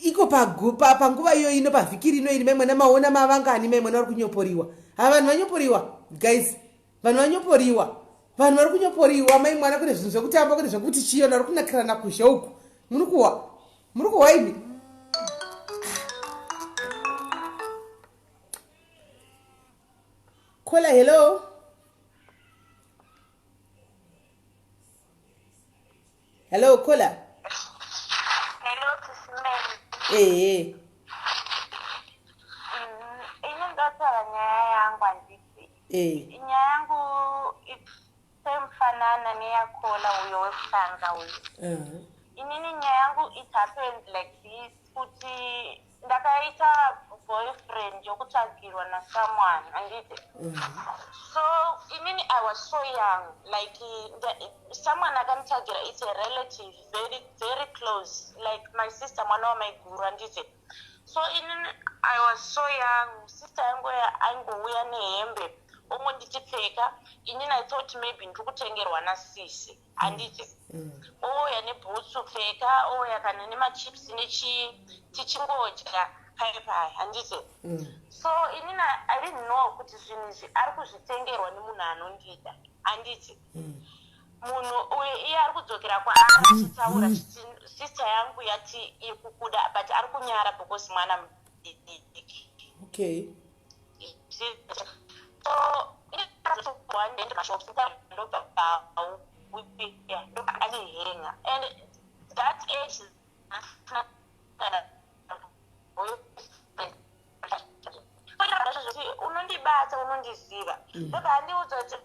Iko panguva iyo ino pavhikiri ino ini memwe maona mavangani memwe vari kunyoporiwa. Vanhu vanyoporiwa guys. Vanhu vanyoporiwa. Vanhu vari kunyoporiwa mai mwana kune zvinhu zvekutamba kune zvekuti chiyona vari kunakirana kusha uku. Muri kuwa ini. Kola hello. Hello, Kola. Hello, Sis Melly. Hey. Inondotaura nyaya yangu handiti. Nyaya yangu isemfanana neyaKola uyo wekutanga uyo. Inini nyaya yangu it happened like this kuti ndakaita boyfriend yokutsvagirwa na someone handiti. So inini I was so young, like someone akanitsvagira, it's a relative, very very close, like my sister mwana wamaiguru handiti. So inini I was so young, sister yangu aingouya nehembe ongondichipfeka, inini I thought maybe ndikutengerwa nasisi handiti. Ouya nebhutsu pfeka, ouya kana nemachips tichingodya pai handiti. So inini I didn't know kuti zvinhu izvi ari kuzvitengerwa nemunhu anondida handiti. Munhu uyu iye ari kudzokera kwaari achitaura sister yangu yati ikukuda but ari kunyara because mwana mudiki. Okay. So one day mashops and that age unondibata unondiziva ndoba handiudza kuti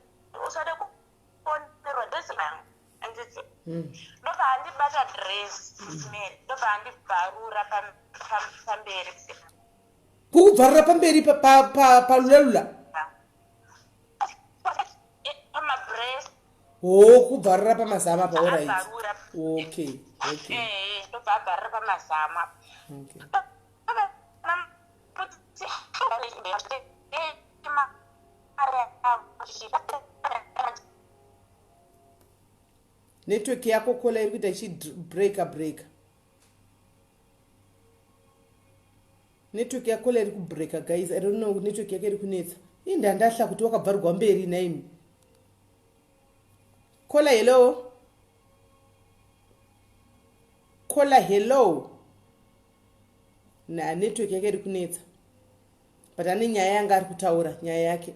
usade kuponerwa ndezinangu handiti. Ndoba handibata dress smell, ndoba handibvarura pamberi. Kukubvarura pamberi palula pamabreast. kubvarura pamazama pa. Alright. Okay. Ndoba abvarura pamazama. Network yako Kola iri kuita ichibreaka. Network yako iri kubreaka guys. I don't know network yake iri kunetsa. Indandahla kuti wakabvarwa mberi naimi. Kola hello. Kola hello. Na network yake iri kunetsa. But ane nyaya yanga ari kutaura nyaya yake.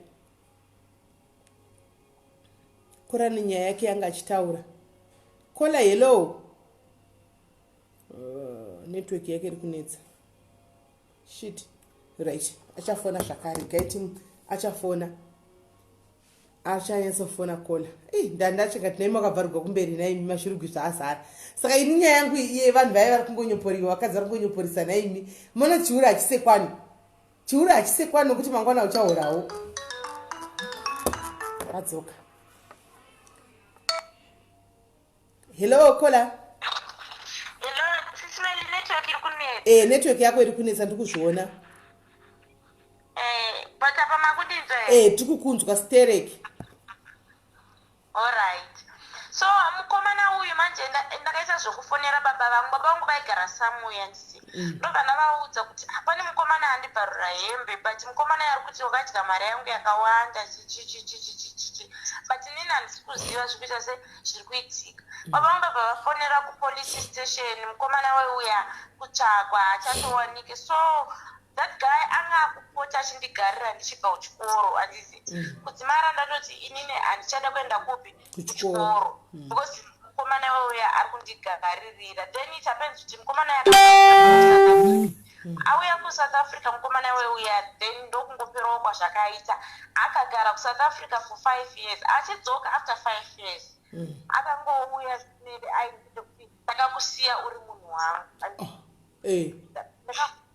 Kora ni nyaya yake yanga achitaura. Kola hello. Network yake iri kunetsa. Shit. Right. Achafona zvakare. Gaiti achafona. Achanyasofona Kola. Ndandachingati naimi wakabvarwa kumberi naimi mashurugisa azara. Saka ini nyaya yangu iye vanhu vaya vari kungonyoporiwa vakadzi vari kungonyoporisa naimi. Mona chiuru achisekwani. Chiuru achisekwani nokuti mangwana uchahorawo. Adzoka. Hello Kola. Hello, Sis Melly, network iri kunetsa. Network yako iri kunetsa ndikuzviona. But apa makudinzwa. Tikukunzwa stereki. Alright. So mukomana uyu manje ndakaisa zvokufonera baba vangu. Baba vangu vaigara somewhere ndisi. ndobva ndavaudza kuti hapane mukomana andibvarura hembe but mukomana yari kuti wakadya mari yangu yakawanda but inini handisi kuziva zvikuita se zviri kuitika. Baba vangu babva vafonera kupolice station mukomana weuya kutsvakwa achatowanike. So that guy anga kupota achindigarira ndichibva kuchikoro handizi kudzimara ndatoti inini handichada kuenda kupi kuchikoro because mukomana weuya ari kundigaririra. Then it happens kuti mukomana auya kuSouth Africa mukomana weuya then ndokungoperawo kwazvakaita akagara kuSouth Africa for 5 years achidzoka after 5 years akangouya sinebe aindite kuti ndakakusiya uri munhu wangu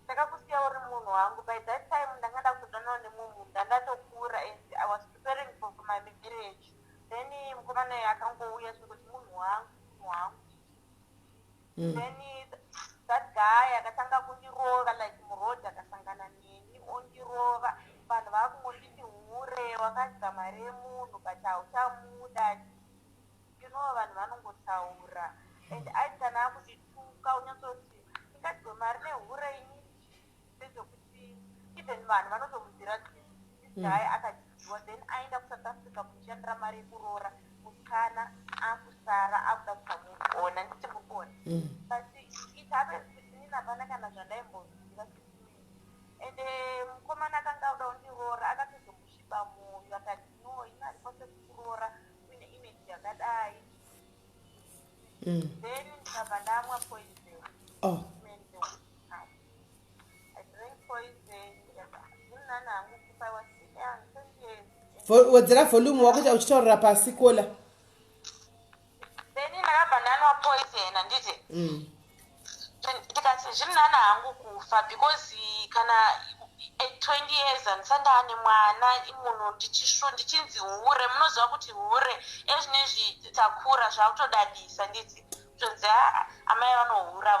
ndakakusiya uri munhu wangu. By that time ndanga ndakutodanawo nemunhu ndandatokura and I was preparing for my marriage. Then mukomana akangouya sokuti munhu wangu then that guy akatanga kundirova like murodhi akasangana neni ondirova vanhu vakungonditi hure wakadya mari yemunhu but hauchamuda vanhu vanongotaura and aitana akutituka unyatsoti ingadyiwe mari nehure ini sezvokuti even vanhu vanotomudzira kuti this guy akadyiwa then aenda kuSouth Africa kuchishandira mari yekurora musikana akusara akuda kusamuona nditi mukona but it happens kuti nini hapana kana zvandaimbozviziva and mukomana akanga auda kundirora akatozongosviba mwoyo akati no ini handikwanise kukurora uine image yakadai then ndikabva ndamwa poison. I drank poison zvinani hangu kufa I was young 20 years. wedzera volume wakuita uchitaurira pasi kola. Then ndakabva ndanwa poison handiti ndikati zvirinani hangu kufa because kana 20 years handisandane mwana munhu ndichinzi hure. Munoziva kuti hure ezvinezvi takura zvakutodadisa nditi tonzi amai vanohura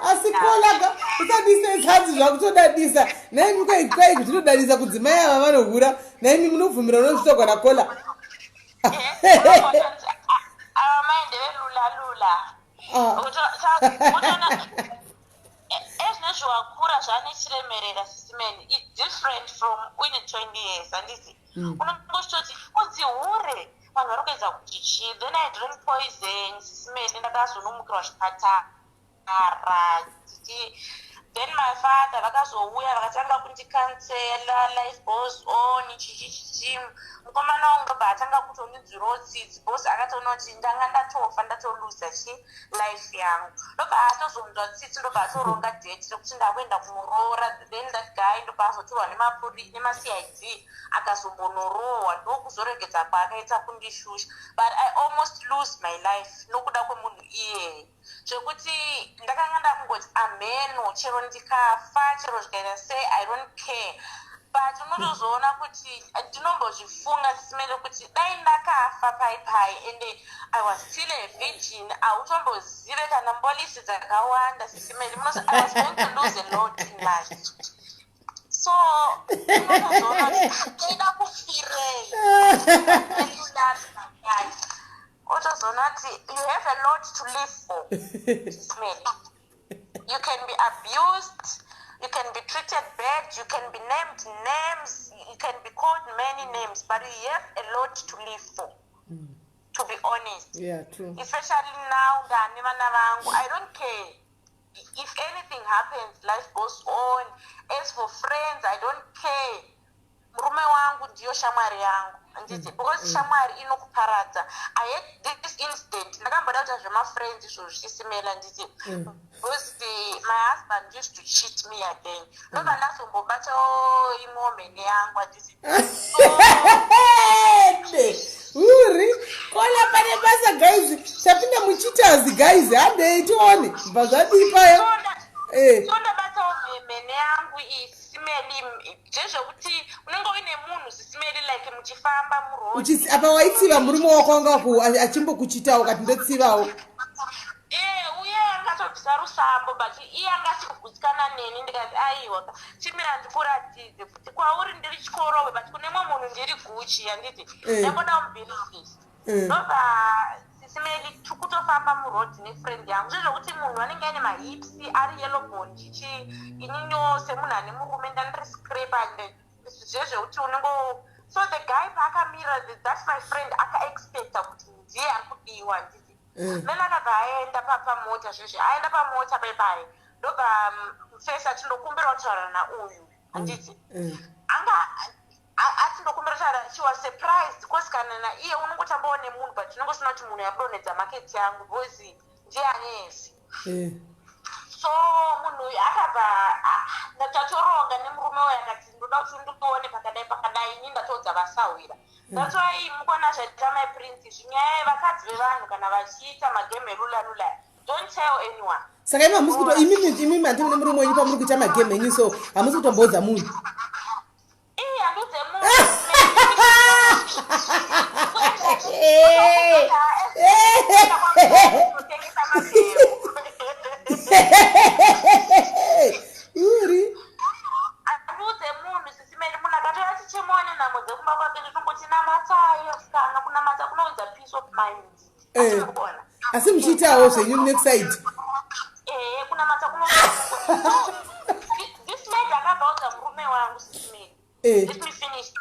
asi kola usadise zvanzi zvakutodadisa naimi kwai zvitodadisa kudzimai ava vanohura naimi munobvumira unozvitogwana kola amai ndevelula ezvinezvi wakura zvanechiremerera sisimeni it's different from uine 20 years handiti unongosvitoti unzi hure vanhu vari kuedza kuti chii. Then I drank poison sisimeni ndakazonomukirwa zvipatara then my father vakazouya vakatanga kundikansela life goes on chichichichi mukomana wangu ndobva atanga kutonidzirawo tsitsi bhosi akatoona kuti ndanga ndatofa ndatoluza life yangu ndobva atozonzwa tsitsi ndobva atoronga date rekuti ndakuenda kumurora. Then that guy ndobva azotorwa nemacid akazombonorohwa ndokuzoregedza kwaakaita kundishusha but I almost lose my life nokuda kwemunhu iyeye zvekuti ndakanga ndakungoti ameno chero ndikafa chero zvikaita sei I don't care but unotozoona kuti ndinombozvifunga sisimele kuti dai ndakafa pai and I was still a virgin hautombozive kana mbolisi dzakawanda sisimele I was going to lose a lot in life. So unotozoona kuti ndaida kufirei otozoona kuti you have a lot to live for sisimele. You can be abused, you can be treated bad, you can be named names, you can be called many names, but you have a lot to live for, to be honest. Yeah, true. Especially now, I don't care. If anything happens, life goes on. As for friends, I don't care. Murume wangu ndiyo shamwari yangu. Because shamwari inokuparadza. I had this incident. Ndakambada kuti zvemafriends izvo zvichisimela nditi. Because my husband used to cheat me again. Ndobva ndazombobatawo imomene yangu handiti. Uri kola pane basa guys chapinda muchitazi guys handei tione bva zvadipayo ndabatawo mene yangu isimeli zvezvekuti unenge uine munhu sisimeli like muchifamba muroad apa waitsiva murume wako wanga achimbokuchitawo kati ndotsivawo uye angatobvisa rusambo but iye angatikugutikana neni ndikati aiwa chimira ndikuratidze kuti kwauri ndiri chikorowe but kune mwe munhu ndiri guchi handiti ndakoda mubhirinisi ndobva sisimeli tikutofamba murodhi nefriend yangu zvezvokuti munhu anenge aine mahipsi ari yellow bone chichi ininyo semunhu ane murume ndandiriscrape ande zvezvekuti unengo so the guy paakamira that's my friend akaexpecta kuti ndiye ari kudiwa nditi then akabva aenda pamota zvezve aenda pamota baibai ndobva mufesi achindokumbira kutaura nauyu handiti anga atindokumbira kutaura she was surprised because kana naiye unongotambawo nemunhu but unongosina kuti munhu yabudonedza maketi yangu because ndiye anezi so munhu uyu akabva ndatatoronga nemurume uyu akati ndoda kuti ndikuone pakadai ini ndatodza vasahwira that's why mukona zvaita maprinti zvinyaya vakadzi vevanhu kana vachiita magame erula don't tell anyone saka imi hamusi kuto imi mati mune murume wenyu pamuri kuita magame enyu so hamusi kutombodza munhu handudze munhu uri handudze munhu sisimeli munhu akatoya tichimuone nhamo dzekumba kwake nditongoti namatayo kana kunamata kunoudza peace of mind atimukona asi muchiitawo zvenyu next side kunamata this lady akabvaudza murume wangu sisimeli let me finish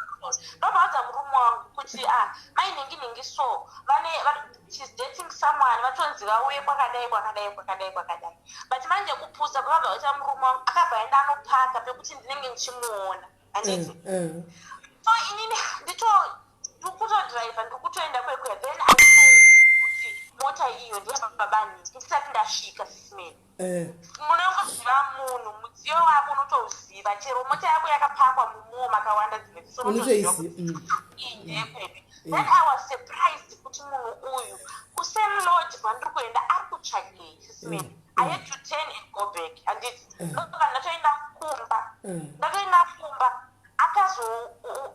ndobvaudza murume wangu kuti mainhingi so she's dating someone vatonzi vauye kwakadai but manje kupusa kwavabvaudza murume wangu akabva enda anopaka pekuti ndinenge ndichimuona handiti so inini ndikutodriva ndikutoenda kwekuya then kuti mota iyo ndiyababani ndisati ndasvika sisimeni munongoziva munhu mudziyo wako unotouziva chero mota yako yakapakwa mumoo makawanda dzimwe then I was surprised kuti munhu uyu kusame lodge kwandiri kuenda ari kutsvagei sisimeni I had to turn and go back handiti ndoka ndatoenda kumba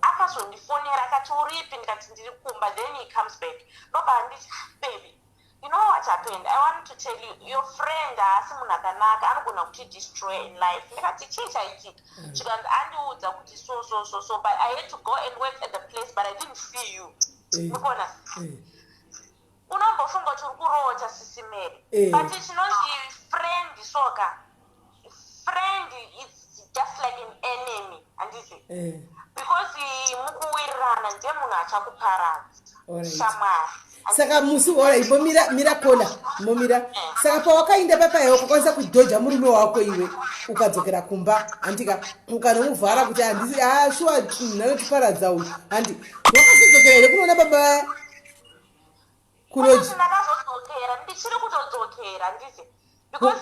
akazondifonera akati uripi ndikati ndiri kumba then he comes back ndoba handiti baby you know what happened I want to tell you your friend haasi munhu akanaka anogona kuti destroy in life ndikati chii chaitika chikanzi andiudza kuti so but I had to go and work at the place but I didn't see you mukona unombofunga kuti uri kurota sisimeri but chinonzi friend soka friend is just like an enemy handiti because mukuwirirana ndiye munhu achakuparadza shamwari saka musi alright mira kola momira saka pawakainda papaya ukakwanisa kudhoja murume wako iwe ukadzokera kumba handika ukanomuvhara kuti handisi shuwa nhanotiparadza uyu handi wakasidzokera here kunoona baba kunoji ndakazodzokera ndichiri kutodzokera ndisi because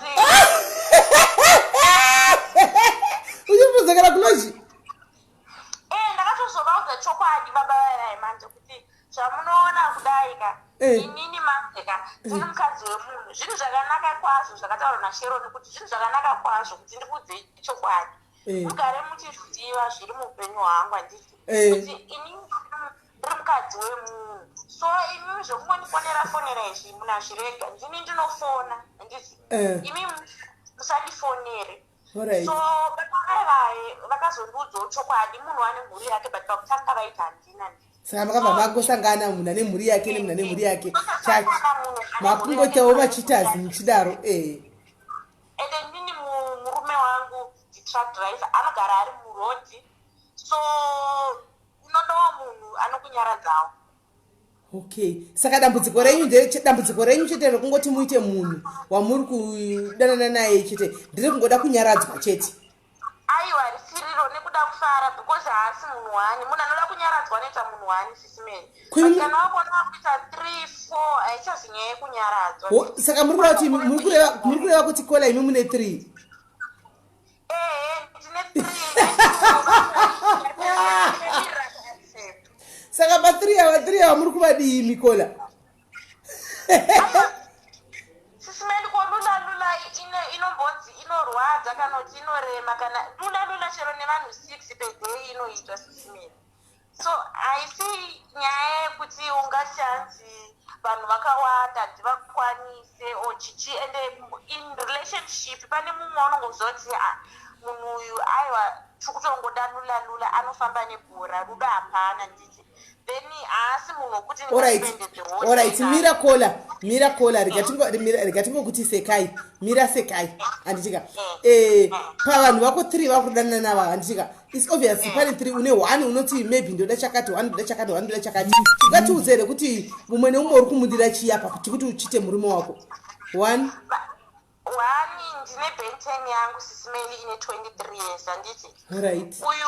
uchimudzokera kunoji ndakatozovaudza chokwadi baba varai manje kuti zvamunoona kudaika inini manzeka ndiri mukadzi wemunhu zvinhu zvakanaka kwazvo zvakataurwa nasheroni kuti zvinhu zvakanaka kwazvo kuti ndikuudzei chokwadi mugare muchizviziva zviri muupenyu hwangu handiti kuti inini ndiri mukadzi wemunhu so imi zvokungondifonera izvi munhu azvirega ndini ndinofona handiti imi musandifonere so vakavaye vakazondiudzawo chokwadi munhu ane mhuri yake but pakutanga vaita handina saka makabva makosangana munhu ane mhuri yake nemunhu ane mhuri yake makungoitawo machitazi muchidaro ende ndini murume wangu truck driver anogara ari murodhi so unodawo munhu anokunyaradzawo okay saka dambudziko renyu chete rekungoti muite munhu wamuri kudanana naye chete ndiri kungoda kunyaradzwa chete aiwa risiriro nekuda kufara because haasi munhu wani munhu anoda kunyaradzwa anoita munhu wani sisimeni kana wakona wakuita 3-4 haichazi nyaya yekunyaradzwa saka muri kureva kuti kola imi mune 3 ndine 3 saka pa3 ava muri kuvadii mikola sisimeli kolula inombodzi inorwadza kana kuti inorema kana lula chero nevanhu 6 pedhei inoitwa sisimeli so haisi nyaya yekuti ungashanzi vanhu vakawanda kuti vakwanise ochichi ende in relationship pane mumwe unongozoti munhu uyu aiwa chukutongodanula anofamba nebhora rudo hapana nditi then haasi munhu wokuti alright mira kola rikatingokuti sekai mira sekai handitika pavanhu vako 3 vari kudanana nava handitika its obviously pane 3 une 1 unoti maybe ndoda chakati 1 ndoda chakati 1 ndoda chakati ungatiudze here kuti mumwe neumwe uri kumudira chiya kuti uchite murume wako 1 ndine benten yangu Sis Melly ine 23 years handiti alright uyu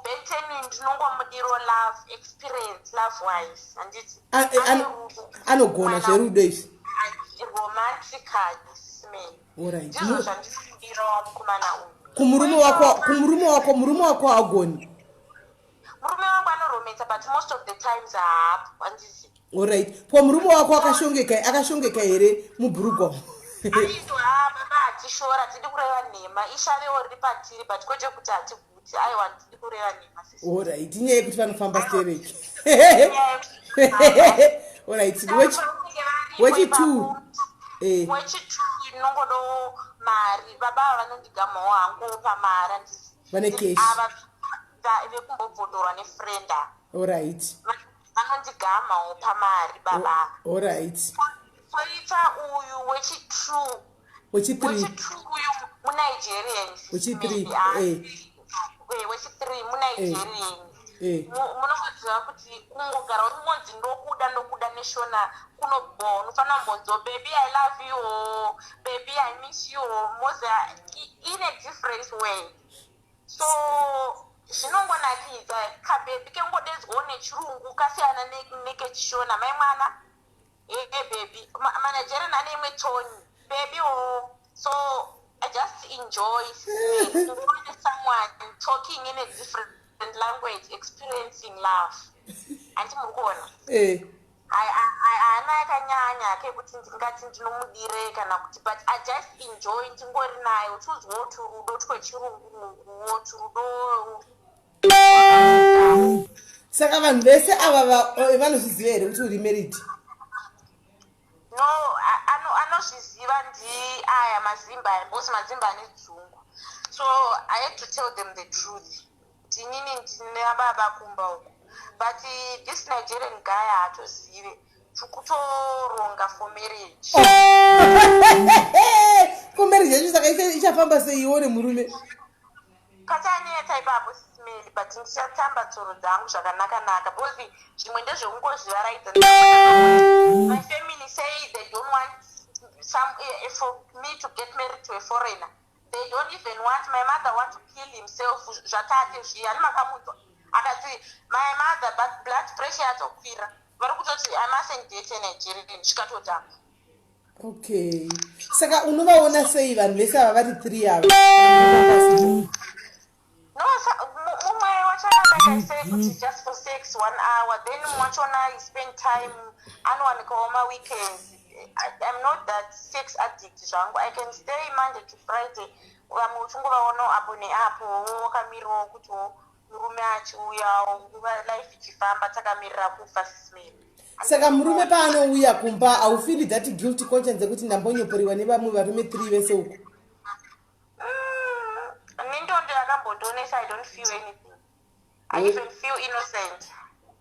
benten ndinongomudiro love experience love wise handiti anogona zverudo izvi romantically Sis Melly alright ndizvo zvandinodira wamukomana uyu murume wako agoni murume wangu anoromesa but most of the times haapo handiti alright po murume wako akashongeka here mubhurugwa aizohamba vaatishora tidi kureva nhema ishavewo riri patiri but kwete kuti hatiguti aiwa tidi kureva nhema alright inyaya yekuti vanofamba stereki alright wechitu inongodo mari baba vanondigamawo hangopa mari handisi vane keshi vekumbobvodorwa nefrenda alright vanondigamawo pamari baba alright koita uyu wechi3 uyu munigerian wechi3 munigerian munongoziva kuti kungogara umonzi ndokuda neshona kunobho unofanira mbonzo baby I love you baby I miss you moza in a different way so zvinongonakidza kabebi kengodedzwawo nechirungu kasiyana nekechishona mai mwana baby managerian ane imwe toni baby so I just enjoy someone talking in a different language experiencing love anti muri kuona haana yakanyanya kekuti ndingati ndinomudire kana kuti but I just enjoy ndingori naye uchizwawo turudo twechirunguwo turudo saka vanhu vese ava vanozviziva here kuti uri married no anozviziva aya mazimba bosi mazimba ane dzungu so I had to tell them the truth kuti inini ndine baba kumba uko but this Nigerian guy haatozive chikutoronga for marriage for marriage yacho saka ichafamba seione murume kataneta ipapo Sis Melly but ndichatamba tsoro dzangu zvakanaka because zvimwe ndezvekungozvivaraidza my family say they don't want for me to get married to a foreigner. They don't even want, my mother want to kill himself zvatate zviya nemakamudzwa akati my mother but blood pressure yatokwira vari kutoti I mustn't date a Nigerian zvikatotamba. Okay, saka unovaona sei vanhu vese ava vari 3 ava no mumwe wachona like I said kuti just for sex 1 hour then wachona he spend time anowanikawo maweekends. I'm not that sex addict zvangu I can stay Monday to Friday vamwe uchingovaona apo neapo wakamirawo kuti murume achiuyawo nguva life ichifamba takamirira kufa Sis Melly. Saka murume paanouya kumba haufili that guilty conscience yekuti ndambonyoporiwa nevamwe varume 3 vese uko? Nindondo yakambondonesa I don't feel anything. I even feel innocent.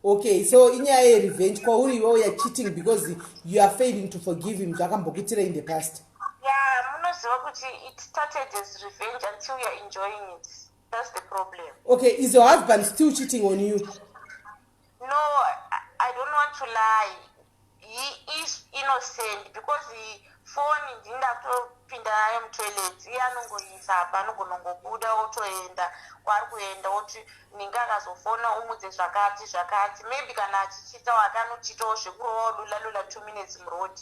Okay, so inyaya yerevenge kwauri iwe you are cheating because you are failing to forgive him zvakambokutira in the past. Yeah, munoziva kuti it started as revenge until you are enjoying it. That's the problem. Okay, is your husband still cheating on you? No, I don't want to lie. He is innocent because the phone ndinda kutopinda nayo mutoilet iye anongoisa apa anongonongobuda otoenda kwari kuenda oti ninga akazofona umudze zvakati maybe kana achichitawo akanochitawo zvekurovawo lula 2 minutes murodi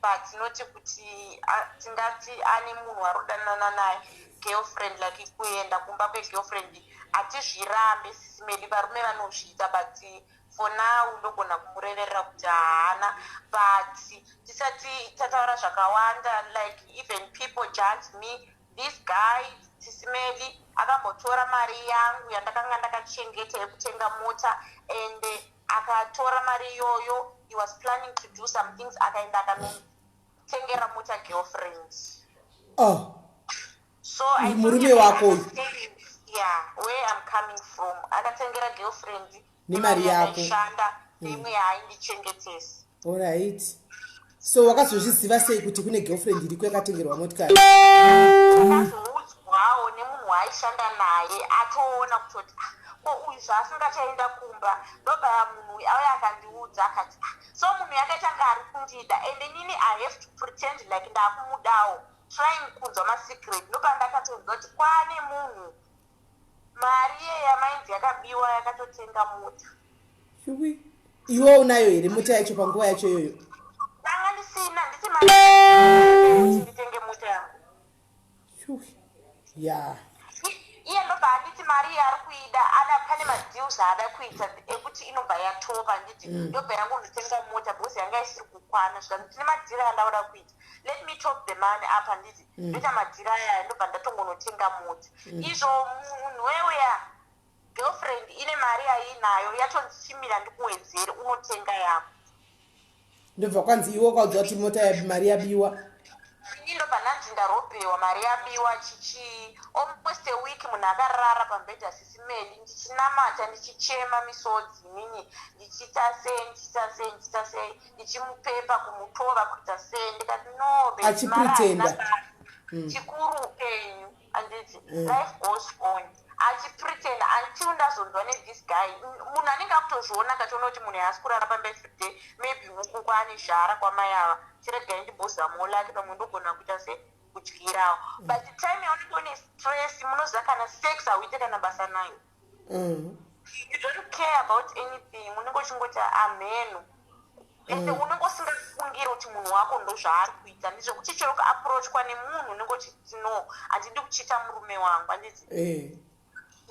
but noti kuti tingati ane munhu arodanana naye girlfriend like kuenda kumba kwegirlfriend hatizvirambe Sis Melly varume vanozviita but for now ndogona kumureverera kuti haana but tisati tataura zvakawanda like even people judge me this guy Sis Melly akambotora mari yangu yandakanga ndakachengeta yekutenga mota and akatora mari iyoyo he was planning to do some things akaenda akanotengera mota girlfriend. Oh, so I murume wako yeah, where I'm coming from. Akatengera girlfriend nemari yako shanda imwe haindichengetesi. Alright. So wakazozviziva sei kuti kune girlfriend iriko yakatengerwa motikari? Akazoudzwawo nemunhu waaishanda naye atoona kutoti uyu zvaasingachaenda kumba ndobva munhu auya akandiudza akati so munhu yakachanga ari kundida ende nini I have to pretend like ndakumudawo trying kunzwa masecret ndobva ndakatonzwa kuti kwaane munhu mari yamainzi yakabiwa yakatotenga mota. Iwo unayo here mota yacho panguva yacho iyoyo? Ndanga ndisina nditi mari nditenge mota yangu. Yeah. Iye ndobva anditi mari yaari kuida ada pane madeals aada kuita ekuti inobva yatopa nditi ndobva yangondotenga mota bhosi yanga isiri kukwana zvika ndine madhira andauda kuita let me top the money up handiti ndoita madhira aya ndobva ndatongonotenga mota izvo munhu weuya girlfriend ine mari yainayo yatondichimira ndikuwedzere unotenga yako ndobva kwanzi iwo kwaudza kuti mota mari yabiwa ndobva ndanzi ndarobhewa mari yabiwa chichi almost a week munhu akarara pambedha Sis Melly ndichinamata ndichichema misodzi nini ndichiita sei ndichimupepa kumutova kuita sei ndikati no achipretenda chikuru upenyu anditi life goes on achipretenda until ndazonzwa nethis guy munhu anenge akutozviona akatoona kuti munhu haasi kurara pambefide maybe huku kwaane zhara kwamai ava chiregai ndibhoza molake pamwe ndogona kuita sekudyirawo but time yaunenge une stress munoziva kana sex hauite kana basa nayo you don't care about anything unenge uchingoti amhenu ende unenge usingafungiri kuti munhu wako ndo zvaari kuita ndizvokuti chero kuapproachwa nemunhu unenge uchiti no handidi kuchita murume wangu handiti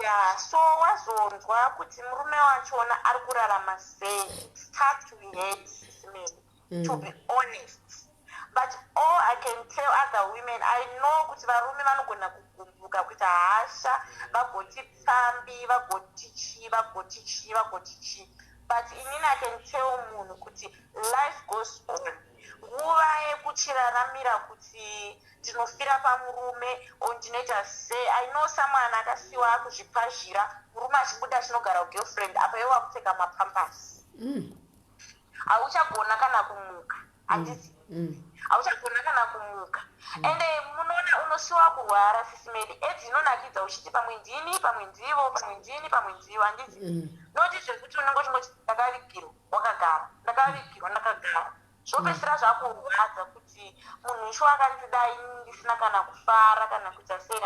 yeah, so wazonzwa kuti murume wachona ari kurarama sei start to hate Sis Melly to be honest but all I can tell other women I know kuti varume vanogona kugumbuka kuita hasha vagoti tsambi vagoti chi but inini I can tell munhu kuti life goes on nguva yekuchiraramira kuti ndinofira pamurume ndinoita sei I know someone akasiwa akuzvipazhira murume achibuda achinogara girlfriend apa iwo akupfeka mapampasi hauchagona kana kumuka handiti hauchagona kana kumuka ende munoona unosiwa kurwara Sis Melly edzi inonakidza uchiti pamwe ndini pamwe ndivo handiti noti zvekuti unenge uchingoti ndakavigirwa wakagara ndakagara zvopedzisira zvakurwadza kuti munhu isho akandidai ndisina kana kufara kana kuita sei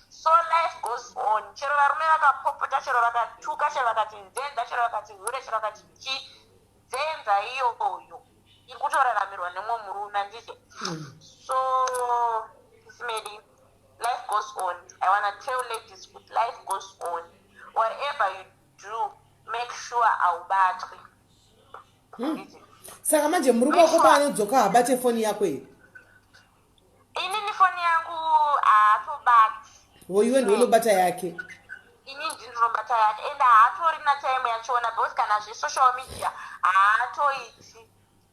so life goes on chero varume vakapopota chero vakatuka chero vakati nzenza chero vakati hure chero vakati chi nzenza iyoyo iri kutoraramirwa nemwe murume handiti so Sis Melly life goes on I want to tell ladies kuti life goes on whatever you do make sure aubatwi saka manje murume wako paanodzoka habate foni yako iyi inini foni yangu haatobati iwe ndounobata yake ini ndinobata yake ende haatorina time yachona because kana zvesocial media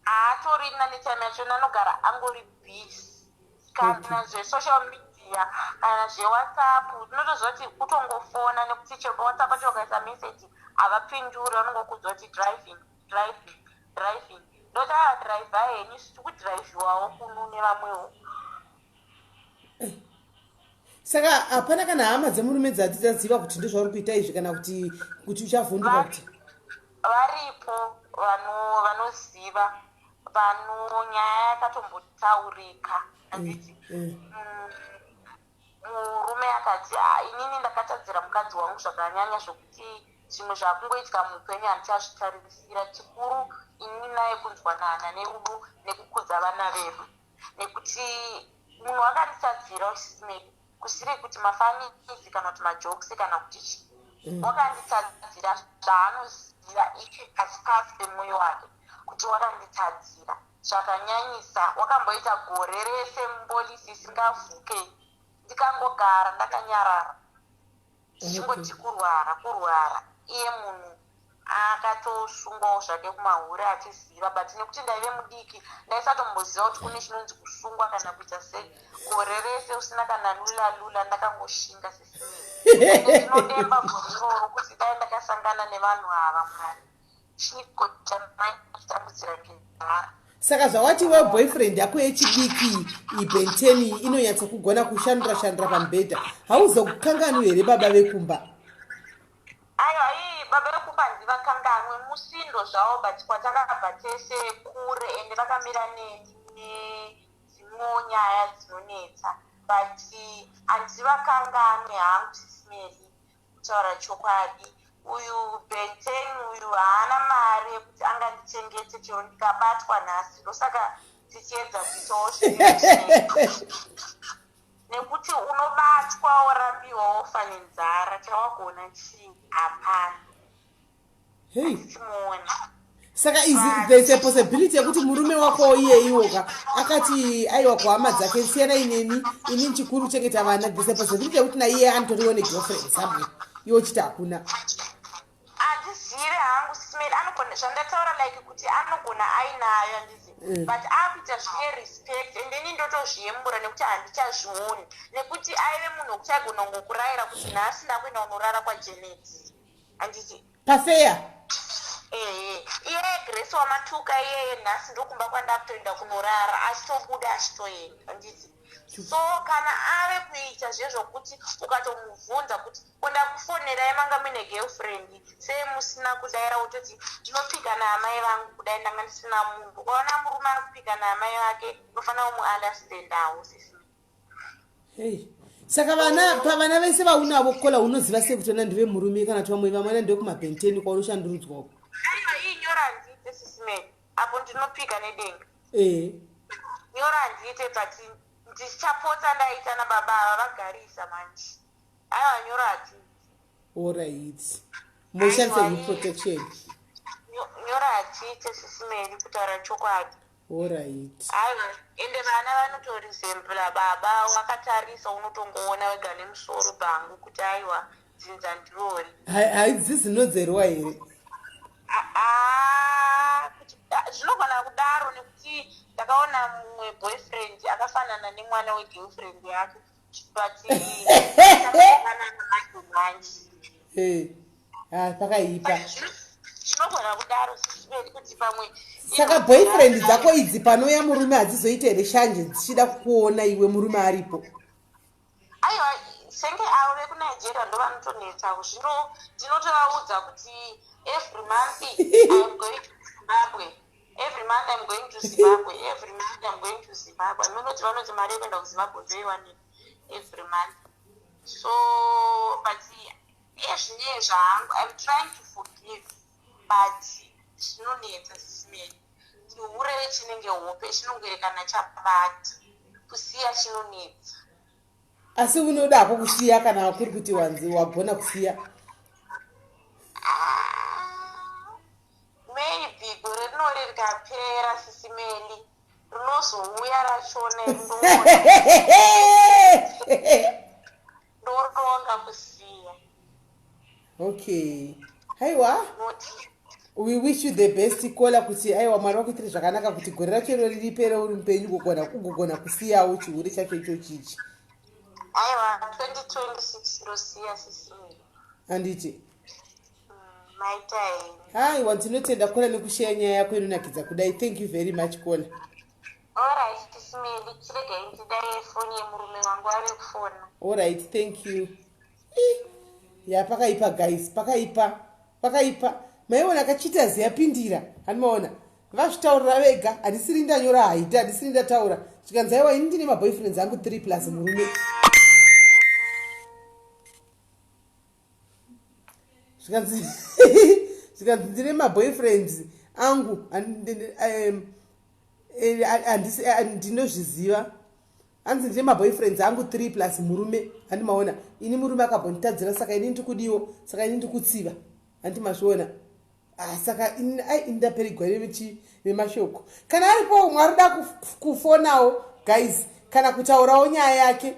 haatorina netime yachona anogara angori busy kana zvesocial media kana zvewhatsapp unotoziva kuti kutongofona nekuti chero pawhatsapp acho ukaisa message havapinduri vanongokudzwa kuti driving ndoti adhiraivha henyu sikudhiraivhiwawo kuno nevamwewo saka hapana kana hama dzemurume dzatichaziva kuti ndozvauri kuita izvi kana kuti uchavhunduka kuti varipo vanoziva vano nyaya yakatombotaurika anditi murume akati inini ndakatadzira mukadzi wangu zvakanyanya zvokuti zvimwe zvakungoitika muupenyu handichazvitarisira chikuru inini naye kunzwanana nerudo nekukudza vana vedu nekuti munhu akanditadzira Sis Melly kusiri kuti mafanizi kana kuti majokisi kana kuti chi wakanditadzira zvaanoziva ichi kasikasi pemwoyo wake kuti wakanditadzira zvakanyanyisa wakamboita gore rese mupolisi isingavuke ndikangogara ndakanyarara ndichingoti kurwara iye munhu akatosungwawo zvake kumahuri achiziva but nekuti ndaive mudiki ndaisatombosiva kuti kune chinonzi kusungwa kana kuita sei gore rese usina kana lula ndakangoshinga Sis Melly ndinodemba gororo kuti dai ndakasangana nevanhu ava mwari chiikotamaitambudzira ngezara. Saka zvawati we boyfriend yako yechidiki ibhenteni inonyatsa kugona kushandura pamubhedha, hauzokukanganwi here baba vekumba? Aiwa, baba vekumba handivakanganwe, musindo zvavo, but kwatakabva tese kure ende vakamira nedzimwewo nyaya dzinonetsa, but handivakanganwe hangu Sis Melly, kutaura chokwadi. Uyu Benten uyu haana mari yekuti angandichengete chero ndikabatwa nhasi, ndosaka tichiedza kuitawo nekuti unobatwa worapiwa wofa nenzara, chawagona chii? Hapana. Tichimuona. Saka there's a possibility yekuti murume wako iyeiwoka akati aiwa kuhama dzake siyana ineni ini chikuru chengeta vana, there's a possibility yekuti naiye anotoriwo negirlfriend somewhere, iwo chiti hakuna. Handizire hangu Sis Melly, anogona zvandataura like kuti anogona ainayo handizi, but akuita zvine respect ende ini ndotozviyembura nekuti handichazvioni, nekuti aive munhu wekuti aigona ngokurayira kuti nhasi ndakuenda unorara kwaJanet handizi pafeya. Iye Grace wamatuka iyeye nhasi ndokumba kwandakutoenda kunorara, achitobuda achitoenda handizi. So kana ave kuita zvezvokuti ukatomubvunza kuti ndakufonera manga muine girlfriend sei musina kudaira utoti ndinopika naamai vangu kudai ndanga ndisina munhu, ukaona murume ari kupika naamai vake unofanira kumuunderstandawo. Saka pavana vese vaunavo kola unoziva sei kuti ona ndive murume kana kuti vamwe vamwana ndekumabhenteni kwaunoshandurudzwa uko? Aiwa, nyora ndiite Sis Melly, apo ndinopika nedenga. Nyora ndiite pati ndichapota ndaita nababa ava vagarisa manje. Aiwa, nyora hati. Alright. Moshandisa protection. Nyora hatiite Sis Melly, kutaura chokwadi. Alright. Aiwa, ende vana vanotorizembla baba wakatarisa, unotongoona wega nemusoro bangu kuti aiwa dzinza ndirori. Haidzi zinodzerwa here? Zvinogona kudaro nekuti ndakaona mumwe boyfriend akafanana nemwana wegirlfriend yake, but pakaipa. Zvinogona kudaro Sis Melly kuti pamwe. Saka boyfriend dzako idzi panouya murume hadzizoita here shanje dzichida kuona iwe murume aripo? Aiwa, senge avo vekunigeria ndo vanotonetsawo. Zvino ndinotovaudza kuti every month I'm going to Zimbabwe. Every month I'm going to Zimbabwe. Every month I'm going to Zimbabwe. Vanoti mari yekuenda kuZimbabwe ndoiwane every month. So, but ezvinye zvangu, I'm trying to forgive, but zvinonetsa Sis Melly. Chiureve chinenge hope, chinongoerekana chabata. Kusiya chinonetsa. Asi unodako kusiya kana kuri kuti wagona kusiya? Maybe gore rinori rikapera Sis Melly, rinozouya rachona ndoronga kusiya. Okay. Haiwa. We wish you the best. Kola kuti aiwa mwari wakuitire zvakanaka kuti gore racho ripere uri mupenyu kugona kusiyawo chihure chacho icho chichi. Aiwa, 2026 ndosiya Sis Melly. Handiti? My time. Haiwa, ndinotenda Kola nekushare nyaya yako inonakidza kudai. Thank you very much Kola. Alright Sis Melly, chiregai ndidai foni yemurume wangu ave kufona. Alright, thank you. Ya pakaipa guys, pakaipa. Maiona kachita ziyapindira. Hanimaona. Vazvitaurira vega, handisiri ndanyora haiti, handisiri ndataura. Zvikanzi aiwa ini ndine maboyfriends angu 3 plus murume. Zvikanzi ndine maboyfriends angu ndinozviziva. Hanzi ndine maboyfriends angu 3 plus murume. Handimaona. Ini murume akabonditadzira saka ini ndikudiwo, saka ini ndikutsiva. Handimazviona. Saka indaperigwa nemashoko. Kana aripo mwari da kufonawo guys, kana kutaurawo nyaya yake.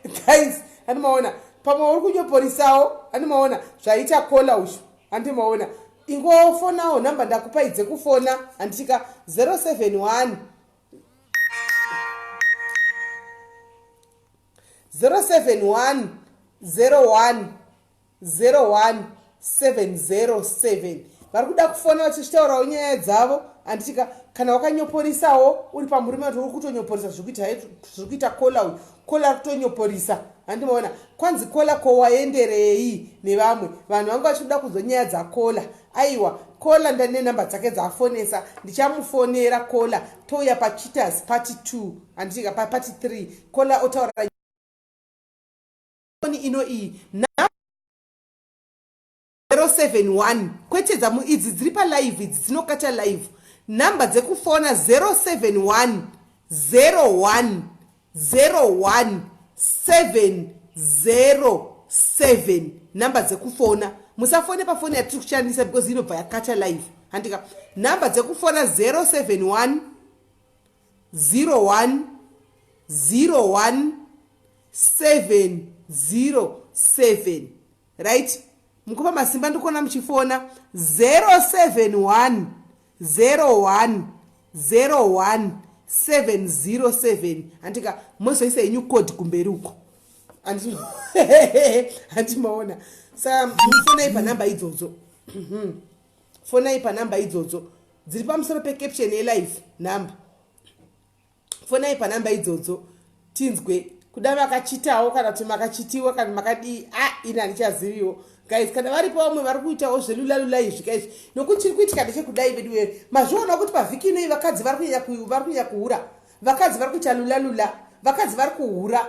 Guys, handimaona. Pamwe uri kunyoporisawo, handimaona. Zvaita Kola ushu. Handimaona. Ingofonawo namba ndakupa idze kufona. Handichika 071 071 01 01 707 vari kuda kufona vachitaurawo nyaya dzavo handitika kana wakanyoporisawo uri pamurume uri kutonyoporisa zvikuita kola uyu kola kutonyoporisa handimaona kwanzi kola kowaenderei nevamwe vanhu vanga vachikuda kuzwa nyaya dzakola aiwa kola ndane namba dzake dzafonesa ndichamufonera kola touya pacheaters party 2 handitika party 3 kola otaura ino iyi 071 kwete dzamu idzi dziri palive idzi dzinokata live namba dzekufona 071 01 01 707 namba dzekufona musafone pafoni yatiri kushandisa because inobva yakata live handika namba dzekufona 071 01 01 707 right mukupa masimba ndikuona muchifona 071 01 01 707 handika mozoisa yenyu code kumberi uko handimaona saka mufonai panamba idzodzo fonai panamba idzodzo dziri pamusoro pecaption yelive namba fonai panamba idzodzo tinzwe kuda vakachitawo kana kuti makachitiwa kana makadii ini handichaziviwo guys kana varipo vamwe vari kuitawo zvelulalula izvi guys nokuti chiri kuitika ndechekudai veduwe mazviona kuti pavhiki inoi vakadzi vari kunyanya kuhura vakadzi vari kuita lulalula vakadzi vari kuhura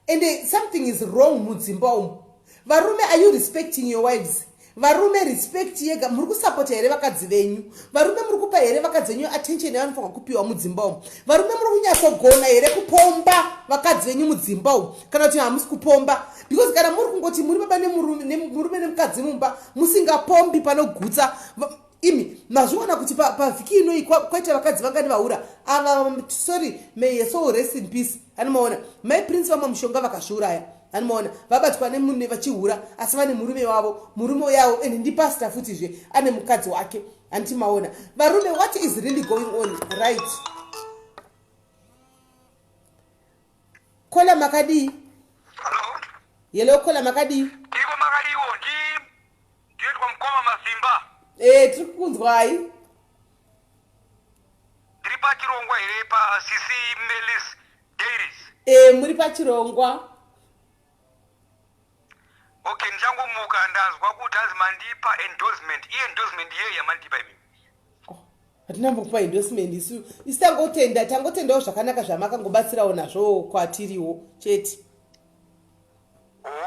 and something is wrong mudzimba umu varume are you respecting your wives varume respect yega muri kusapota here vakadzi venyu varume muri kupa here vakadzi venyu attention yavanofanwa kupiwa mudzimba umu varume muri kunyatsogona here kupomba vakadzi venyu mudzimba umu kana kuti hamusi kupomba because kana muri kungoti muri baba nemurume nemukadzi mumba musingapombi panogutsa imi mazviona kuti pavhiki inoi kwaita vakadzi vangani vaura ava sorry may your soul rest in peace anomaona mai prince vamwe mushonga vakazviuraya anomaona vabatwa nemunhu vachihura asi vane murume wavo murume yavo ende ndipasta futizve ane mukadzi wake handimaona varume what is really going on right kola makadii yelo kola makadii iko makadiwo ndiitwa mkoma masimba tiri kunzwai ndiri pachirongwa here Sis Melly's Diaries muri pachirongwa okay ndichangomuka ndazwa kuti azi mandipa endorsement endorsement yeyo yamandipa imi hatinambokupa endorsement isu tangotendawo zvakanaka zvamakangobatsirawo nazvo kwatiriwo chete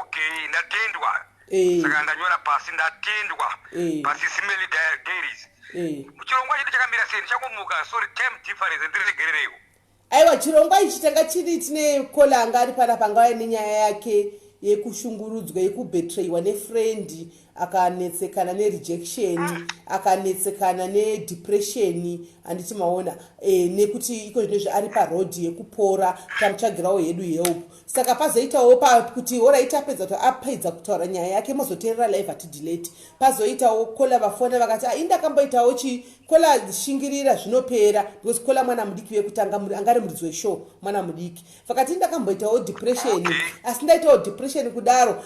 okay ndatendwa saka ndanyora pasi ndatendwa paSis Melly Diaries chirongwa chedu chakamira sei ndichangomuka sorry time difference ndiregererewo aiwa chirongwa ichi tanga chiri tine kola anga ari pana pangava nenyaya yake yekushungurudzwa yekubetrayiwa nefriend akanetsekana nerejection akanetsekana nedepression handiti maona nekuti iko zvinezvi ari parodhi yekupora tamutsvagirawo hedu help saka pazoitawo kuti oraita apedza kuti apedza kutaura nyaya yake mozoteerera live atidelete pazoitawo kola vafona vakati indakamboitawo kola shingirira zvinopera because kola mwana mudiki wekutanga angari muridzi weshow mwana mudiki vakati indakamboitawo depression asi ndaitawo depression kudaro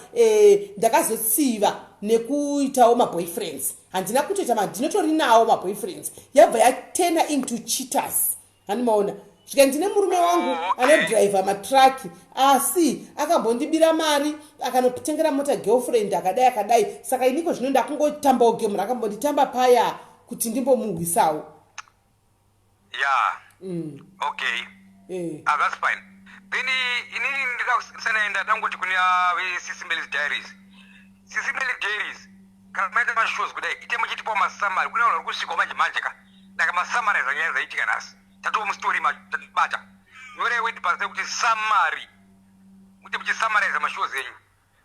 ndakazotsiva nekuitawo maboyfriends handina kutoita ndinotori nawo maboyfriends yabva yatena into cheaters handimaona svika ndine murume wangu anodhiraivha matraki asi akambondibira mari akanotengera mota girlfriend akadai saka iniko zvino ndakungotambawo gemu rakambonditamba paya kuti ndimbomuhwisawo okay that's fine then inini ndikasanaenda tangoti kune Sis Melly's Diaries Sis Melly Diaries kana maita mashows kudai ite muchitipawo masamari kuna uri kusvikawo manje ka ndaka masamaraiza nyaya dzaitika nhasi tatowo mustori bata nyorai wordpass kuti samari muti muchisamaraiza mashows enyu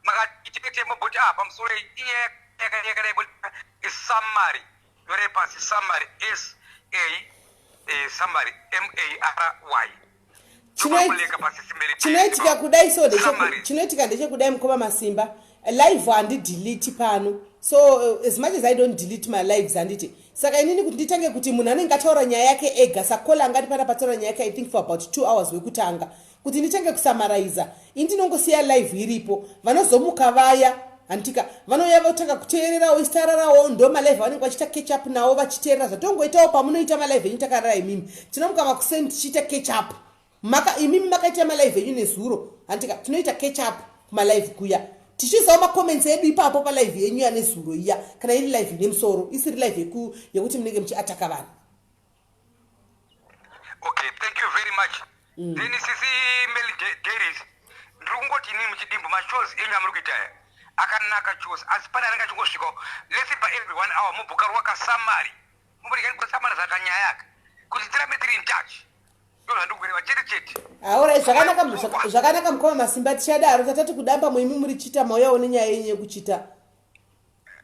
makaitiketemo boti pamusoro yakadai isamari nyorai pasi samari samari MARY chinoitika kudai chinoitika ndechekudai mukoma masimba live handidelete pano so as much as I don't delete my lives handiti saka inini kuti nditange kuti munhu anenge ataura nyaya yake ega sakola angati pana pataura nyaya yake I think for about 2 hours wekutanga kuti nditange kusamaraiza ini ndinongosiya live iripo vanozomuka vaya antika vanouya votanga kuteererawo isitararawo ndo malive vanenge vachita catch up nawo vachiteerera zvatongoitawo pamunoita malive enyu takarara imimi tinomuka vakuseni tichiita catch up imimi makaita malive enyu nezuro antika tinoita catch up kumalive kuya tichizawo macomments edu ipapo palive yenyu yanezuro iya kana iri live nemusoro isiri live yekuti munenge muchiataka vanhu. Okay, thank you very much. Then Sisi Melly Diaries ndiri kungoti inini muchidimbo mashows enyu amuri kuita aya akanaka chose asi pane anenge achingosvikawo let's say every 1 hour mubhuka rwakasamari mumurikani kusamara zvakanyaya yaka kuti tirambe tiri in touch ndo zvandikukureva chete aura zvakanaka mukoma masimba tichadaro tatati kudamba muimi muri chita mauyawo nenyaya yenyu yekuchita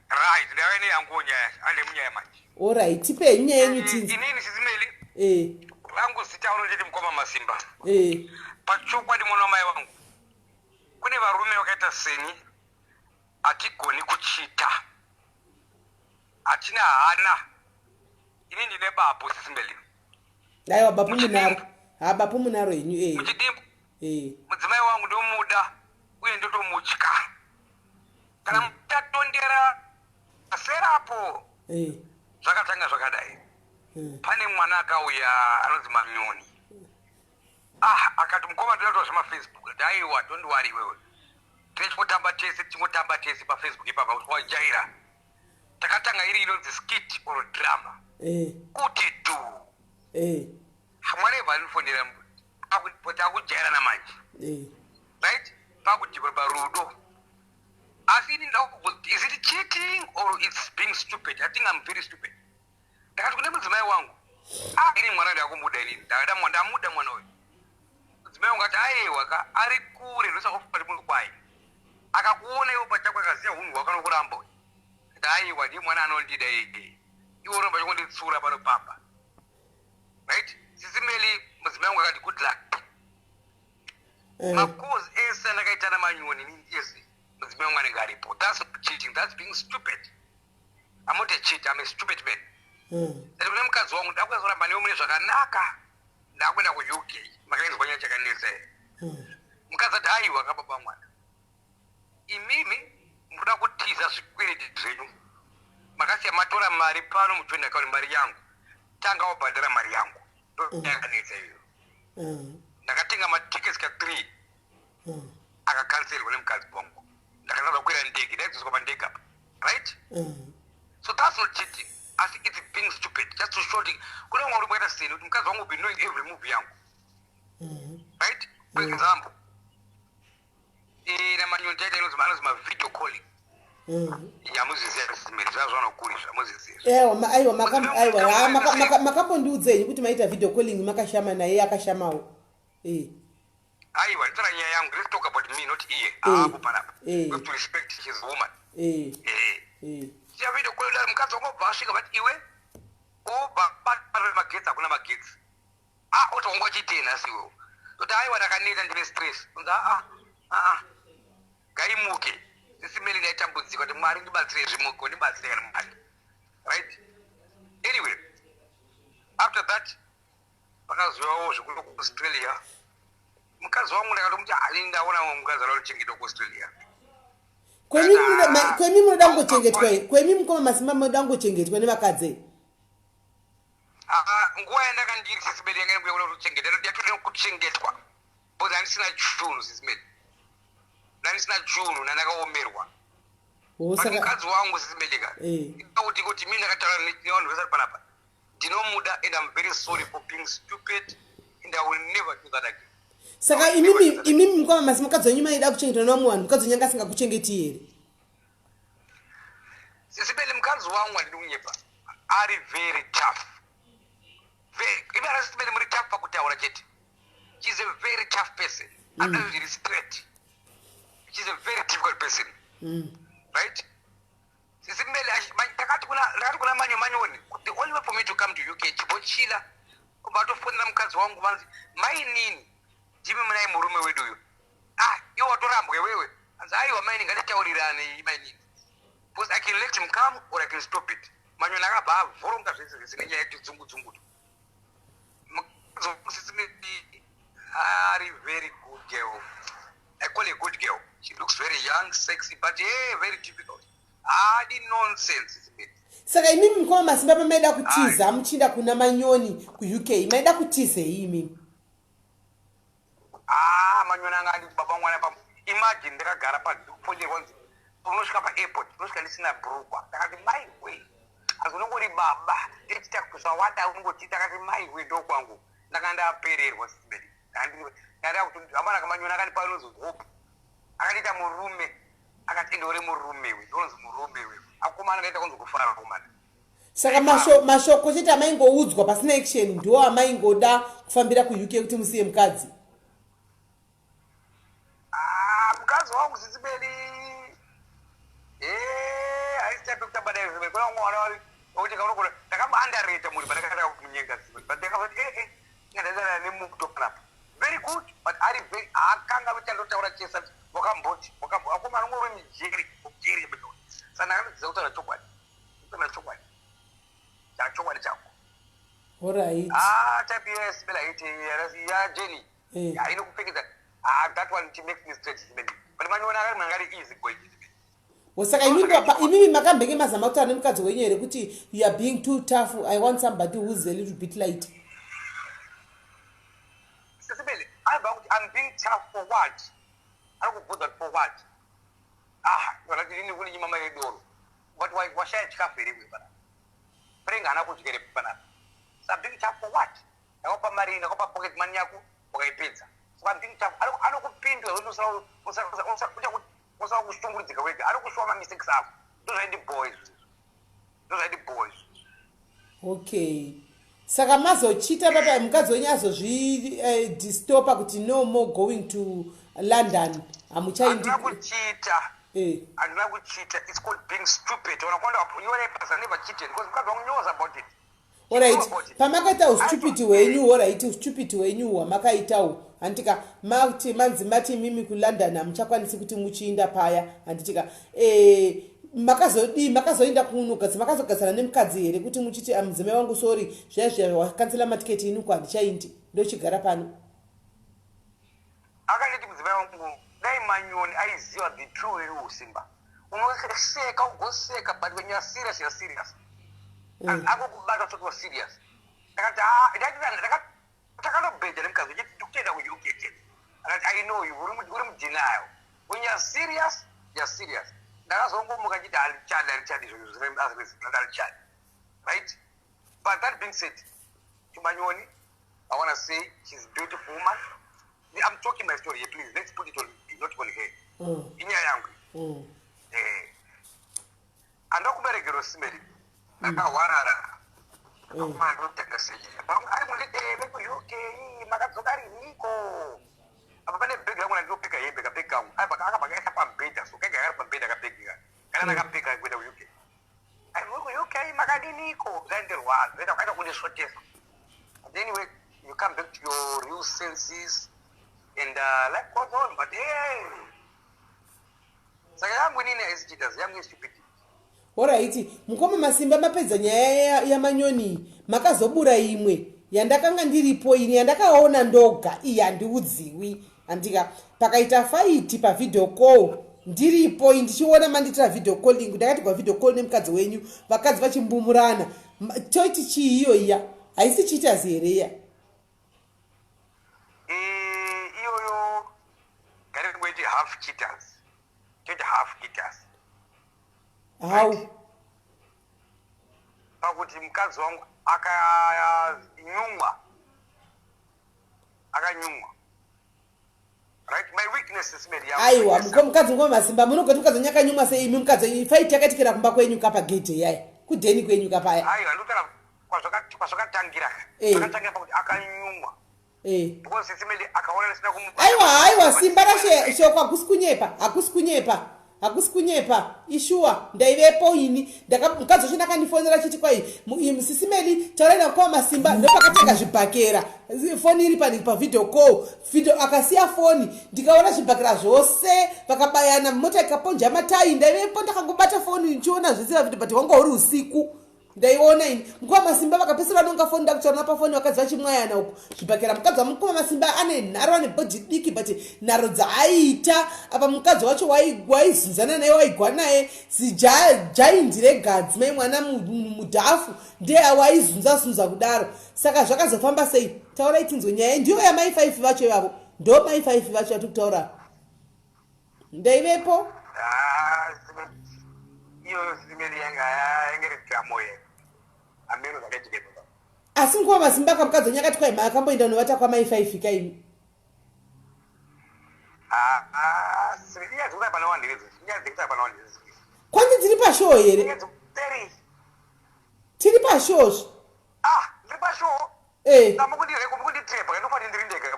right ndava neyanguwo nyaya ande munyaya manje alright tipe nyaya yenyu tinzi inini Sisi Melly rangu zita unoteti mukoma masimba pachokwadi mwana wamai vangu kune varume vakaita seni hatigoni kuchita hatina hana ini ndine bapo Sisi Melly aiwa bapo munaro bapo munaro yenyu muchidimbu mudzimai wangu ndomuda uye ndotomutya kana mutatondera serapo zvakatanga zvakadai pane mwana akauya anonzi Manyoni akati mukoma ndinatoa zvamafacebook ati aiwa don't worry wewe tichotamba tese pafacebook ipapa wajaira takatanga iri inonzi skit or drama kuti tu mwana ibva anofondera takujairana manje right pakudhibwa parudo asi ini is it cheating or it's being stupid? I think I'm very stupid. Ndakati kune mudzimai wangu ini mwana ndakumuda inini ndamuda mwana uyu mudzimai wangu ati aiwa ari kure ndosakufati munhu kwai akakuona iwo pachako akaziya hunhu hwakanokuramba uyu kuti aiwa ndiye mwana anondida iwo unomba chikonditsura pano pamba right. Sisi Melly mudzimai wangu akati good luck makozi ese andakaitana Manyoni ese mudzimai wangu anenge aripo. That's not cheating, that's being stupid. I'm not a cheat, I'm a stupid man. Kune mukadzi wangu ndakwezoramba newe mune zvakanaka ndakwenda kuUK makainzwa nyaya chakanesa mukadzi ati aiwa kababa mwana imimi munoda kutiza zvikwereti zvenyu makasiya matora mari pano mujoint account mari yangu tanga wabhadhara mari yangu ndoyakanesa iyo ndakatenga matikets ka3 akakanselwa nemukadzi wangu ndakatadza kukwira ndege ndaidzodzwa pandege apa right. So that's not cheating. I think it's being stupid. Just to show the kuna wangu mwenda sini mkazi wangu be knowing every move yangu. Right? For example, na Manyoni tete inozima video calling. Ya muzizia Sisi Melly zazwana ukulisha muzizia. Aiwa makambo ndiudzenyi kuti maita video calling makashama naye akashamawo. Aiwa tsara nyaya yangu, let's talk about me not here. Apo panapa. We have to respect his woman. Ya video call dala mkazi wangu bashika but iwe para magetsi akuna magetsi utongwa chitena siwo kuti aiwa ndakaneta ndine stress unza gaimuke Sisi Melly ndaitambudzika kuti Mwari ndibatsire zvimuko ndibatsire mari right. Anyway, after that pakazoyawo zvikuru kuAustralia mkazi wangu ndakatomuti alindaona mkazi alochengetwa kuAustralia kwemi munoda ngochengetwa kwemi mukoma masimba munoda ngochengetwa nevakadzi nguva yandakandiri Sisi Melly yangaikuya kuda kuchengetwa ndatoda kuchengetwa because handisina chunhu Sisi Melly handisina chunhu nandakaomerwa but mukadzi wangu Sisi Melly kuti mimi ndakataura nevanhu vese panapa ndinomuda and I'm very sorry for being stupid and I will never do that again. Saka imimi mukoma masimba mukadzi wenyu maida kuchengetwa nomuwanhu mukadzi wenyu asingakuchengeti here. Sisi Melly mukadzi wangu handidi kunyepa ari very tough. Even Sisi Melly muri tough pakutaura chete. She's a very tough person. I'm not very straight. She's a very difficult person. Right? Sisi Melly takati kuna Manyoni. The only way for me to come to UK chibochila ubatofunda mukadzi wangu vanzi mainini ndimi munai murume wedu uyu iwo watorambwe wewe anzi aiwa maini ngatitaurirane mainini because I can let him come or I can stop it. manyoni akabavhoronga zvese zvine nyaya yetuzungu-dzungutu. Sis Melly are very good girl. I call her a good girl. She looks very young, sexy, but very difficult. Hadi nonsense, Sis Melly. Saka imimi mkoma masimba maida kutiza mchinda kuna manyoni ku UK. Maida kutize imimi. Manyoni angadi baba mwana pa. Imagine ndakagara pa pole wanzi. Unosvika pa airport, unosvika ndisina brugwa. Takati my way. Azunongori baba, ndechita kusawata unongochita takati my way ndo kwangu. Ndakandapererwa Sis Melly. Ndanda kuti amana kamanyoni akati pa unozi hope. Akadita murume. Akati ndore murume we. Unozi murume we. Akomana kaita kunzi kufara komana. Saka mashoko chete amaingoudzwa pasina action ndo amaingoda kufambira ku UK kuti musiye mukadzi. Mukadzi wangu Sis Melly. Haisitape kutabada Sis Melly. Kuna mwana wali kuti kaunokona ndakabaandareta muri pandakataka kumunyenga Sis Melly. But ndakati ngandazana nemukutopana. Very good, but ari very akanga vichandotaura chesa wakamboti akomana ngori mijeri bedo. Sana ngandidza kutaura chokwadi. Kutaura chokwadi. Chokwadi chako. Alright. Type yes, Bella ite ya Jenny. Ya inokupekeza. That one to make me straight Sis Melly. But manyoni ngari easy going. Osaka imimi makambenge mazama kuti anemukadzi wenyu here kuti you are being too tough. I want somebody who's a little bit light. Sis Melly, I'm being tough for what? I don't put that for what? Wala dini kuni mama yedoro. What why washa chikaferi bana. Bringa na kuchikere bana. So I'm being tough for what? Nakopa marina, nakopa pocket money yako, ukaipinza. So I'm being tough. I don't kupindwa, usa kushungulizika weke. I don't kushoma mistakes up. Those are the boys. Those are the boys. Okay. Saka mazochita baba mukadzi wenyu azozvi distopa kuti no more going to London. Amuchaindi. Andina kuchita. It's called being stupid. Unakwenda yore person never cheated because mukadzi wangu knows about it. Alright. Pamakaita stupid wenyu, alright, stupid wenyu wamakaitawo. Antika mati manzi mati mimi ku London amuchakwanisi kuti muchiinda paya. Anditika makazoinda kunuka makazogadzana nemukadzi here kuti muchiti mudzimai wangu sorry zvaizvo wakansela matiketi inu kwandichaindi ndochigara pano. Akati mudzimai wangu dai manyoni aiziva the true you Simba. Unoseka ugoseka but when you are serious you are serious. Akukubata kuti you serious. Akati takanobhedha nemukadzi uchitenda kuti ukete. Akati I know you uri mudenial. When you are serious you are serious. Right? But that being said, to Manyoni, I want to say she's a beautiful woman. I'm talking my story here, please. Let's put it on, not on her. In your young. And not very gross, Mary. I'm not one other. I'm not going to say, I'm going to make you okay. Magatogari Nico. I'm going to pick up when I go pick a pick up. I'm going to have a beta, so I have a beta pick. And I got pick up with the UK. I'm going to UK, Magadinico. Then there was, I don't want to short test. Anyway, you come back to your real senses and life goes on. But hey, so I'm winning as cheaters, young stupid. Alright, mukoma masimba mapedza nyaya ya manyoni makazobura imwe yandakanga ndiripo ini yandakaona ndoga iyi handiudziwi andika pakaita fight pa video call ndiripo ndichiona manditira video calling ndakati kwa video call nemukadzi wenyu vakadzi vachimbumurana choiti chiiyo iya haisi chiita zereya iyoyo ngari kuiti half cheaters choiti half cheaters how pakuti mukadzi wangu akanyumwa right my weakness is made aiwa mukadzi ngoma masimba munogoti mukadzi nyakanyumwa sei imi mukadzi fight yakatikira kumba kwenyu kapa gate yayi kudheni kwenyu kapaya aiwa ndotara kwazvakatangira akatangira pakuti akanyumwa because Sis Melly akaona nesina kumupa aiwa simba rashe shoko hakusi kunyepa ishua ndaivepo ini mukadzi wacho ndakandifonera chiti kwai Sis Melly taurena kwa masimba ndopakatenga zvibhakera foni iri pa video call video akasiya foni ndikaona zvibhakera zvose vakabayana mota ikaponja matai ndaivepo ndakangobata foni ndichiona zvese video but wanga uri usiku ndaiona ini mukoma masimba vakapesera vanongafonda kutsvaona pafoni vakadzi vachimwayana uko zvibhakera mukadzi wa mukoma masimba ane nharo ane bhodhi diki but nharo dzaaita apa mukadzi wacho waizunzana naye waigwa naye zijaindi regadzi mai mwana mudhafu ndiye waizunzazunza kudaro saka zvakazofamba sei taurai tinzwe nyaya ndiyo yamai 5 vacho ivavo ndo mai 5 vacho vatiri kutaura ndaivepo iyo simeli yanga yangeretira moyo ameno zvakaitikepo asi nguva masimba kamukadzi wenyu akati kwai maakamboenda unovata kwamai 5 kaimi kwanzi tiri pashow here tiri pashowzvo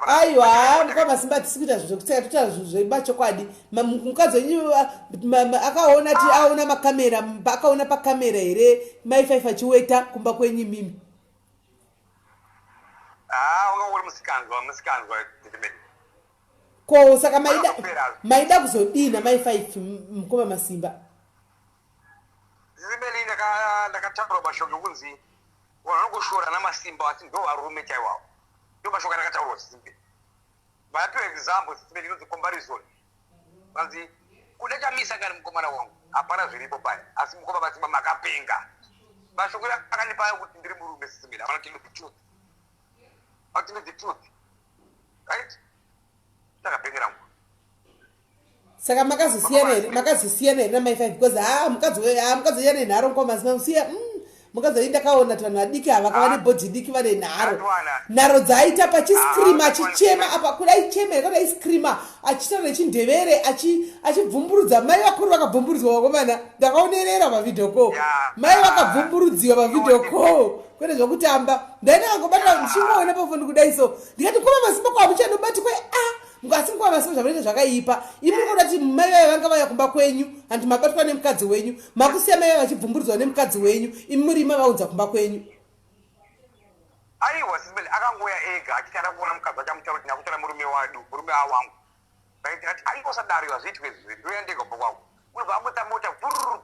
aiwa mukwa masimba tisikuita zvokutseka toita zveiba chokwadi mukadzi wenyu akaona ti aona makamera akaona pakamera here mai 5 achiweta kumba kwenyu mimi ko saka maida kuzodina mai 5 mukoma masimba zimeli ndakataura mashoko kunzi vanokushora namasimba asi ndo varume chaiwavo ndo mashoko ndakataurwa chisimbe vayapiwa example chisimbe inonzi comparison vanzi kuda chamisa ngani mukomana wangu hapana zviripo paya asi mukoma masimba makapenga mashoko akandipayo kuti ndiri murume chisimbe havana tino the truth vakutino the truth right takapengera mungu saka makazosiyana here namai 5 because mukadzi yane nharo mukoma masimba musiya mukadzi wei ndakaona tanhu adiki ava kava nebhodhi diki vane nharo dzaaita pachiskrima achichema apa kudai chema yakadai skrima achitaura nechindevere achibvumburudza mai vakuru vakabvumburudzwa vakomana ndakaonerera pavidheo call mai vakabvumburudziwa pavidheo call kwete zvokutamba ndainangobata ndichingoona pafoni kudai so ndikati koma masimba kwamuchanobatikwe asi mukoma masimba zvavanoita zvakaipa imi munoda kuti mai vaya vanga vaya kumba kwenyu hanti mabatwa nemukadzi wenyu makusiya mai vaya vachibvumburudzwa nemukadzi wenyu imi murima vaunza kumba kwenyu aiwa sisibeli akangoya ega achiti ada kuona mukadzi achamutaura kuti ndakutora murume awangu tikati aiwosadariwa zviitwe zvizviri ndoyandega kubva kwako unobva amota mota vhururu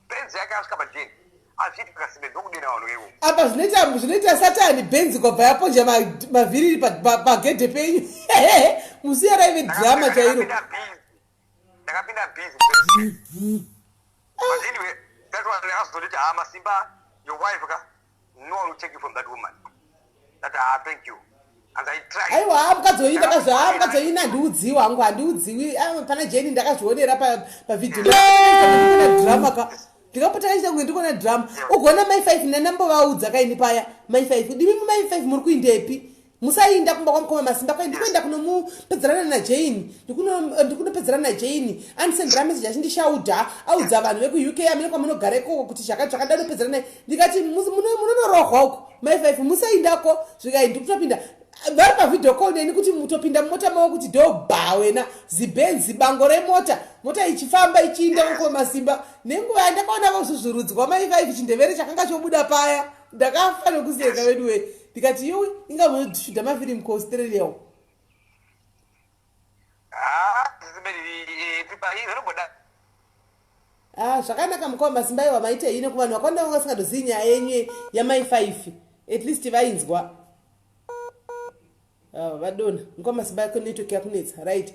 benzi yake asvika pajeni azviitwa kasibeli ndokudina vanhu vewo apa zvinoita satani benzi kwabva yaponja mavhiri pagedhe penyu musiya raive dhirama chairo ndakapinda bhizi but anyway that was akazototi masimba your wife ka no one will take you from that woman that thank you and I tried aiwa mukadzi wenyu handiudziwi hangu handiudziwi pana jeni ndakazvionera pavidheo drama ka ndikapota kaichangu ndikona drama ugona mai 5 nanambovaudza kaini paya mai 5 dimi mai 5 muri kuindepi musainda kumba kwamukoma masimba kwai ndikuenda kunomupedzerana najani ndikunopedzerana najani andisendera meseji achindishaudha audza vanhu vekuuk amene kwamunogara ikoko kuti zvakada nopedzerana ndikati munonorohwa uko mai 5 musaindako zvikai ndikutopinda vari pavidheo call neni kuti mutopinda mumota mavo kuti dhobha wena zibenzi bango remota mota ichifamba ichiinda mukoma masimba nenguva yandakaona vozvuzvurudzwa mai 5 chindevere chakanga chobuda paya ndakafa nokuseka vedu we ndikati iwe ingamboshuda mafirimu kuaustralia uko zvakanaka mukoma masimba iwa maita ine kuvanhu vakawanda vanga vasingadozivi nyaya yenyu yamai 5 at least vainzwa vadona mukoma masimba yako network yakunetsa right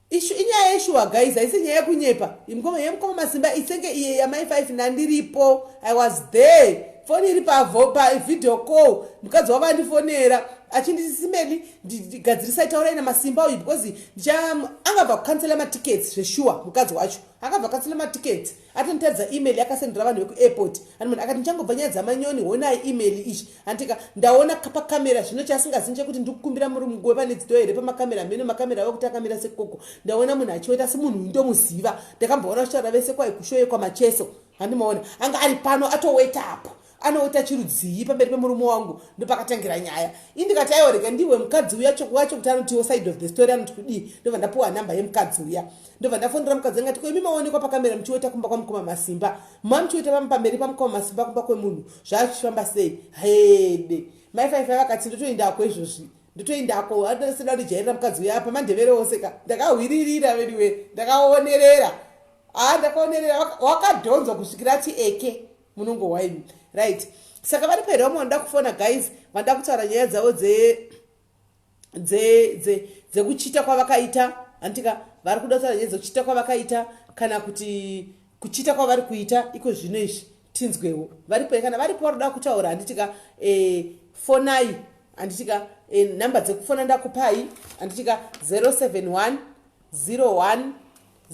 inyaya yeshuwa guys haisi nyaya yekunyepa yemukoma masimba isenge iye yamai 5 nandiripo I was there foni iri pavidheo call mukadzi wavandifonera achindisisimeli ndigadzirisa itaurai namasimba uyu because angabva kukansela matickets zveshuwa mukadzi wacho akabva kukansela matickets atonitaridza email yakasendera vanhu vekuairport ani munhu akati ndichangobva nyaya dzamanyoni honai email ichi andika ndaona pakamera zvino chasingazivi chekuti ndikukumbira muri mugowe pane dzido here pamakamera mene makamera avo kuti akamira sekoko ndaona munhu achiweta semunhu ndomuziva ndakamboona vachitaura vese kwai kushoye kwamacheso handimaona anga ari pano atoweta apo anoita chirudzii pamberi pemurume wangu ndopakatangira nyaya indikati aioreka ndiwe mukadzi uya wacho kuti anotiwo side of the story anoti kudii ndobva ndapuwa namba yemukadzi uya ndobva ndafonera mukadzi angati koimi maonekwa pakamera muchiweta kumba kwamukoma masimba muchiweta pamberi pamukoma masimba kumba kwemunhu zvachifamba sei hede mai 5 vakati ndotoindako izvozvi ndotoindako adasida rijairira mukadzi uya apa mandevere oseka ndakahwiririra vediwe ndakaonerera ndakaonerera wakadhonzwa kusvikira ati eke munongo waini, right? Saka vari pedyo vanoda kufona guys, vanoda kutaura nyaya dzavo dzekuchita kwavakaita, antika vari kuda kutaura nyaya dzekuchita kwavakaita kana kuti kuchita kwavari kuita iko zvino izvi tinzwewo. Varipo kana varipo varoda kutaura, handitika fonai, handitika namba dzekufona ndakupai, handitika 071 01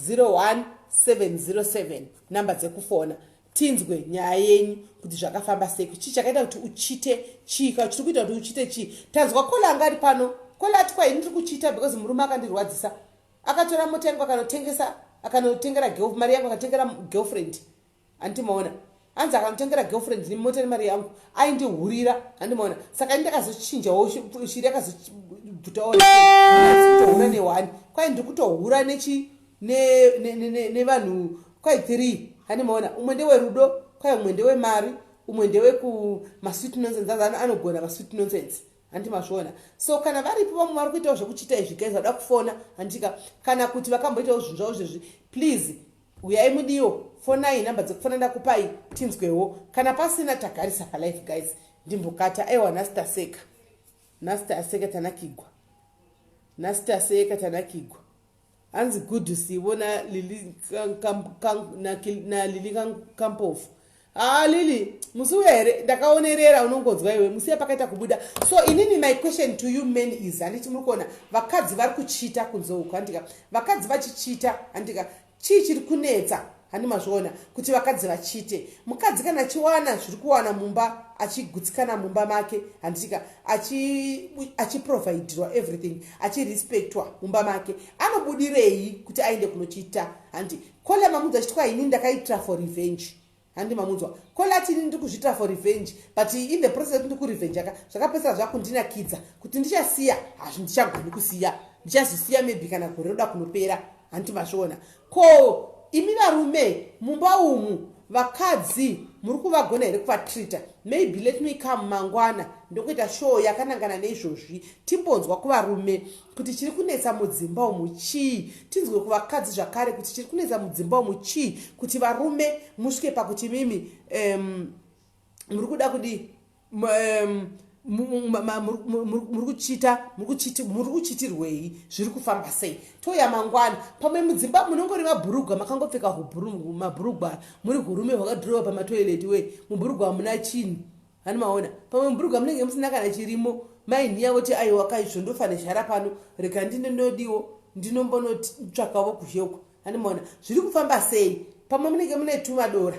01 707 namba dzekufona. Tinzwe nyaya yenyu kuti zvakafamba sei, chii chakaita kuti uchite chii, kana chiri kuita kuti uchite chii. Tanzwa kola anga ari pano, kola ati kwai ndiri kuchita because murume akandirwadzisa, akatora mutengo akanotengesa, akanotengera mari yangu, akatengera girlfriend, handimaona anzi akanotengera girlfriend nimoteri mari yangu, aindihurira, handimaona. Saka ndakazochinjawo shiri yakazobvutawo kutohura newani, kwai ndiri kutohura nevanhu kwai 3, handimaona. Umwe ndewerudo, kwai umwe ndewemari, umwe ndewemasweet nonsense, anzi anogona masweet nonsense, handimazviona. So kana varipo vamwe vari kuitawo zvekuchita izvi guys, vada kufona, handika kana kuti vakamboitawo zvinhu zvavo zvezvi, please uyai mudiyo, fonai, namba dzekufona ndakupai, tinzwewo. Kana pasina tagarisa palife guys, ndimbokata aiwa nasitaseka, nasitaseka tanakigwa, nasitaseka tanakigwa. Hanzi good siwona Lili na Lili Kampofu. Lili, musiwere ndakaonerera unongodzwa iwe, musiya pakaita kubuda. So inini my question to you men is, handiti murikona vakadzi vari kuchita kunzouka, handika vakadzi vachichita, handika chii chiri kunetsa, handimazviona kuti vakadzi vachite. Mukadzi kana achiwana zviri kuwana mumba, achigutsikana mumba make, handitika achiprovidirwa everything, achirespectwa mumba make, anobudirei kuti aende kunochita. Handi kola mamudza achitwa ini ndakaitira for revenge, handi mamudzwa kola ati ini ndiri kuzviitira for revenge, but in the process ndiri kurevenge aka zvakapedzera zvakundinakidza kuti ndichasiya, hazvindichagoni kusiya, ndichazisiya maybe kana gore roda kunopera, handimazviona. Ko imi varume mumba umu vakadzi muri kuvagona here kuvatrita? Maybe let me come mangwana ndokuita show yakanangana neizvozvi, timbonzwa kuvarume kuti chiri kunetsa mudzimba umu chii, tinzwe kuvakadzi zvakare kuti chiri kunetsa mudzimba umu chii, kuti varume musvike pakuti mimi muri kuda kudi muri kuchitirwei, zviri kufamba sei, toya mangwana. Pamwe mudzimba munongori mabhurugwa, makangopfeka mabhurugwa, muri gurume hwakadhirowa pamatoileti we, mubhurugwa hamuna chinhu, handimaona. Pamwe mubhurugwa munenge musina kana chirimo, maini yavo kuti aiwa kaizvondofane shara pano, reka ndinodiwo ndinombonotsvakawo kuzhekwa, handimaona. Zviri kufamba sei? Pamwe munenge mune tumadora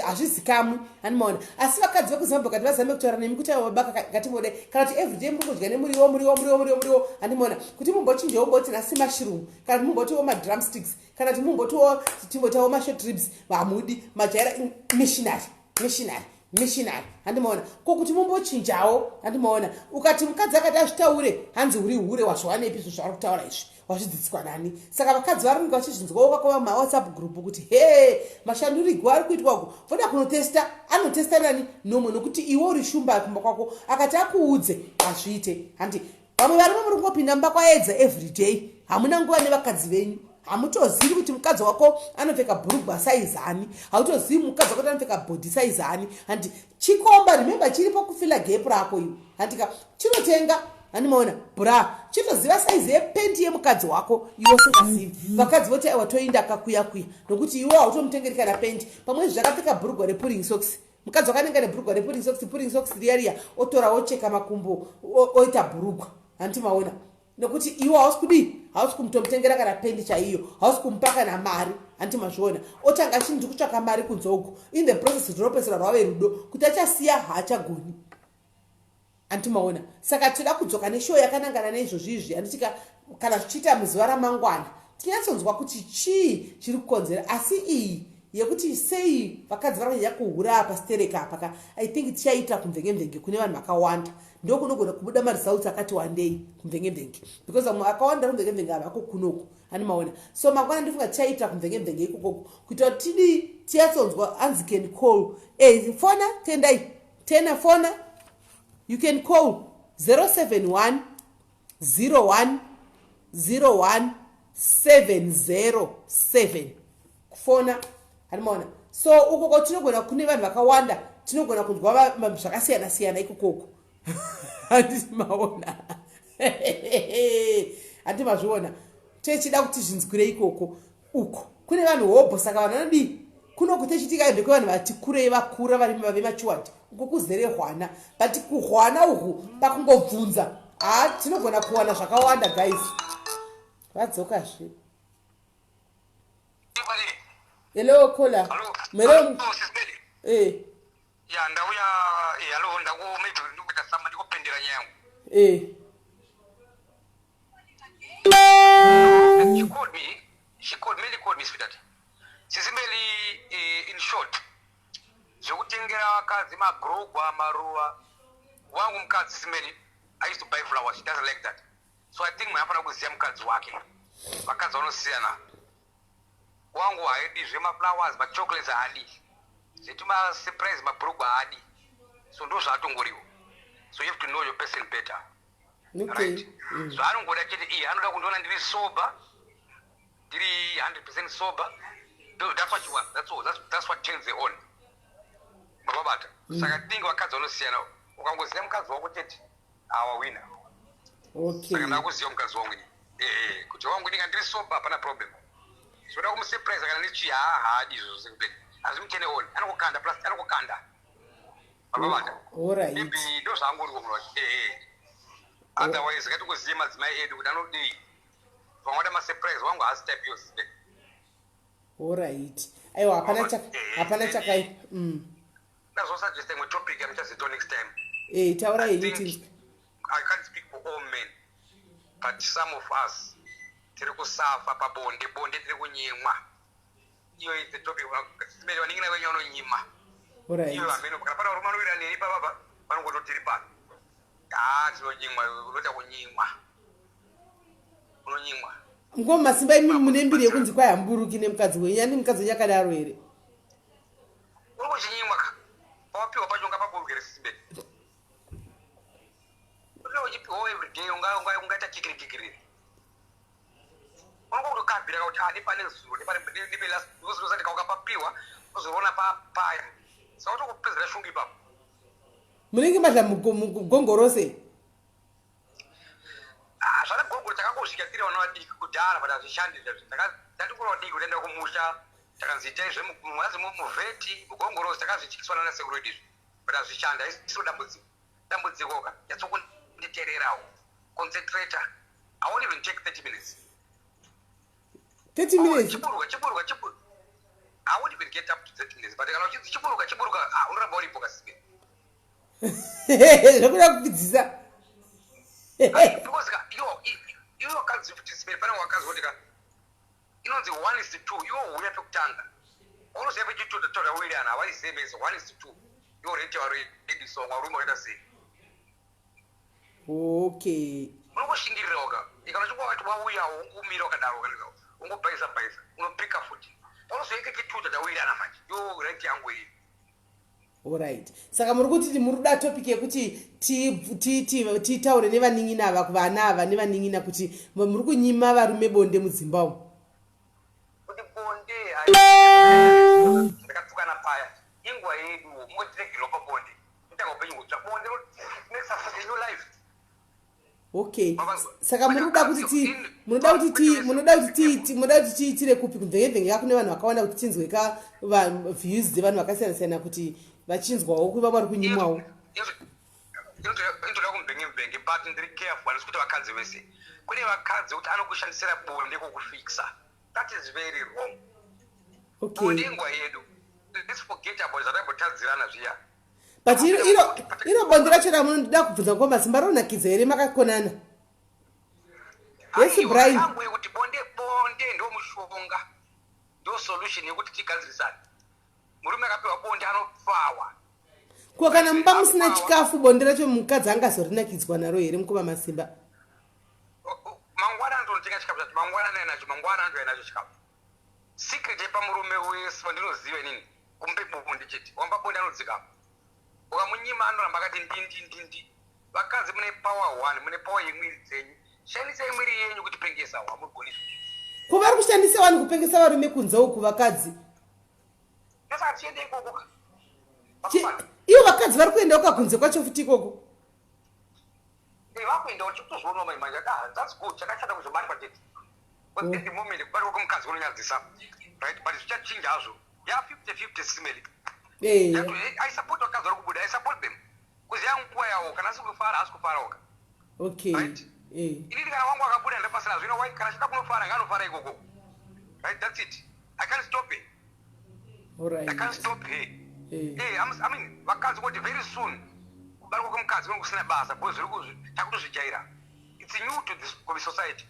hazvizikamwi, handimaona. Asi vakadzi vekuzimbabwe kati vazame kutaura nemi kuti vabaka ngatimbode kana kuti everyday muri kudya nemuriwo, handimaona. Kuti mumbochinjawo mboti nasi mushroom, kana kuti mumbotiwo madrumsticks, kana kuti mumbotiwo timbotawo mashort ribs, vamudi majaira missionary, handimaona. Ko kuti mumbochinjawo, handimaona. Ukati mukadzi akati azvitaure, hanzi uri hure wazvawanepi zvavari kutaura izvi, wazvidzidziswa nani? Saka vakadzi varinga vachizvinzwa wakakova mawhatsapp group kuti mashandurigwa ari kuitwako, voda kunotesta, anotesta nani? Nomwe, nokuti iwe uri shumba kumba kwako, akati akuudze hazviite. Handi vamwe varume muri kungopinda mumba kwaedza everyday, hamuna nguva nevakadzi venyu, hamutozivi kuti mukadzi wako anopfeka bhurugwa saizani, hautozivi mukadzi wako anopfeka bhodhi saizani. Handi chikomba, remember chiripo kufila gap rako iwe, handika chinotenga, handimaona, bra chitoziva saizi yependi yemukadzi wako iwe usingazivi. Vakadzi voti aiwa toinda akakuya nokuti iwe hautomutengeri kana pendi. Pamwe zvakapfeka bhurugwa repulling socks, mukadzi wakanenge nebhurugwa repulling socks riya otora ocheka makumbo oita bhurugwa, handimaona. Nokuti iwe hausi kudii, hausi kumutomutengera kana pendi chaiyo, hausi kumupa kana mari, handimazviona. Otanga achindi kutsvaka mari kunzouko, in the process rinopedzera rwave rudo kuti achasiya haachagoni, handimaona. Saka tinoda kudzoka neshow yakanangana neizvozvizvi, handitika kana zvichiita muzuva ramangwana tinyatsonzwa kuti chii chiri kukonzera. Asi iyi yekuti sei vakadzi vari kunyanya kuhura apa stereka apa, I think tichaita kumvenge kune vanhu vakawanda, ndokunogona kubuda maresults akati wandei kumvenge, because vamwe akawanda kumvenge avako kunoko, handimaona. So mangwana ndifunga tichaita kumvenge ikoko kuita kuti tidi tiyatsonzwa. Hanzi can call fona tendai tena fona, you can call 071 01 01 707 kufona, handimaona. so ukoko tinogona kune vanhu vakawanda tinogona kudya zvakasiyana siyana ikokoko. Handisi maona. Handi mazviona techida kuti zvinzwire ikoko uko kune vanhu hobho saka vanhu vanodii kunoku techitika ende kwevanhu vati kurei vakura vari vemachiwadi uko kuzere hwana but kuhwana uhu pakungobvunza tinogona kuwana zvakawanda guys. Vadzokazve. Hello kola. Mero. Ya ndauya hello ndakumejo ndikuita sama ndikupendera nyangu. She called me sweetheart. Sis Melly, in short, zvekutengera vakadzi mabrogwa maruva wangu mukadzi Sis Melly, I used to buy flowers. She doesn't like that. So I think mafana kuziya mukadzi wake. Vakadzi vanosiyana. Wangu haidi zvemaflowers, machocolates haadi. Zvetuma surprise mabrogwa haadi. So ndo zvatongoriwo. So you have to know your person better. Okay. Right? So anongoda chete anoda kundiona ndiri sober. Ndiri 100% sober. That's what you want. That's all. That's what turns it on. Mababata. Saka tinga vakadzi vanosiyana. Ukangoziya mukadzi wako chete awawina. Okay. Saka ndakuziya mukadzi wangu ini. Kuti wangu ndinga ndiri sober hapana problem. So ndakumsurprise kana ndichi haadi izvo sekupeni. Azimutene on. Anokukanda plus anokukanda. Mababata. Alright. Maybe ndo zvangoriwo munhu wacho. Otherwise ngatigoziye madzimai edu kuti anodii. Vamwada masurprise wangu hasi type yours. Alright. Aiwa hapana chakai. That's also just a topic I'm just do next time. Taura anything. I can't speak for all men, but some of us tiri kusafa pabonde tiri kunyimwa. Iyo is the topic simele waningina wenye wanonyima. Alright. Iyo ameno kana rumano wira nini baba vanongototiri pa. Tinonyimwa urota kunyimwa. Unonyimwa. Ngoma simba imi munembiri yekunzi kwa yamburuki nemukadzi wenyu ani mukadzi yakadaro here. Unochinyimwa ka. Wapiwa pachonga paburugere simbe. Unochipiwa every day ungaita kikiri. Unokutokabhira kuti ndipane zulo ndipe last uzosati kaukapapiwa uzoona paya. Saka utokupedzera shungi papo. Munenge madla mugongorose. Zvakagogoro takangosvika tiri vana vadiki kudhara but hazvishandizva tatikura vadiki kutaenda kumusha takanziita izvemwazi muvheti mugongorosi takazvityiswa nana sekuru vedu izvi but hazvishanda isiro dambudziko ka yatsokunditeererawo concentrator I won't even take 30 minutes 30 minutes chiburuka I won't even get up to 30 minutes but kana uchinzi chiburuka unoramba uripo kasibe zvakuda kupidzisa because iwo wakadzi kuti simere pane wakadzi wotika inonzi 1:2 iwo uya pekutanga unoziva pechitotora uiriana avaizemeza 1:2 iwo rete waredi song warume wakaita sei. Okay. Unokushingirira waka ikana chikuwa wati wauya ungumira wakadaro wakadaro ungobhaisa unopika futi unozoika chituta tauiriana manje iwo rete yangu iyi. Alright. Saka muri kuti muri kuda topic yekuti titaure nevaning'ina ava kuvana ava nevaning'ina kuti muri kunyima varume bonde mudzimba umu. Kuti bonde ndakatukana paya ingwa yedu motiregero pabonde ndanga upenyu kutsva bonde makes us a new life. Okay. Saka munoda kuti tiitire kupi kumvenge yakune vanhu vakawanda kuti tinzweka views dzevanhu vakasiyana siyana kuti vachinzwawo kuva vari kunyimwawo. Intoda kumvenge but ndiri careful kuti vakadzi vese kune vakadzi kuti anokushandisira bonde kukufikisa. That is very wrong. Okay. Bonde ingwa yedu. Let's forget about zvataibotadzirana zviya. But iro bonde racho ramunoda kubvunza ngoma simba ronakidza here makakonana. Yes, Brian. Angwe kuti bonde ndo mushonga. Ndo solution yekuti tigadzirisane. Murume akapewa bonde anofawa. Kwa kana mba musina chikafu bonde racho mukadzi angazorinakidzwa naro here mukoma masimba. Mangwana ndotenga chikafu chacho mangwana nacho mangwana ndo enacho chikafu. Secret yepa murume wese ndinoziva nini kumbe bonde chete. Wamba bonde anodzika. Ukamunyima anoramba akati ndindi vakadzi mune power 1 mune power yemwiri dzenyu shandisai mwiri yenyu kuti pengesa wamugoni kuvari kushandisa vanhu kupengesa varume kunze uku vakadzi. saka tiende ikoko ivo vakadzi vari kuenda kwakunze kwacho futi ikoko vakuenda uchitozviona manje that's good chakashata kuzobatwa tete but at the moment kubatwa kwemukadzi kunonyadzisa right but zvichatchinja hazvo ya50-50 simeli I support vakadzi vari kubuda I support them kuzi yanguva yawo kana sikufara hasi kufarawoka okay right inini kana wangu akabuda ndapasina zvino why kana chida kunofara nganofara ikoko right that's it I can't stop it alright I can't stop her I mean vakadzi kuti very soon kubatwa kwemukadzi kunenge kusina basa because takutozvijaira it's new to this society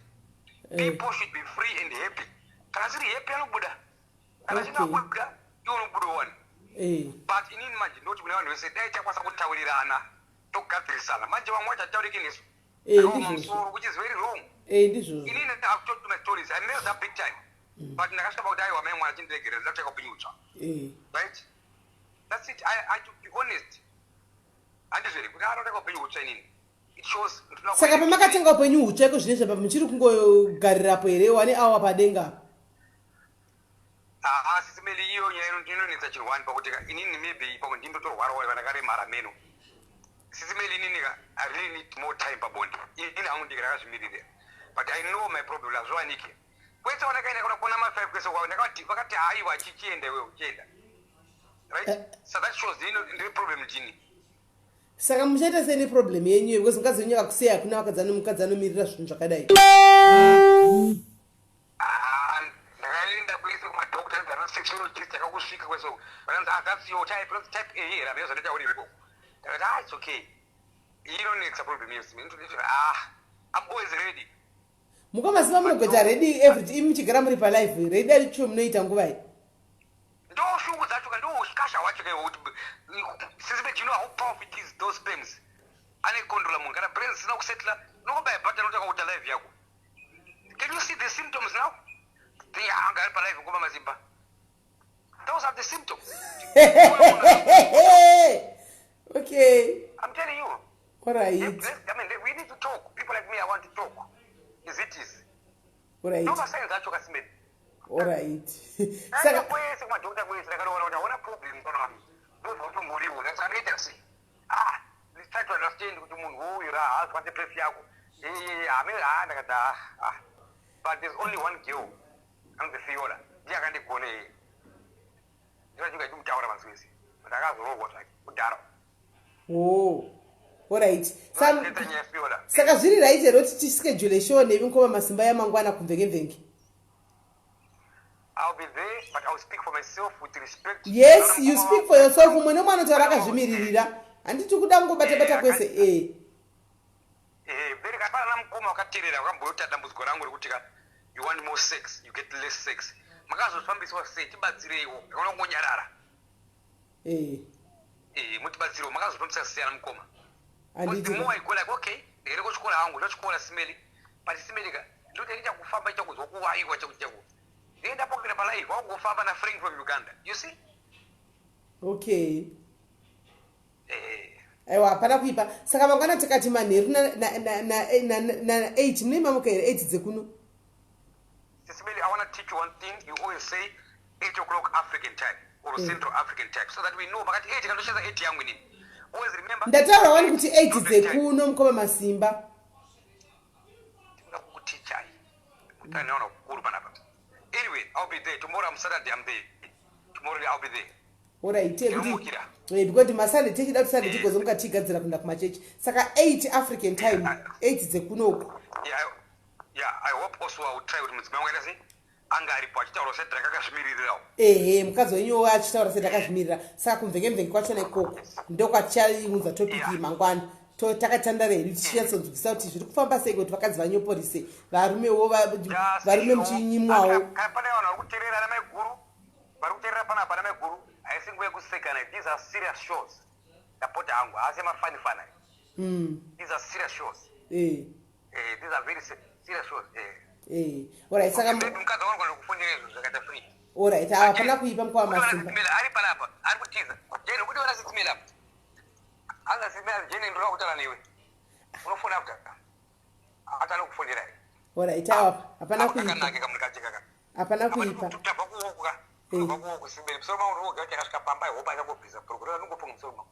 people should be free and happy kana siri happy anobuda kana chingabuda iwo unobuda one but inini manje ndoti kune vanhu vese dai chakwanisa kutaurirana tokugadzirisana manje vamwe vachataurike nesu musoro which is very wrong inini I've told my stories I made that big time but ndakasvika pakuti aiwa mai mwana chindiregerera ndakutaka upenyu utsva right that's it I to be honest handizveri kuti anotaka upenyu utsva inini it shows saka pamakatenga upenyu utsva iko zvine zvapa muchiri kungogarirapo here wane awa padenga sisimeli iyo nyaya inonetsa chirwani pakuti inini maybe pamwe ndindotorwarawo vandakaremara meno sisimeli ininика I really need more time pabonde inini hangu ndikarakazvimiririra but I know my problem lazviwanike kwese wanakaenda kana kuona ma5 kwese kwavo vakati haiwa chichienda iwe uchienda right so that shows ndine problem ndini saka muchaita seni problem yenyu because mukadzi wenyu akakuseya kuna mukadzi anomirira zvinhu zvakadai ndakaenda kwese kumadoctors anosexologist akakusvika kwese vananzi that's your type A here and zvaita uri reko ndakati it's okay inonetsa problem yes I'm always ready mukamasiva munogota ready everything muchigara muri palife ready ari chuo munoita nguva iyi ndoshungu dzacho kandoskasha wacho kuti sisibe you know how powerful it is those sperms ane controla munhu kana brain sina kusetla nokubaya button utaka kuita live yako can you see the symptoms now they are palife ngoba mazimba those are the symptoms okay I'm telling you all right I mean we need to talk people like me I want to talk is all right no signs acho kasimeni all right saka kwese kumadokta kwese ndakaona kuti hauna problem kana ndozoto muriwo ndasanoita sei let's try to understand kuti munhu uyu haazikwanise place yako ndakati but there's only one girl anonzi Fiola ndiye akandigone iye ndinachika chimutaura mazwezi ndakazorogwa zvake kudhara alright saka zviri right here kuti tischedule show nevi nkoma masimba yamangwana kumvekemvenge I'll be there, but I'll speak for myself with respect. Yes, you speak for yourself. Umwe mwana taura akazvimiririra. Handiti kuda ngobata kwese very kapana namukoma wakaterera wakamboita dambudziko rangu rekuti you want more sex, you get less sex. Makazofambiswa sei tibatsireiwo. Akaona ngonyarara. Mutibatsireiwo makazofambisa sei namukoma. The more I go like okay, ndere kuchikora hangu, ndochikora simeli. But simeli ka ndote ndicha kufamba chakuzwa kuwaiwa chakuchako. Enda pokera palai wakufamba na friend from Uganda. You see? Okay. Aiwa para kuipa. Saka mangwana takati manheru na 8 mune mamuka 8 dzekuno. Sisibeli, I want to teach you one thing. You always say 8 o'clock African time or Central African time so that we know pakati 8 kandosheza 8 yangu nini. Always remember. Ndataura wani kuti 8 dzekuno mukoma masimba. Ndakukuticha. Mutanaona kukuru panapa. Anyway, I'll be there. Tomorrow I'm Saturday, I'm there. Tomorrow I'll be there. Alright, because masande techida kuti Sunday tigozo mukatigadzira kunda kumachechi. Saka 8 African time, 8 dzekunoko. Yeah, I hope also I will try with mudzimai wangu sei anga aripo achitaura sei ndakazvimirirawo. Mukazi wenyu achitaura sei ndakazvimirira. Saka kumvekemvenge kwacho nekoko. Ndokwachaiunza topic mangwana. Takatandara here tichiyatsonzwisa kuti zviri kufamba sei kuti vakadzi vanyoporise varumewo varume muchinyimwawo pane vanhu vari kuteerera nameguru vari kuteerera panapa nameguru haisi nguva yekusekana. These are serious shows ndapota hangu haasi mafanifana. These are serious shows. These are very serious shows. Alright, saka mukadzi wangu anokufundira izvo zvakaita free. Alright, hapana kuipa mukwa masimba ari panapa ari kutiza jeni kuti ona sisimela anga simela jeni ndinoda kutaura newe unofuna kutaka atano kufundira. Alright, hapana kuipa kanake kamukaje kaka hapana kuipa tutabva kuokuka Kuba kusimbele msoro wangu ngoga yakashika pamba hopa yakobhiza program ngofunga msoro wangu.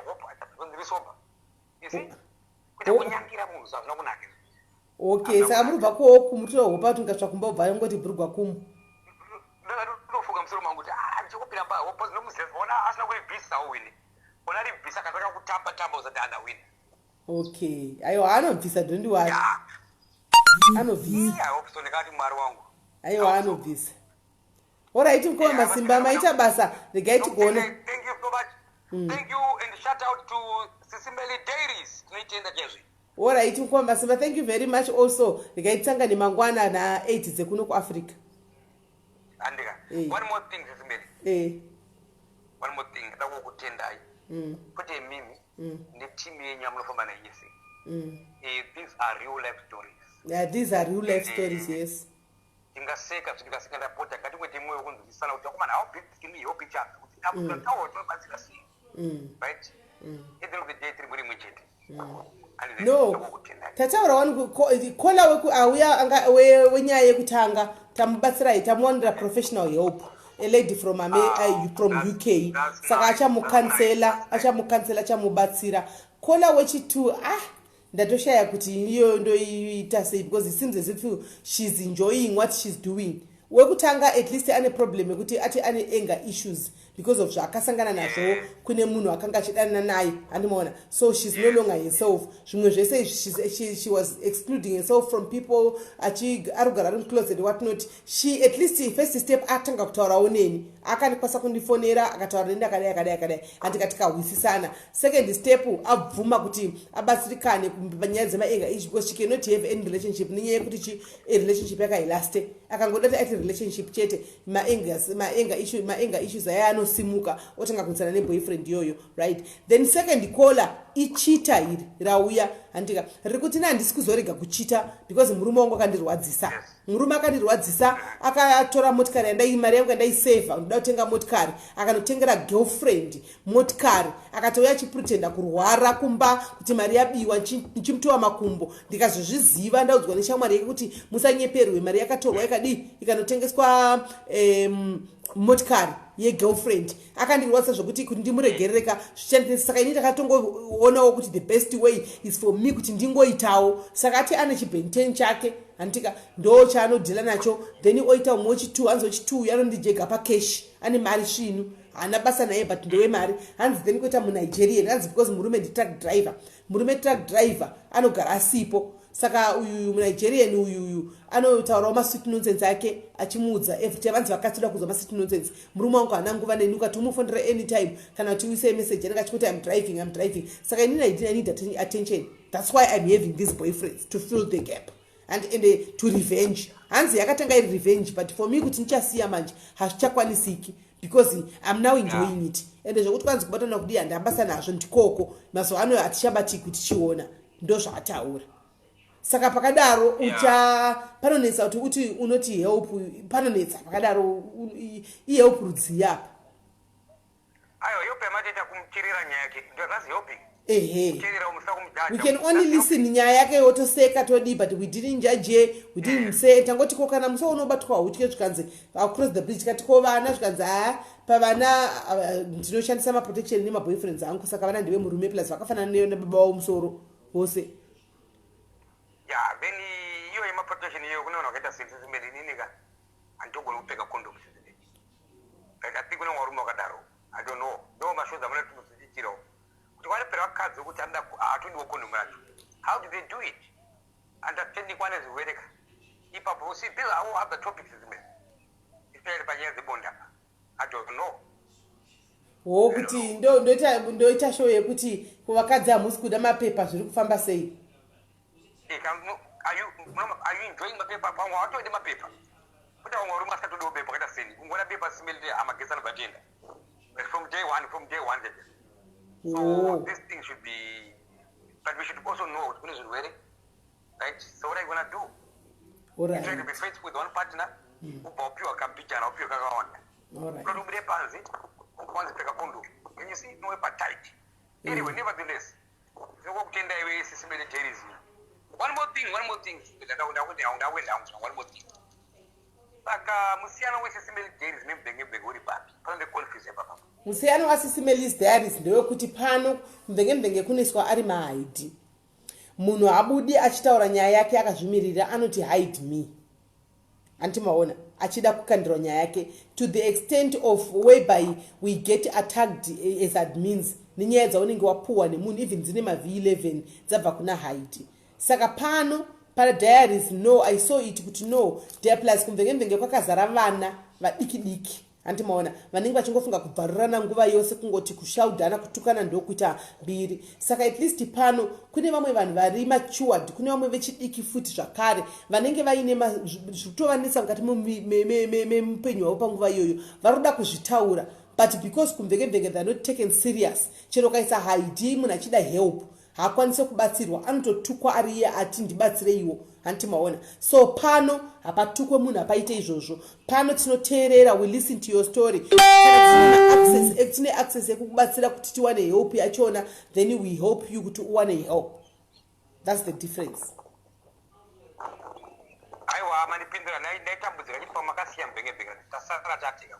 Hopa atakundibisoba. Isi? Kuita kunyangira munhu zvazvina kunaka. Okay, saka murubva kuwo kumutira hopa kuti ungasvika kumba ubva yongoti bhurugwa kumu. Ndofunga msoro wangu kuti ndichokupira mba hopa zvinomuzeza ona asina kuribvisa wini. Ona ribvisa kataka kutamba uzati ana wini. Okay, aiwa anobvisa don't worry. Anobvisa. Yeah, hope so ndikati mwari wangu. Aiwa anobvisa. Alright, mkoma masimba maita basa regai tigone. Thank you so much. Thank you and shout out to Sis Melly Dairies. Tinoitenda chezvi. Alright, mkoma masimba, thank you very much also. Regai tsanga ni mangwana na 8 dzekuno ku Africa. Andika. One more thing Sis Melly. One more thing ndakukutendai. Kuti mimi ne team yenyu yamunofamba nayo yese. These are real life stories. Yeah, these are real life stories, yes. Tingaseka ndapota ngati kwete moyo kunzwisana kuti akomana how big can you hope each other kuti akutawo tobatsira sei. Right? At the end of the day tiri muri mwichete. No. Tataura wanu kola weku auya anga wenyaya yekutanga tamubatsira itamuwanira professional help. A lady from from UK. Saka achamukansela achamubatsira. Kola wechitu ndatoshaya kuti iyo ndoita sei because it seems as if she's enjoying what she's doing. Wekutanga at least ane problem yekuti ati ane anger issues because of zvakasangana nazvo kune munhu akanga achidana naye andimoona, so she's no longer herself. Zvimwe zvese she was excluding herself from people arugara ari closet what not. She at least first step atanga kutaurawo neni akanikwasa kundifonera akataura neni akadai andikatikahwisisana. Second step abvuma kuti abatsirikane panyaya dzemaenga issues because she cannot have any relationship nenyaya yekuti relationship yakailaste akangodati ati relationship chete maenga issues ayanosimuka otanga kutsana neboyfriend yoyo, right? Then second caller ichita iri rauya andika rikuti ndisi kuzorega kuchita because murume wangu akandirwadzisa akatora motikari mari yangu yandaiseva ndoda kutenga motikari akanotengera girlfriend motikari akatouya achipretenda kurwara kumba kuti mari yabiwa nchimutova makumbo ndikazozviziva ndaudzwa neshamwari yake kuti musanyeperwe mari yakatorwa ikanotengeswa motikari yegirlfriend akandirwadza zvokuti kuti ndimuregerereka zvichandinesa. Saka ini ndakatongoonawo kuti the best way is for me kuti ndingoitawo. Saka ati ane chibhenten chake andika ndo chaanodhila nacho then oita umwe wechitu anzochitu anondijega pacash ane mari svinu hana basa naye but ndewe mari hanzi then kuita muNigerian hanzi because murume truck driver anogara asipo. Saka uyu muNigerian uyu anotaurawo masweet nonsense ake achimuudza every time vanzi vakatida kuzwa masweet nonsense. Murume wangu hana nguva neni ukatomufondera anytime kana kuti uise message anenge achikuti I'm driving. Saka inini I need attention. That's why I'm having these boyfriends to fill the gap and to revenge. Hanzi yakatanga iri revenge but for me kuti ndichasiya manje hazvichakwanisiki because I'm now enjoying it. Ende zvokuti kwanzi kubatana kudi handabasa nazvo ndikoko mazuva ano hatichabatiki tichiona ndo zvaataura. Saka pakadaro panonetsa kuti unoti help panonetsa pakadaro help rudzi yapa. Ayo help yamateta kumchirira nyaya yake ndio that's helping. We can only listen nyaya yake yotoseka todi but we didn't judge, we didn't say tangoti ko kana muso unobatwa utike zvikanzi across the bridge katiko vana zvikanzi pavana ndinoshandisa ma protection nema boyfriends angu saka vana ndiwe murume plus vakafanana neyo nebaba wao musoro wose. Yeah, then iyo ima protection iyo kuna wakaita Sis Melly nini ka antogona kupeka condom sisi. I think kuna warume wakadaro. I don't know. No mashoza mwana tusichiro. Kuti wale pera wakadzo kuti anda atodiwo condom racho. How did they do it? Understanding one is wereka. Ipa bosi bill how have the topics is men. Ifere panyaya zibonda. I don't know. Kuti ndoita show yekuti kuvakadzi hamusi kuda mapepa zviri kufamba sei. Are you enjoying my paper? What do my paper? But I want to do paper. What I paper smell I'm a guest agenda. From day one. So this thing should be, but we should also know what is wearing, right? So what are you gonna do? Alright. You try to be faithful with one partner. Who pop you a campita and you can go on. Alright. Don't be a pansy. Once take a condo. Can you see no paper tight? Anyway, nevertheless, the work tender away Sis Melly Dairies. One more thing. One more thing. saka musiyano weSis Melly Diaries nemubhenge uri papi pane confuse papa musiyano waSis Melly's Diaries ndewekuti pano mubhenge kunoiswa ari mahide munhu abudi achitaura nyaya yake akazvimirira anoti hide me antimaona achida kukandirwa nyaya yake to the extent of whereby we get attacked as admins nenyaya dzaunenge wapuwa nemunhu even dzine mav11 dzabva kuna hide saka pano para diaries no I saw it kuti no plus kumvenge kwakazara vana vadiki antimaona vanenge vachingofunga kubvarurana nguva yose kungoti kushaudhana kutukana ndokuita mbiri saka at least pano kune vamwe vanhu vari matured kune vamwe vechidiki futi zvakare vanenge vaine zvitovanetsa mukati memupenyu wavo panguva iyoyo vari kuda kuzvitaura but because kumvenge they're not taken serious chero kaisa hide munhu achida help haakwanise kubatsirwa anototukwa ari iye ati ndibatsire iwo antimaona so pano hapatukwe munhu apaite izvozvo pano tinoteerera we listen to your story tine access yekukubatsira kuti tiwane help yachona then we help you kuti uwane help that's the difference aiwa manipindura ndaitambudzira chipa makasiya mbenge tasara tatika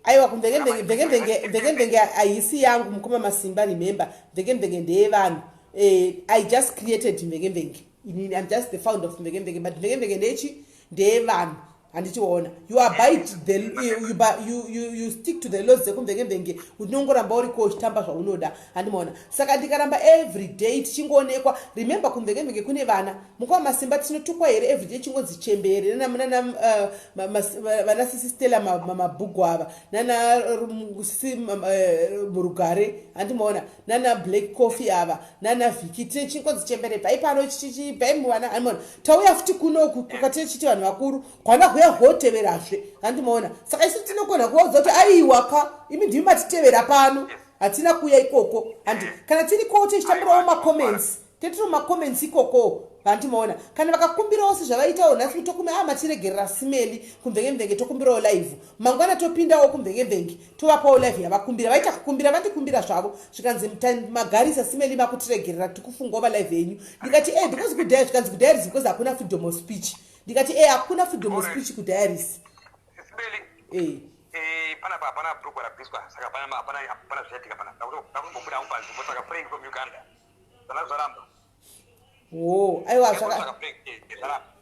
aiwa kumvenge haisi yangu mukoma masimba remember mvenge ndeyevanhu I just created mvenge I'm just the founder of mvenge but mvenge ndechi ndeyevanhu handichiona you abide the you stick to the laws dzekumvenge unongoramba uri kochitamba zvaunoda handimaona saka ndikaramba every day tichingoonekwa remember kumvenge kune vana mukoma masimba tinotukwa here every day chingonzi chembere vana Sisi Stella mabhugu ava nana Sisi Murugare handimaona nana Black Coffee ava nana Viki tine chingonzi chembere pai pano pai mwana handimaona tauya futi kunoku kwatine chiti vanhu vakuru kwana kuya hoteverazve handimaona saka isi tinogona kuudza kuti aiwaka imi ndimi matitevera pano hatina kuya ikoko handi kana tiri kote tichitambirawo macomments tetiro macomments ikoko handimaona kana vakakumbirawo sezvavaitawo nhasi tokumira matiregerera Simeli kumvenge tokumbirawo live mangwana topindawo kumvenge tovapawo live yavakumbira vaita kukumbira vandikumbira zvavo zvikanzi magarisa Simeli makutiregerera tikufungova live yenyu ndikati because kudhaya zvikanzi kudhaya because hakuna freedom of speech ndikati hakuna freedom of speech kudiaries pana bruku rabviswa saka pana zvichatika pana ndakumbobuda mupanzi saka praying from Uganda zvaramba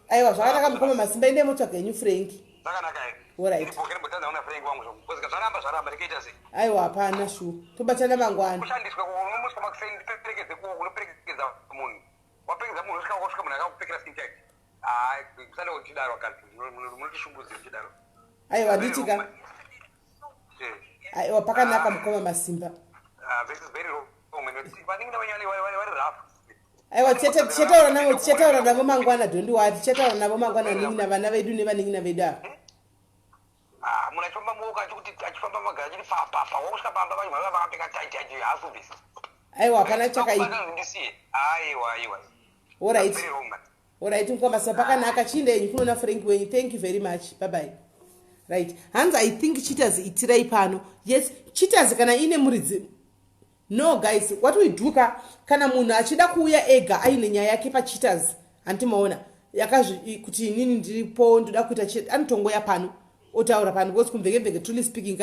aiwa zvakanaka mukoma masimba ine motsvaga yenyu Frank zvakanaka alright ndibokera Frank wangu kusika zvaramba rekaita sei aiwa hapana shu tobatana mangwana kushandiswa kumuswa makuseni perekedze kunoperekedza munhu wapekedza munhu usvika munhu akakupekera sintag kusanda kuchidaro kanti munotishungudzira chidaro aiwa nditika aiwa pakanaka mukoma masimba this is very wrong vanenge vari rough aiwa tichataura navo mangwana dondiwati tichataura navo mangwana ningi navana vedu nevaningina vedu ava munhu achifamba muoko achifamba magara achiti papapa wakusvika pamba vanhu vava vakapfeka taiti haasubvisi aiwa hapana chakaipa aiwa alright mukoma masimba pakanaka chiendenyu kunoona Frank wenyu thank you very much bye bye right hanzi I think cheaters itirai pano yes cheaters kana ine muridzi no guys what we do kana munhu achida kuuya ega aine nyaya yake pacheaters antimaona yakazvi kuti inini ndiripo ndoda kuita anotongoya pano otaura pano because kumvenge truly speaking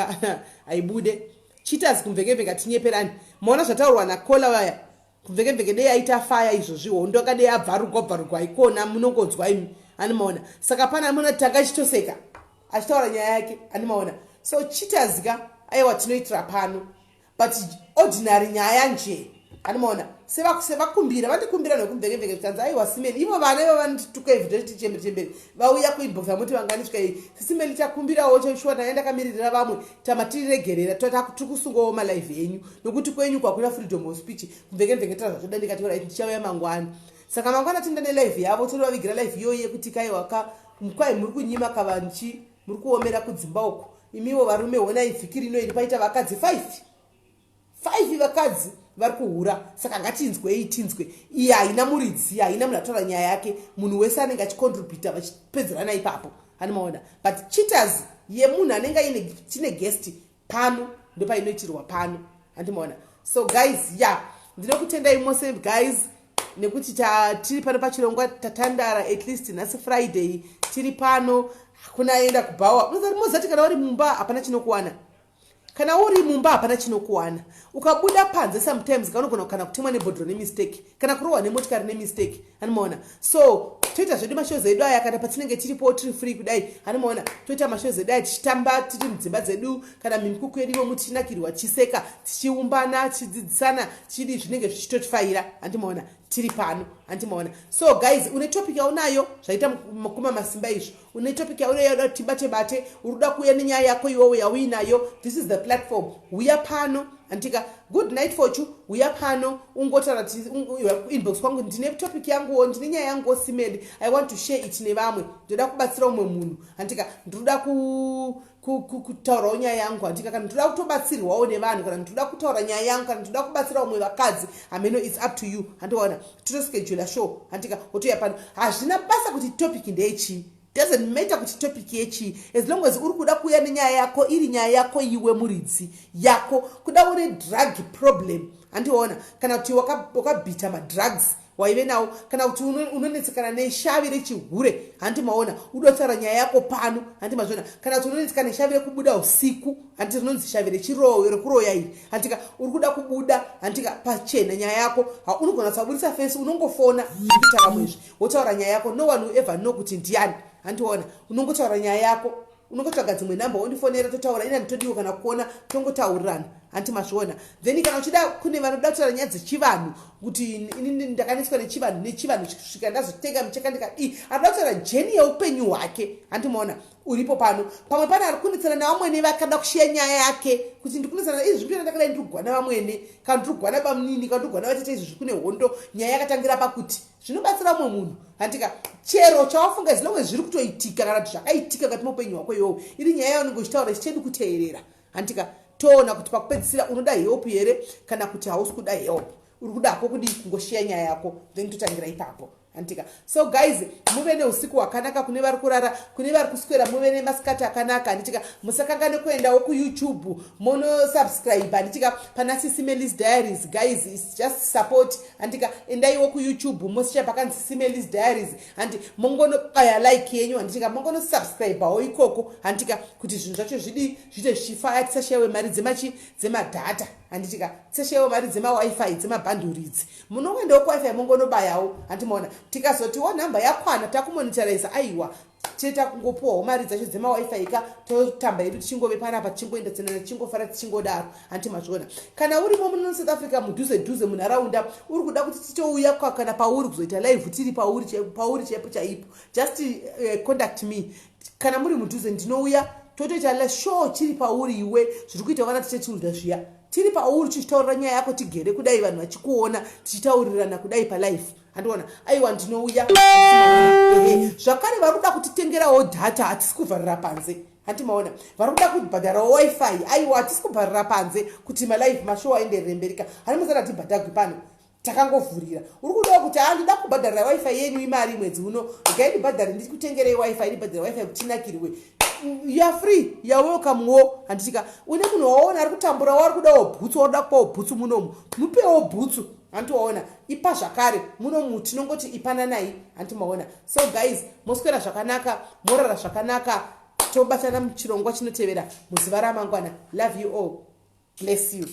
aibude cheaters kumvenge tinyeperani maona zvataurwa nakola vaya kumvenge dei aita fire izvozvi hondo akadei abvarugwa ikona munongodzwa imi animaona saka pana muna takachitoseka achitaura nyaya yake animaona so cheaters aiwa tinoitira pano but ordinary nyaya nje animaona sevakumbira vandikumbira nokumvenge kutanzi aiwa Simeli ivo vana ivo vanituka evhidhoti tichembere vauya kuinbox vamuti vanganisvika Simeli takumbirawo choshua taenda kamiririra vamwe tamatiriregerera tikusungawo malive yenyu nokuti kwenyu kwakuna freedom of speech kumvenge tara zvachoda ndikati ora ndichauya mangwana saka mangwana tinda nelive yavo tovavigira live iyoyi yekuti kaiwaka kwai muri kunyima kavanchi muri kuomera kudzimba uko imiwo varume honai vhiki rino iri paita vakadzi 5 vakadzi vari kuhura saka ngatinzwei iye haina muridzi haina munhu ataura nyaya yake munhu wese anenge achicontributa vachipedzerana ipapo animaona but cheaters yemunhu anenge tine guest pano ndopainoitirwa pano andimaona so guys ndinokutendai mose guys nekuti tiri pano pachirongwa tatandara at least nhasi Friday tiri pano kunaenda kubhawa mozati kana uri mumba hapana chinokuwana kana uri mumba hapana chinokuwana ukabuda panze sometimes kanogona kana kutemwa nebhodhoro nemistake kana kurohwa nemotikari nemistake anomaona so toita zvedu mashows edu aya kana patinenge tiripo tiri free kudai anomaona toita mashows edu aya tichitamba tiri mudzimba dzedu kana mimikuku yedu imomu tichinakirwa tichiseka tichiumbana tichidzidzisana tichidi zvinenge zvichitotifaira andimaona tiri pano andimaona so guys une topic yaunayo zvaita makuma masimba izvo une topic yaunayo yauda kuti tibate uruda kuuya nenyaya yako iwowe yauinayo this is the platform uya pano antika good night for you uya pano ungotaura inbox kwangu ndine topic yangu ndine nyaya yangu Simeli I want to share it nevamwe ndoda kubatsira umwe munhu antika ndoda kutaura nyaya yangu antika kana ndoda kutobatsirwawo nevanhu kana ndoda kutaura nyaya yangu kana ndoda kubatsira umwe vakadzi ameno it's up to you andiona totoschedule show antika wotoya pano hazvina basa kuti topic ndeichi doesn't matter kuti topic yechi as long as uri kuda kuya nenyaya yako iri nyaya yako iwe muridzi yako kuda uri drug problem andiona kana kuti wakabhita madrugs waive nawo kana kuti unonetsekana neshavi rechihure handimaona udotsara nyaya yako pano handimazvona kana kuti unonetsekana neshavi rekubuda usiku handi rinonzi shavi rekuroya iri handika uri kuda kubuda handika pachena nyaya yako unogona kusabudisa fesi unongofona zvikuita vamwezvi wotaura nyaya yako no one will ever know kuti ndiani handiona unongotaura nyaya yako unongotsvaga dzimwe namba wondifonera totaura ina nditodiwa kana kuona tongotaurirana hantimazviona then kana uchida kune vanoda kutaura nyaya dzechivanhu kuti inini ndakaneswa nechivanhu kusvika ndazotenga micheka ndikadii anoda kutaura jeni yeupenyu hwake handimaona uripo pano pamwe pane ari kunetsana navamwene vakada kushiya nyaya yake kuti ndikunetsana izvi zvipira ndakadai ndirikugwana vamwene kana ndirikugwana bamunini kana ndirikugwana vatete izvi zviri kune hondo nyaya yakatangira pakuti zvinobatsira mumwe munhu handika chero chawafunga as long as zviri kutoitika kana kuti zvakaitika kati muupenyu hwako iwowo iri nyaya yaunenge uchitaura ichitedu kuteerera handika toona kuti pakupedzisira unoda help here kana kuti hausi kuda help uri kudako kudi kungoshiya nyaya yako then totangira ipapo antika so guys muve neusiku hwakanaka kune vari kurara kune vari kuswera muve nemasikati akanaka anditika musakangane kuendawo kuyoutube mono subscribe anditika pana Sis Melly's Diaries guys it's just support antika endaiwo kuyoutube mosicha pakanzi Sis Melly's Diaries andi mongono baya like yenyu anditika mongono subscribe awo ikoko antika kuti zvinhu zvacho zvidi zvite zvichifaya tisashayiwe mari dzemadhata anditika tisashayiwe mari dzemawifi dzemabhandurids munoendawo kuwifi mongonobayawo andimaona tikazotiwo nhamba yakwana takumonitoraiza aiwa cheta kungopuwawo mari dzacho dzemawifi ka totamba yedu tichingove panapa tichingoenda tsenana tichingofara tichingodaro hantimazviona kana urimo muno South Africa mudhuze munharaunda uri kuda kuti titouya kana pauri kuzoita live tiri pauri chaipo chaipo just contact me kana muri mudhuze ndinouya totoita show chiri pauri iwe zviri kuita vana tichetiulda zviya tiri pauri tichitaurira nyaya yako tigere kudai vanhu vachikuona tichitaurirana kudai palife handiona aiwa ndinouya zvakare vari kuda kutitengerawo dhata hatisi kuvharira panze handimaona vari kuda kubhadharawo wifi aiwa hatisi kubharira panze kuti malife mashow aenderere mberika hani musana tibhadhagwi pano takangovhurira uri kudawo kuti handida kubhadharira wifi yenyu imari mwedzi uno gaindibhadhare ndikutengerei wifi ndibhadhara wifi kuti tinakirwe you are free you are welcome wo handitika une munhu waona ari kutambura wari kudawo bhutsu waruda kupawo bhutsu munomu mupewo bhutsu handiwaona ipa zvakare munomu tinongoti ipananai handimaona so guys moswera zvakanaka morara zvakanaka tobatana muchirongwa chinotevera muziva ramangwana love you all bless you